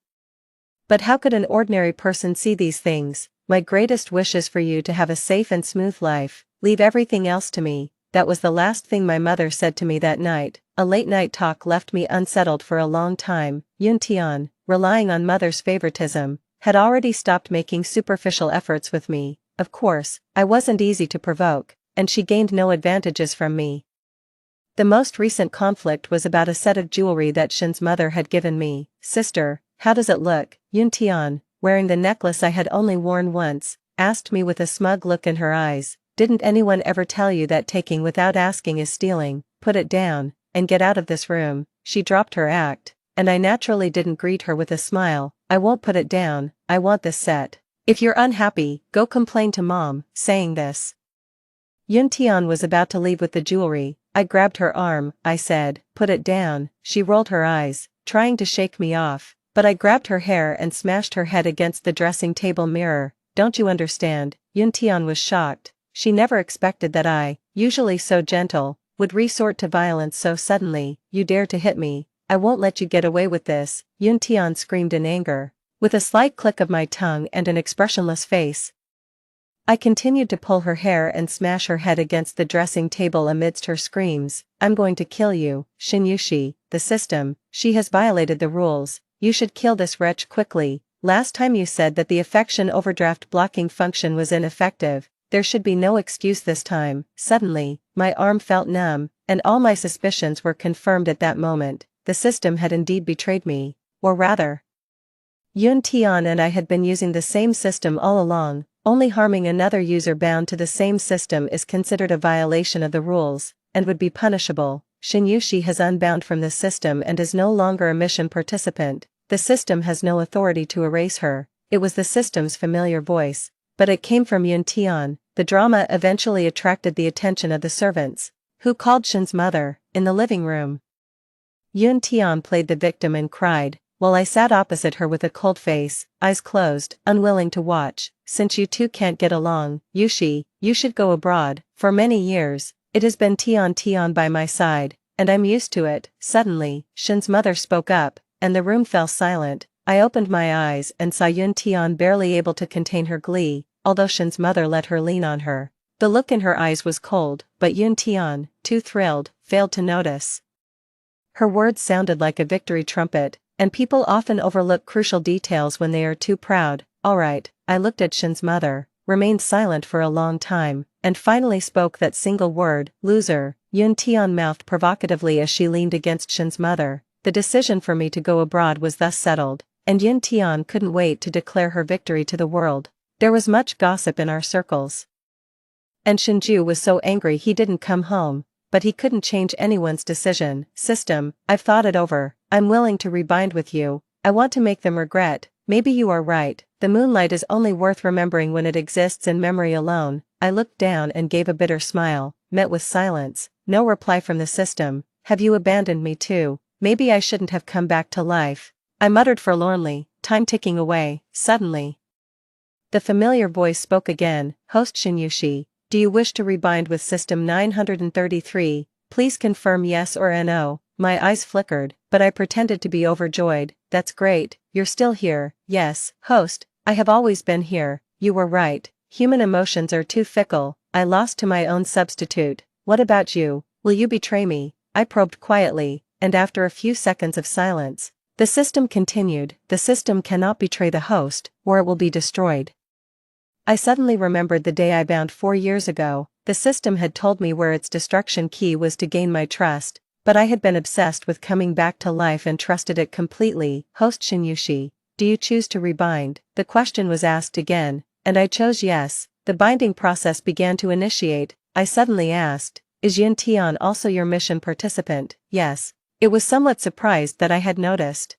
But how could an ordinary person see these things? My greatest wish is for you to have a safe and smooth life, leave everything else to me. That was the last thing my mother said to me that night. A late-night talk left me unsettled for a long time. Yun Tian, relying on mother's favoritism, had already stopped making superficial efforts with me. Of course, I wasn't easy to provoke, and she gained no advantages from me. The most recent conflict was about a set of jewelry that Shin's mother had given me. Sister, how does it look? Yun Tian, wearing the necklace I had only worn once, asked me with a smug look in her eyes. Didn't anyone ever tell you that taking without asking is stealing? Put it down, and get out of this room. She dropped her act, and I naturally didn't greet her with a smile. I won't put it down, I want this set. If you're unhappy, go complain to Mom. Saying this, Yun Tian was about to leave with the jewelry. I grabbed her arm. I said, put it down. She rolled her eyes, trying to shake me off, but I grabbed her hair and smashed her head against the dressing table mirror. Don't you understand? Yun Tian was shocked. She never expected that I, usually so gentle, would resort to violence so suddenly. You dare to hit me? I won't let you get away with this, Yun Tian screamed in anger. With a slight click of my tongue and an expressionless face, I continued to pull her hair and smash her head against the dressing table amidst her screams. I'm going to kill you, Shin Yushi, the system, she has violated the rules. You should kill this wretch quickly. Last time you said that the affection overdraft blocking function was ineffective. There should be no excuse this time. Suddenly, my arm felt numb, and all my suspicions were confirmed at that moment. The system had indeed betrayed me. Or rather, Yun Tian and I had been using the same system all along. Only harming another user bound to the same system is considered a violation of the rules, and would be punishable. Shin Yushi has unbound from the system and is no longer a mission participant. The system has no authority to erase her. It was the system's familiar voice, but it came from Yun Tian. The drama eventually attracted the attention of the servants, who called Shin's mother. In the living room, Yun Tian played the victim and cried, while I sat opposite her with a cold face, eyes closed, unwilling to watch. Since you two can't get along, Yushi, you should go abroad. For many years, it has been Tian by my side, and I'm used to it. Suddenly, Shin's mother spoke up, and the room fell silent. I opened my eyes and saw Yun Tian barely able to contain her glee, although Shin's mother let her lean on her. The look in her eyes was cold, but Yun Tian, too thrilled, failed to notice. Her words sounded like a victory trumpet, and people often overlook crucial details when they are too proud. Alright, I looked at Shin's mother, remained silent for a long time, and finally spoke that single word, loser. Yun Tian mouthed provocatively as she leaned against Shin's mother. The decision for me to go abroad was thus settled, and Yun Tian couldn't wait to declare her victory to the world. There was much gossip in our circles, and Shinju was so angry he didn't come home, but he couldn't change anyone's decision. System, I've thought it over. I'm willing to rebind with you. I want to make them regret. Maybe you are right. The moonlight is only worth remembering when it exists in memory alone. I looked down and gave a bitter smile, met with silence. No reply from the system. Have you abandoned me too? Maybe I shouldn't have come back to life, I muttered forlornly, time ticking away. Suddenly, the familiar voice spoke again. Host Shin Yushi, do you wish to rebind with System 933? Please confirm yes or no. My eyes flickered, but I pretended to be overjoyed. That's great, you're still here. Yes, host, I have always been here. You were right, human emotions are too fickle. I lost to my own substitute. What about you? Will you betray me? I probed quietly, and after a few seconds of silence, the system continued. The system cannot betray the host, or it will be destroyed. I suddenly remembered the day I bound 4 years ago. The system had told me where its destruction key was to gain my trust, but I had been obsessed with coming back to life and trusted it completely. Host Shin Yushi, do you choose to rebind? The question was asked again, and I chose yes. The binding process began to initiate. I suddenly asked, is Yun Tian also your mission participant? Yes. It was somewhat surprised that I had noticed.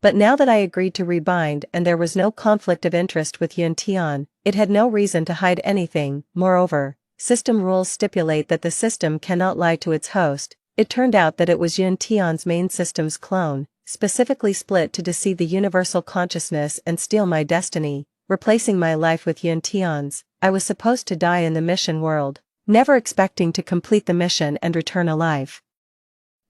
But now that I agreed to rebind and there was no conflict of interest with Yun Tian, it had no reason to hide anything. Moreover, system rules stipulate that the system cannot lie to its host. It turned out that it was Yun Tian's main system's clone, specifically split to deceive the universal consciousness and steal my destiny, replacing my life with Yun Tian's. I was supposed to die in the mission world, never expecting to complete the mission and return alive.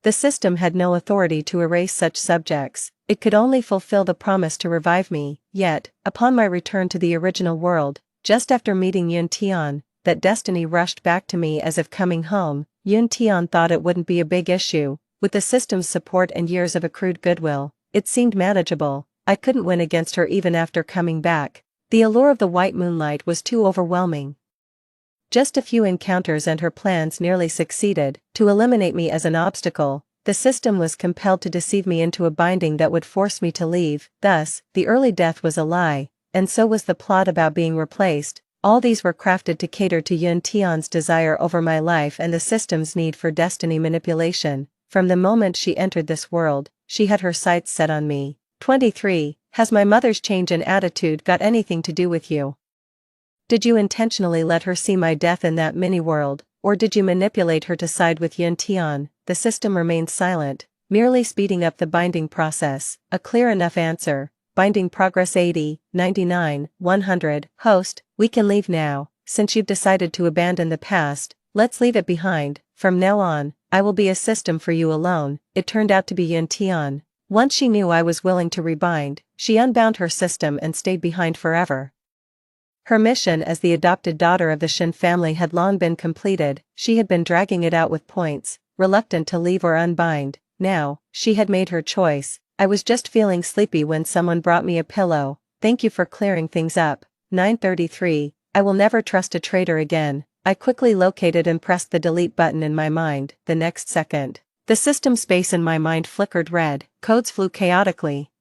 The system had no authority to erase such subjects, it could only fulfill the promise to revive me, yet, upon my return to the original world, just after meeting Yun Tian, that destiny rushed back to me as if coming home. Yun Tian thought it wouldn't be a big issue, with the system's support and years of accrued goodwill, it seemed manageable. I couldn't win against her even after coming back. The allure of the white moonlight was too overwhelming. Just a few encounters and her plans nearly succeeded. To eliminate me as an obstacle, the system was compelled to deceive me into a binding that would force me to leave. Thus, the early death was a lie, and so was the plot about being replaced. All these were crafted to cater to Yun Tian's desire over my life and the system's need for destiny manipulation. From the moment she entered this world, she had her sights set on me. 23. Has my mother's change in attitude got anything to do with you? Did you intentionally let her see my death in that mini-world, or did you manipulate her to side with Yun Tian? The system remained silent, merely speeding up the binding process. A clear enough answer. Binding progress 80, 99, 100. Host, we can leave now. Since you've decided to abandon the past, let's leave it behind. From now on, I will be a system for you alone. It turned out to be Yun Tian. Once she knew I was willing to rebind, she unbound her system and stayed behind forever. Her mission as the adopted daughter of the Shen family had long been completed. She had been dragging it out with points, reluctant to leave or unbind. Now, she had made her choice. I was just feeling sleepy when someone brought me a pillow. Thank you for clearing things up. 9:33. I will never trust a traitor again. I quickly located and pressed the delete button in my mind. The next second, the system space in my mind flickered red. Codes flew chaotically,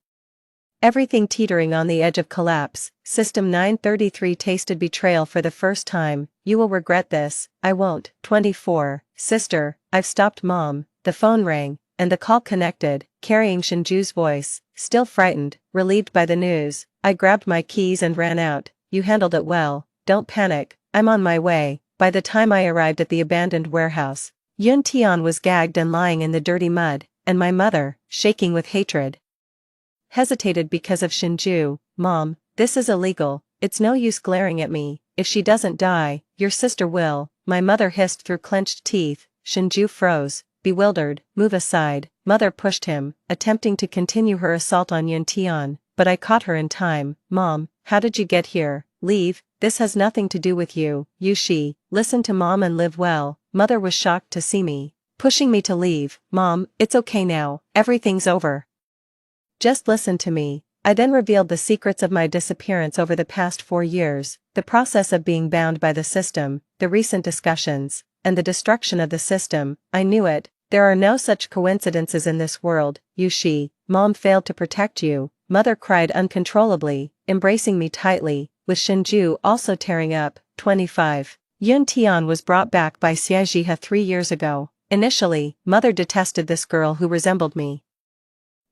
everything teetering on the edge of collapse. System 933 tasted betrayal for the first time. You will regret this. I won't. 24. Sister, I've stopped Mom. The phone rang, and the call connected, carrying Shinju's voice. Still frightened, relieved by the news, I grabbed my keys and ran out. You handled it well. Don't panic, I'm on my way. By the time I arrived at the abandoned warehouse, Yun Tian was gagged and lying in the dirty mud, and my mother, shaking with hatred, hesitated because of Shinju. Mom, this is illegal. It's no use glaring at me. If she doesn't die, your sister will. My mother hissed through clenched teeth. Shinju froze, bewildered. Move aside. Mother pushed him, attempting to continue her assault on Yun Tian, but I caught her in time. Mom, how did you get here? Leave. This has nothing to do with you. Yushi, listen to Mom and live well. Mother was shocked to see me, pushing me to leave. Mom, it's okay now. Everything's over. Just listen to me. I then revealed the secrets of my disappearance over the past 4 years, the process of being bound by the system, the recent discussions, and the destruction of the system. I knew it. There are no such coincidences in this world. Yushi, Mom failed to protect you. Mother cried uncontrollably, embracing me tightly, with Shinju also tearing up. 25. Yun Tian was brought back by Xiejihe 3 years ago. Initially, Mother detested this girl who resembled me.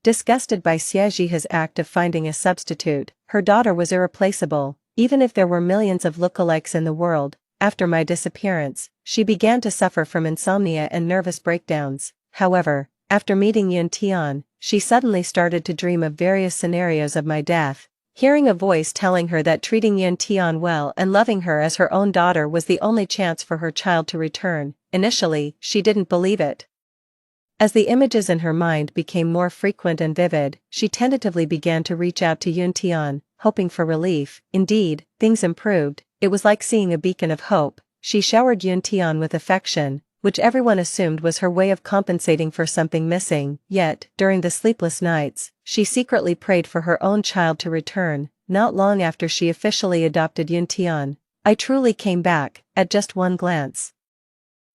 Disgusted by Xiejihe's act of finding a substitute, her daughter was irreplaceable. Even if there were millions of lookalikes in the world, after my disappearance, she began to suffer from insomnia and nervous breakdowns. However, after meeting Yun Tian, she suddenly started to dream of various scenarios of my death. Hearing a voice telling her that treating Yun Tian well and loving her as her own daughter was the only chance for her child to return. Initially, she didn't believe it. As the images in her mind became more frequent and vivid, she tentatively began to reach out to Yun Tian, hoping for relief. Indeed, things improved. It was like seeing a beacon of hope. She showered Yun Tian with affection, which everyone assumed was her way of compensating for something missing. Yet, during the sleepless nights, she secretly prayed for her own child to return. Not long after she officially adopted Yun Tian, I truly came back. At just one glance,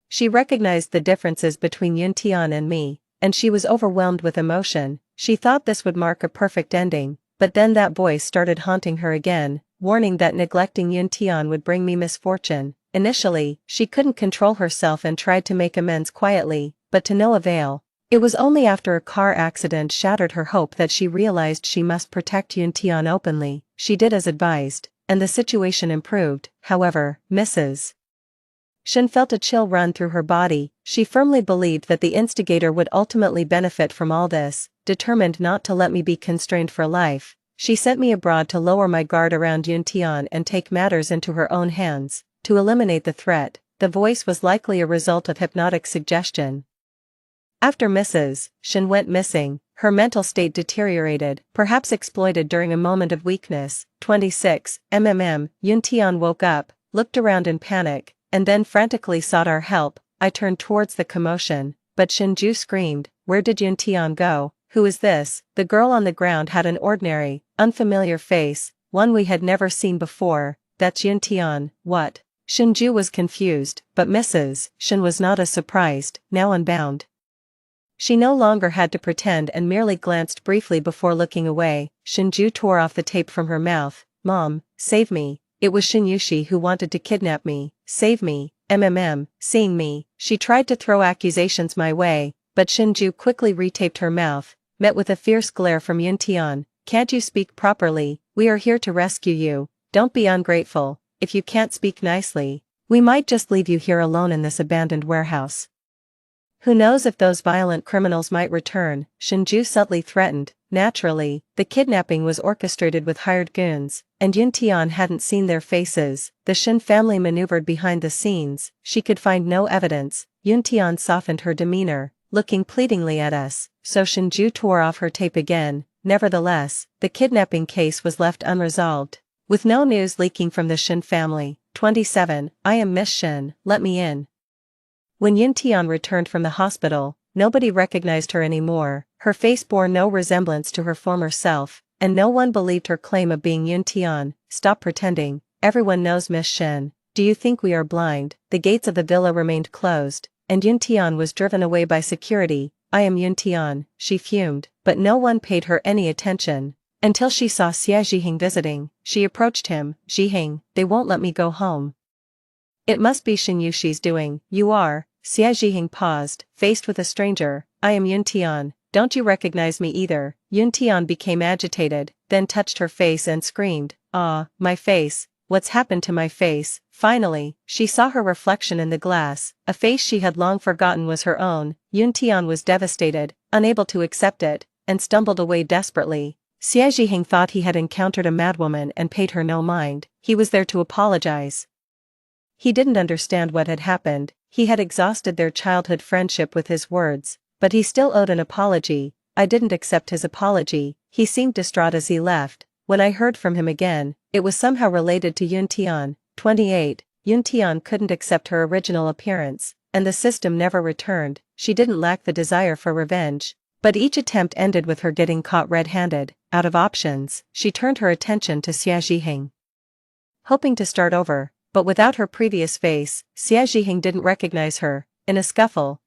she recognized the differences between Yun Tian and me, and she was overwhelmed with emotion. She thought this would mark a perfect ending, but then that voice started haunting her again, warning that neglecting Yun Tian would bring me misfortune. Initially, she couldn't control herself and tried to make amends quietly, but to no avail. It was only after a car accident shattered her hope that she realized she must protect Yun Tian openly. She did as advised, and the situation improved. However, Mrs. Shen felt a chill run through her body. She firmly believed that the instigator would ultimately benefit from all this. Determined not to let me be constrained for life, she sent me abroad to lower my guard around Yun Tian and take matters into her own hands. To eliminate the threat, the voice was likely a result of hypnotic suggestion. After Mrs. Shin went missing, her mental state deteriorated, perhaps exploited during a moment of weakness. 26 Yuntian woke up, looked around in panic, and then frantically sought our help. I turned towards the commotion, but Shinju screamed, "Where did Yuntian go? Who is this?" The girl on the ground had an ordinary, unfamiliar face, one we had never seen before. "That's Yuntian." "What?" Shinju was confused, but Mrs. Shin was not as surprised, now unbound. She no longer had to pretend and merely glanced briefly before looking away. Shinju tore off the tape from her mouth. "Mom, save me. It was Shinyushi who wanted to kidnap me. Save me." Seeing me, she tried to throw accusations my way, but Shinju quickly retaped her mouth, met with a fierce glare from Yuntian. "Can't you speak properly? We are here to rescue you. Don't be ungrateful. If you can't speak nicely, we might just leave you here alone in this abandoned warehouse. Who knows if those violent criminals might return," Shinju subtly threatened. Naturally, the kidnapping was orchestrated with hired goons, and Yuntian hadn't seen their faces. The Shin family maneuvered behind the scenes. She could find no evidence. Yuntian softened her demeanor, looking pleadingly at us, so Shinju tore off her tape again. Nevertheless, the kidnapping case was left unresolved, with no news leaking from the Shin family. 27 I am Miss Shin, let me in. When Yuntian returned from the hospital, nobody recognized her anymore. Her face bore no resemblance to her former self, and no one believed her claim of being Yuntian. "Stop pretending, everyone knows Miss Shin. Do you think we are blind?" The gates of the villa remained closed, and Yuntian was driven away by security. "I am Yuntian," she fumed, but no one paid her any attention. Until she saw Xie Zhiheng visiting, she approached him. "Zhiheng, they won't let me go home. It must be Shinyushi's doing." "You are?" Xie Zhiheng paused, faced with a stranger. "I am Yuntian. Don't you recognize me either?" Yuntian became agitated, then touched her face and screamed, "Ah, my face, what's happened to my face?" Finally, she saw her reflection in the glass. A face she had long forgotten was her own. Yuntian was devastated, unable to accept it, and stumbled away desperately. Xie Zhiheng thought he had encountered a madwoman and paid her no mind. He was there to apologize. He didn't understand what had happened. He had exhausted their childhood friendship with his words, but he still owed an apology. I didn't accept his apology. He seemed distraught as he left. When I heard from him again, it was somehow related to Yuntian. 28 Yuntian couldn't accept her original appearance, and the system never returned. She didn't lack the desire for revenge, but each attempt ended with her getting caught red-handed. Out of options, she turned her attention to Xie Zhiheng, hoping to start over. But without her previous face, Xie Zhiheng didn't recognize her. In a scuffle,